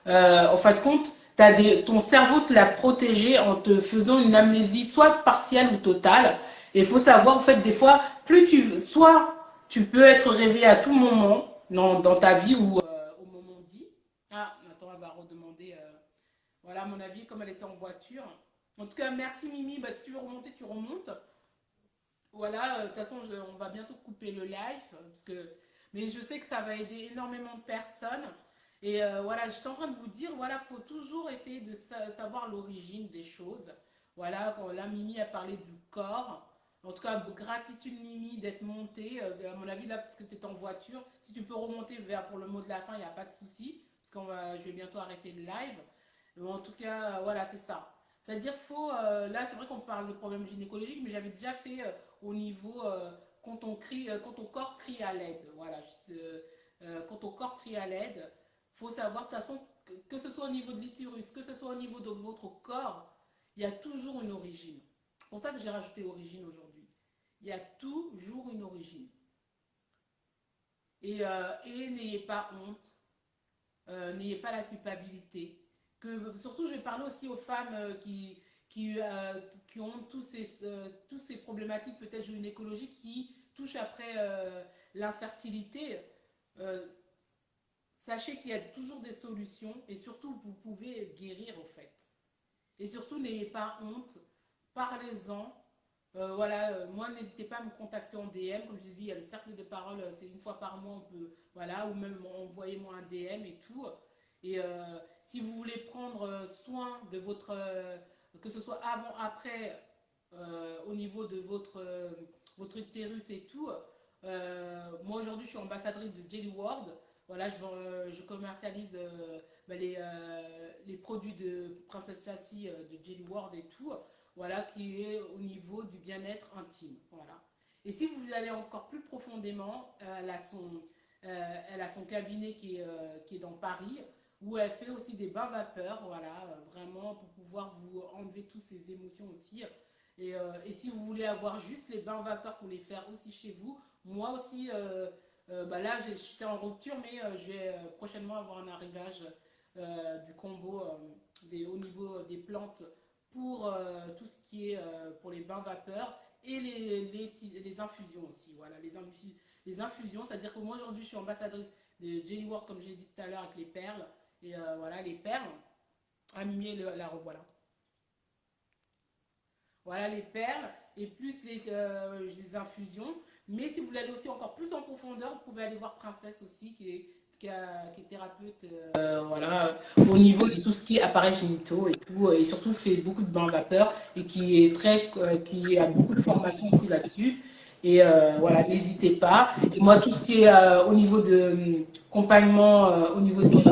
en fin de compte, ton cerveau te l'a protégé en te faisant une amnésie soit partielle ou totale. Et il faut savoir, en fait, des fois, soit tu peux être réveillé à tout moment dans ta vie ou au moment dit. Ah, attends, elle va redemander. Voilà, à mon avis, comme elle était en voiture. En tout cas, merci Mimi. Bah, si tu veux remonter, tu remontes. Voilà, de toute façon, on va bientôt couper le live, mais je sais que ça va aider énormément de personnes. Et voilà, j'étais en train de vous dire, voilà, faut toujours essayer de savoir l'origine des choses. Voilà, quand la Mimi a parlé du corps. En tout cas, gratitude Mimi d'être montée. À mon avis, là, parce que tu es en voiture, si tu peux remonter vers pour le mot de la fin, il n'y a pas de souci, parce je vais bientôt arrêter le live. Mais en tout cas, voilà, c'est ça. C'est-à-dire, là, c'est vrai qu'on parle de problèmes gynécologiques, mais j'avais déjà fait au niveau quand on crie, quand ton corps crie à l'aide. Voilà, quand ton corps crie à l'aide, faut savoir de toute façon que ce soit au niveau de l'utérus, que ce soit au niveau de votre corps, il y a toujours une origine. C'est pour ça que j'ai rajouté origine aujourd'hui. Il y a toujours une origine. Et n'ayez pas honte, n'ayez pas la culpabilité. Surtout, je vais parler aussi aux femmes qui ont tous ces problématiques peut-être gynécologiques qui touchent après l'infertilité. Euh, Sachez qu'il y a toujours des solutions et surtout vous pouvez guérir au fait. Et surtout n'ayez pas honte, parlez-en. Voilà, moi n'hésitez pas à me contacter en DM, comme je l'ai dit, il y a le cercle de parole, c'est une fois par mois, on peut, voilà, ou même envoyez-moi un DM et tout. Et si vous voulez prendre soin de que ce soit avant, après, au niveau de votre utérus et tout, moi aujourd'hui je suis ambassadrice de Jelly World. Voilà, je commercialise les produits de Princesse Lassie de Jelly World et tout. Voilà, qui est au niveau du bien-être intime. Voilà. Et si vous allez encore plus profondément, elle a son cabinet qui est dans Paris, où elle fait aussi des bains vapeur, voilà, vraiment pour pouvoir vous enlever toutes ces émotions aussi. Et si vous voulez avoir juste les bains vapeur pour les faire aussi chez vous, moi aussi, bah là j'étais en rupture, mais je vais prochainement avoir un arrivage du combo au niveau des plantes pour tout ce qui est pour les bains vapeur et les infusions aussi. Voilà, les infusions, c'est-à-dire que moi aujourd'hui je suis ambassadrice de Jelly World, comme j'ai dit tout à l'heure, avec les perles. Et voilà, les perles. Ah, Mimi, la revoilà. Voilà les perles et plus les infusions. Mais si vous voulez aller aussi encore plus en profondeur, vous pouvez aller voir Princesse aussi, qui est thérapeute voilà, au niveau de tout ce qui est appareils génitaux et tout. Et surtout fait beaucoup de bains vapeur et qui a beaucoup de formation aussi là-dessus. Et voilà, n'hésitez pas. Et moi, tout ce qui est au niveau de accompagnement, au niveau de mes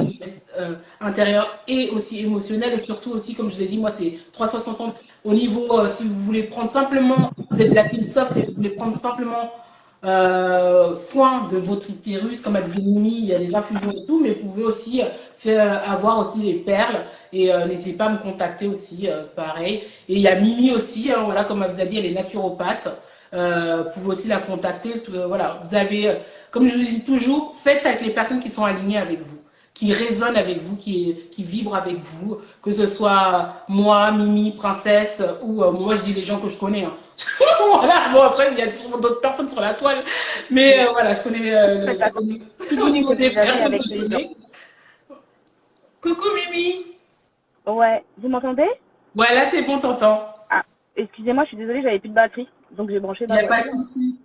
intérieur et aussi émotionnel, et surtout aussi, comme je vous ai dit, moi, c'est 360 au niveau, si vous voulez prendre simplement, vous êtes la team soft et vous voulez prendre simplement soin de votre utérus, comme a dit Mimi, il y a des infusions et tout, mais vous pouvez aussi avoir aussi les perles et n'hésitez pas à me contacter aussi, pareil. Et il y a Mimi aussi, hein, voilà, comme elle vous a dit, elle est naturopathe. Vous pouvez aussi la contacter. Voilà, vous avez, comme je vous dis toujours, faites avec les personnes qui sont alignées avec vous, qui résonnent avec vous, qui vibrent avec vous, que ce soit moi, Mimi, Princesse, ou moi je dis les gens que je connais. Hein. Voilà, bon après il y a sûrement d'autres personnes sur la toile, mais voilà, je connais au niveau des personnes que je connais. Coucou Mimi. Ouais, vous m'entendez? Ouais, là c'est bon, t'entends. Ah, excusez-moi, je suis désolée, j'avais plus de batterie, donc j'ai branché Il ma n'y a pas de voiture. souci.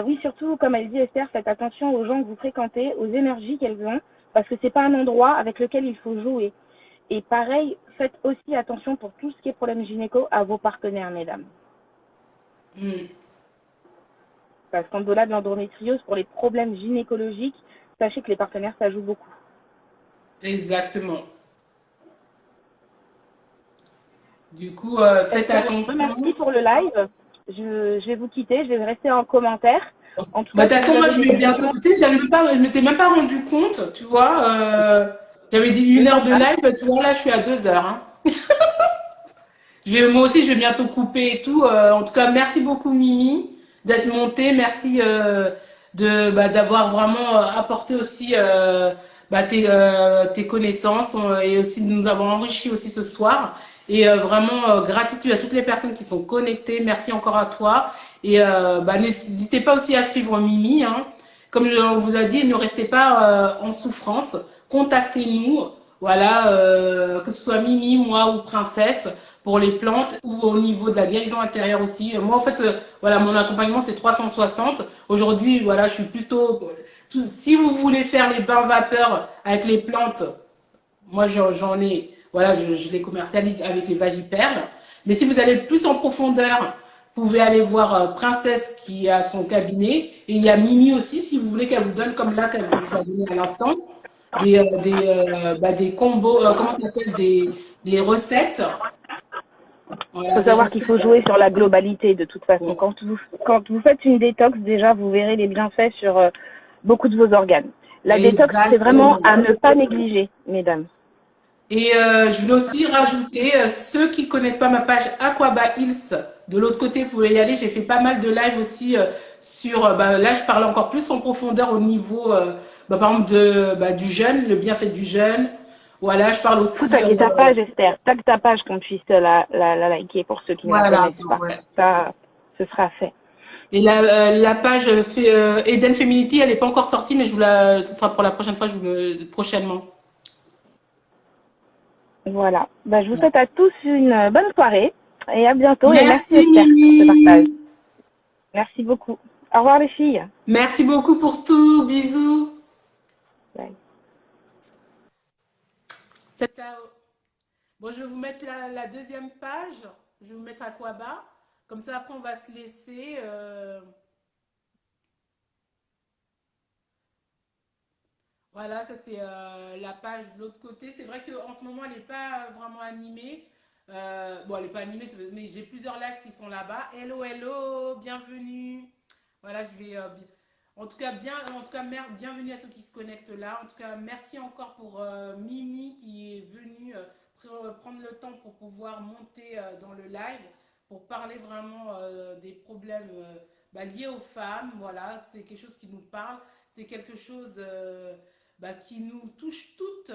Oui, surtout, comme elle dit Esther, faites attention aux gens que vous fréquentez, aux énergies qu'elles ont, parce que c'est pas un endroit avec lequel il faut jouer. Et pareil, faites aussi attention pour tout ce qui est problème gynéco à vos partenaires, mesdames. Parce qu'en-delà de l'endométriose, pour les problèmes gynécologiques, sachez que les partenaires, ça joue beaucoup. Exactement. Du coup, faites Esther, je vous remercie attention. pour le live. Je vais vous quitter, je vais rester en commentaire. En tout Bah, cas, de toute si vous façon, moi, avez je des vais bientôt. questions, Tu sais, je m'étais même pas rendu compte, tu vois. J'avais dit c'est une pas heure de grave. live, tu vois, là, je suis à 2 heures. Hein. Moi aussi, je vais bientôt couper et tout. En tout cas, merci beaucoup, Mimi, d'être montée. Merci d'avoir vraiment apporté aussi tes connaissances et aussi de nous avoir enrichis aussi ce soir. Et vraiment, gratitude à toutes les personnes qui sont connectées. Merci encore à toi. Et n'hésitez pas aussi à suivre Mimi. Hein. Comme on vous a dit, ne restez pas en souffrance. Contactez-nous. Voilà, que ce soit Mimi, moi ou Princesse pour les plantes ou au niveau de la guérison intérieure aussi. Moi, en fait, voilà, mon accompagnement, c'est 360. Aujourd'hui, voilà, je suis plutôt... si vous voulez faire les bains vapeur avec les plantes, moi, j'en ai... Voilà, je les commercialise avec les Vagiperles. Mais si vous allez plus en profondeur, vous pouvez aller voir Princesse qui a son cabinet. Et il y a Mimi aussi, si vous voulez qu'elle vous donne, comme là, qu'elle vous a donné à l'instant, des combos, comment ça s'appelle, des recettes. Il Voilà, faut des savoir qu'il faut recettes. jouer sur la globalité de toute façon. Bon. Quand vous faites une détox, déjà, vous verrez les bienfaits sur beaucoup de vos organes. La détox, c'est vraiment Exactement. à ne pas négliger, mesdames. Et je voulais aussi rajouter, ceux qui connaissent pas ma page Aquaba Hills, de l'autre côté, vous pouvez y aller. J'ai fait pas mal de lives aussi sur. Là, je parle encore plus en profondeur au niveau, par exemple, du jeûne, le bienfait du jeûne. Voilà, je parle Faut aussi. taguer ta page, Esther. Tag ta page qu'on puisse la liker pour ceux qui ne la Voilà, connaissent attends, pas. ouais. Ça, ce sera fait. Et la page Eden Feminity, elle n'est pas encore sortie, mais ce sera pour la prochaine fois, prochainement. Voilà. Je vous souhaite à tous une bonne soirée et à bientôt. Et merci, Merci Esther, pour ce partage. Mimi. Merci beaucoup. Au revoir, les filles. Merci beaucoup pour tout. Bisous. Bye. Ciao. Bon, je vais vous mettre la deuxième page. Je vais vous mettre Aquaba. Comme ça, après, on va se laisser. Voilà, ça c'est la page de l'autre côté. C'est vrai qu'en ce moment, elle n'est pas vraiment animée. Bon, elle n'est pas animée, mais j'ai plusieurs lives qui sont là-bas. Hello, hello, bienvenue. Voilà, je vais. En tout cas, bienvenue à ceux qui se connectent là. En tout cas, merci encore pour Mimi qui est venue prendre le temps pour pouvoir monter dans le live pour parler vraiment des problèmes liés aux femmes. Voilà, c'est quelque chose qui nous parle. C'est quelque chose qui nous touche toutes.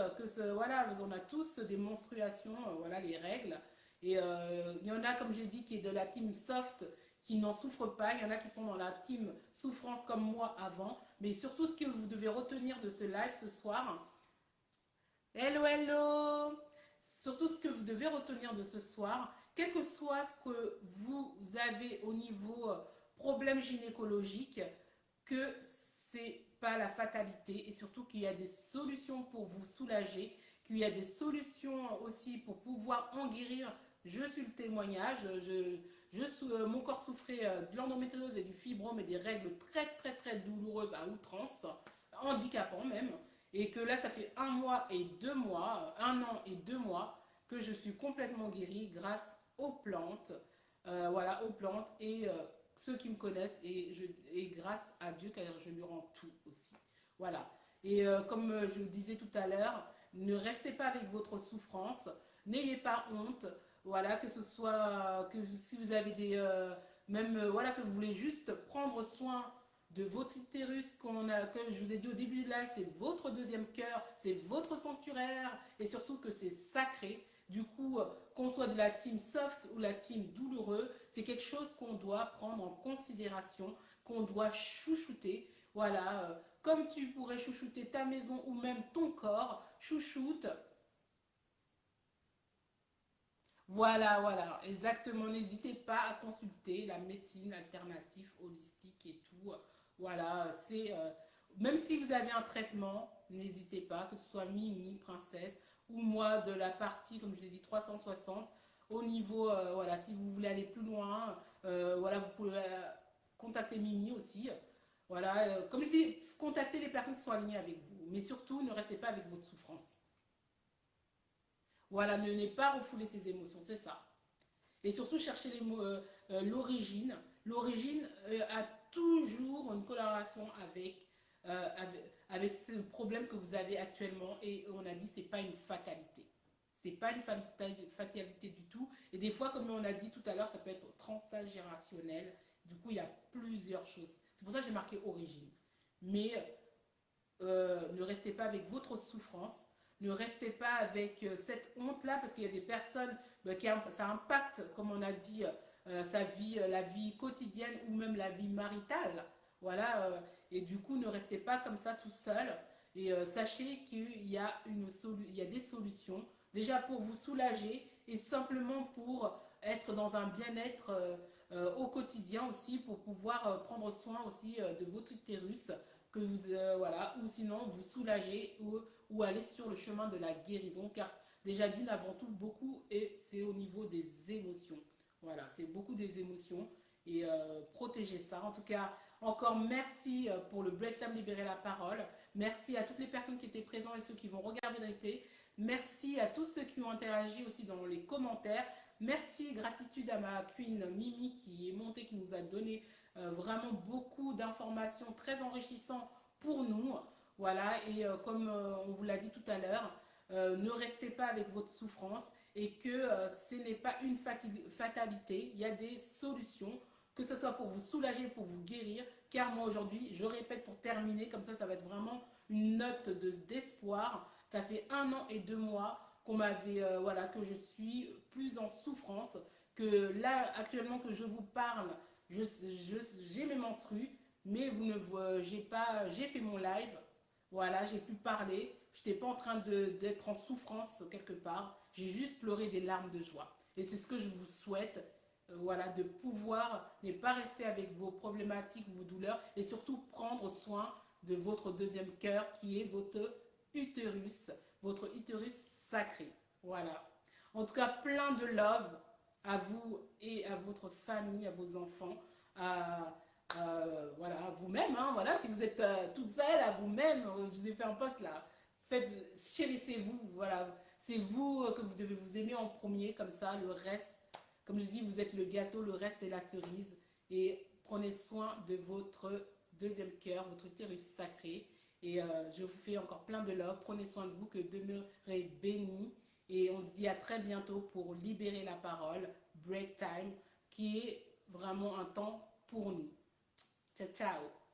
Voilà, on a tous des menstruations, voilà, les règles. Et il y en a, comme j'ai dit, qui est de la team soft, qui n'en souffrent pas. Il y en a qui sont dans la team souffrance comme moi avant. Mais surtout, ce que vous devez retenir de ce live ce soir. Hello, hello! Surtout, ce que vous devez retenir de ce soir, quel que soit ce que vous avez au niveau problème gynécologique, que c'est pas la fatalité et surtout qu'il y a des solutions pour vous soulager, qu'il y a des solutions aussi pour pouvoir en guérir. Je suis le témoignage. Mon corps souffrait de l'endométriose et du fibrome et des règles très très très douloureuses à outrance, handicapant même. Et que là, ça fait 1 mois et 2 mois, 1 an et 2 mois que je suis complètement guérie grâce aux plantes. Voilà, aux plantes et ceux qui me connaissent et grâce à Dieu car je lui rends tout aussi. Voilà. Et comme je le disais tout à l'heure, ne restez pas avec votre souffrance, n'ayez pas honte. Voilà, que ce soit que si vous avez des voilà que vous voulez juste prendre soin de votre utérus que je vous ai dit au début de live, c'est votre deuxième cœur, c'est votre sanctuaire et surtout que c'est sacré. Du coup, qu'on soit de la team soft ou la team douloureux, c'est quelque chose qu'on doit prendre en considération, qu'on doit chouchouter. Voilà, comme tu pourrais chouchouter ta maison ou même ton corps, chouchoute. Voilà, voilà, exactement. N'hésitez pas à consulter la médecine alternative, holistique et tout. Voilà, même si vous avez un traitement, n'hésitez pas, que ce soit Mimi, Princesse, ou moi de la partie, comme je l'ai dit, 360. Au niveau, voilà, si vous voulez aller plus loin, voilà, vous pouvez contacter Mimi aussi. Voilà, comme je dis, contactez les personnes qui sont alignées avec vous. Mais surtout, ne restez pas avec votre souffrance. Voilà, ne pas refouler ses émotions, c'est ça. Et surtout, chercher l'origine. L'origine a toujours une coloration avec ce problème que vous avez actuellement. Et on a dit, c'est pas une fatalité. C'est pas une fatalité du tout. Et des fois, comme on a dit tout à l'heure, ça peut être transgénérationnel. Du coup, il y a plusieurs choses. C'est pour ça que j'ai marqué origine. Mais ne restez pas avec votre souffrance. Ne restez pas avec cette honte-là, parce qu'il y a des personnes ça impacte, comme on a dit, sa vie, la vie quotidienne ou même la vie maritale. Voilà, et du coup, ne restez pas comme ça tout seul. Et sachez qu'il y a il y a des solutions, déjà pour vous soulager et simplement pour être dans un bien-être au quotidien aussi, pour pouvoir prendre soin aussi de votre utérus, que vous, voilà, ou sinon vous soulager ou aller sur le chemin de la guérison, car déjà d'une avant tout beaucoup, et c'est au niveau des émotions. Voilà, c'est beaucoup des émotions et protéger ça. En tout cas, encore merci pour le Break Time Libérer la parole. Merci à toutes les personnes qui étaient présentes et ceux qui vont regarder le replay. Merci à tous ceux qui ont interagi aussi dans les commentaires. Merci, gratitude à ma queen Mimi qui est montée, qui nous a donné vraiment beaucoup d'informations très enrichissantes pour nous. Voilà, et comme on vous l'a dit tout à l'heure, ne restez pas avec votre souffrance et que ce n'est pas une fatalité, il y a des solutions, que ce soit pour vous soulager, pour vous guérir, car moi aujourd'hui, je répète pour terminer, comme ça va être vraiment une note d'espoir. Ça fait 1 an et 2 mois qu'on m'avait, voilà, que je suis plus en souffrance, que là actuellement que je vous parle, j'ai mes menstrues, mais j'ai fait mon live, voilà, j'ai pu parler, je n'étais pas en train d'être en souffrance quelque part, j'ai juste pleuré des larmes de joie. Et c'est ce que je vous souhaite, voilà, de pouvoir ne pas rester avec vos problématiques, vos douleurs, et surtout prendre soin de votre deuxième cœur qui est votre utérus sacré. Voilà. En tout cas, plein de love à vous et à votre famille, à vos enfants, voilà, à vous-même. Hein, voilà, si vous êtes toute seule, à vous-même, je vous ai fait un post là. Chérissez-vous. Voilà, c'est vous que vous devez vous aimer en premier, comme ça, le reste, comme je dis, vous êtes le gâteau, le reste, c'est la cerise. Et prenez soin de votre deuxième cœur, votre utérus sacré. Et je vous fais encore plein de love. Prenez soin de vous, que demeurez bénis. Et on se dit à très bientôt pour libérer la parole, Break Time, qui est vraiment un temps pour nous. Ciao, ciao.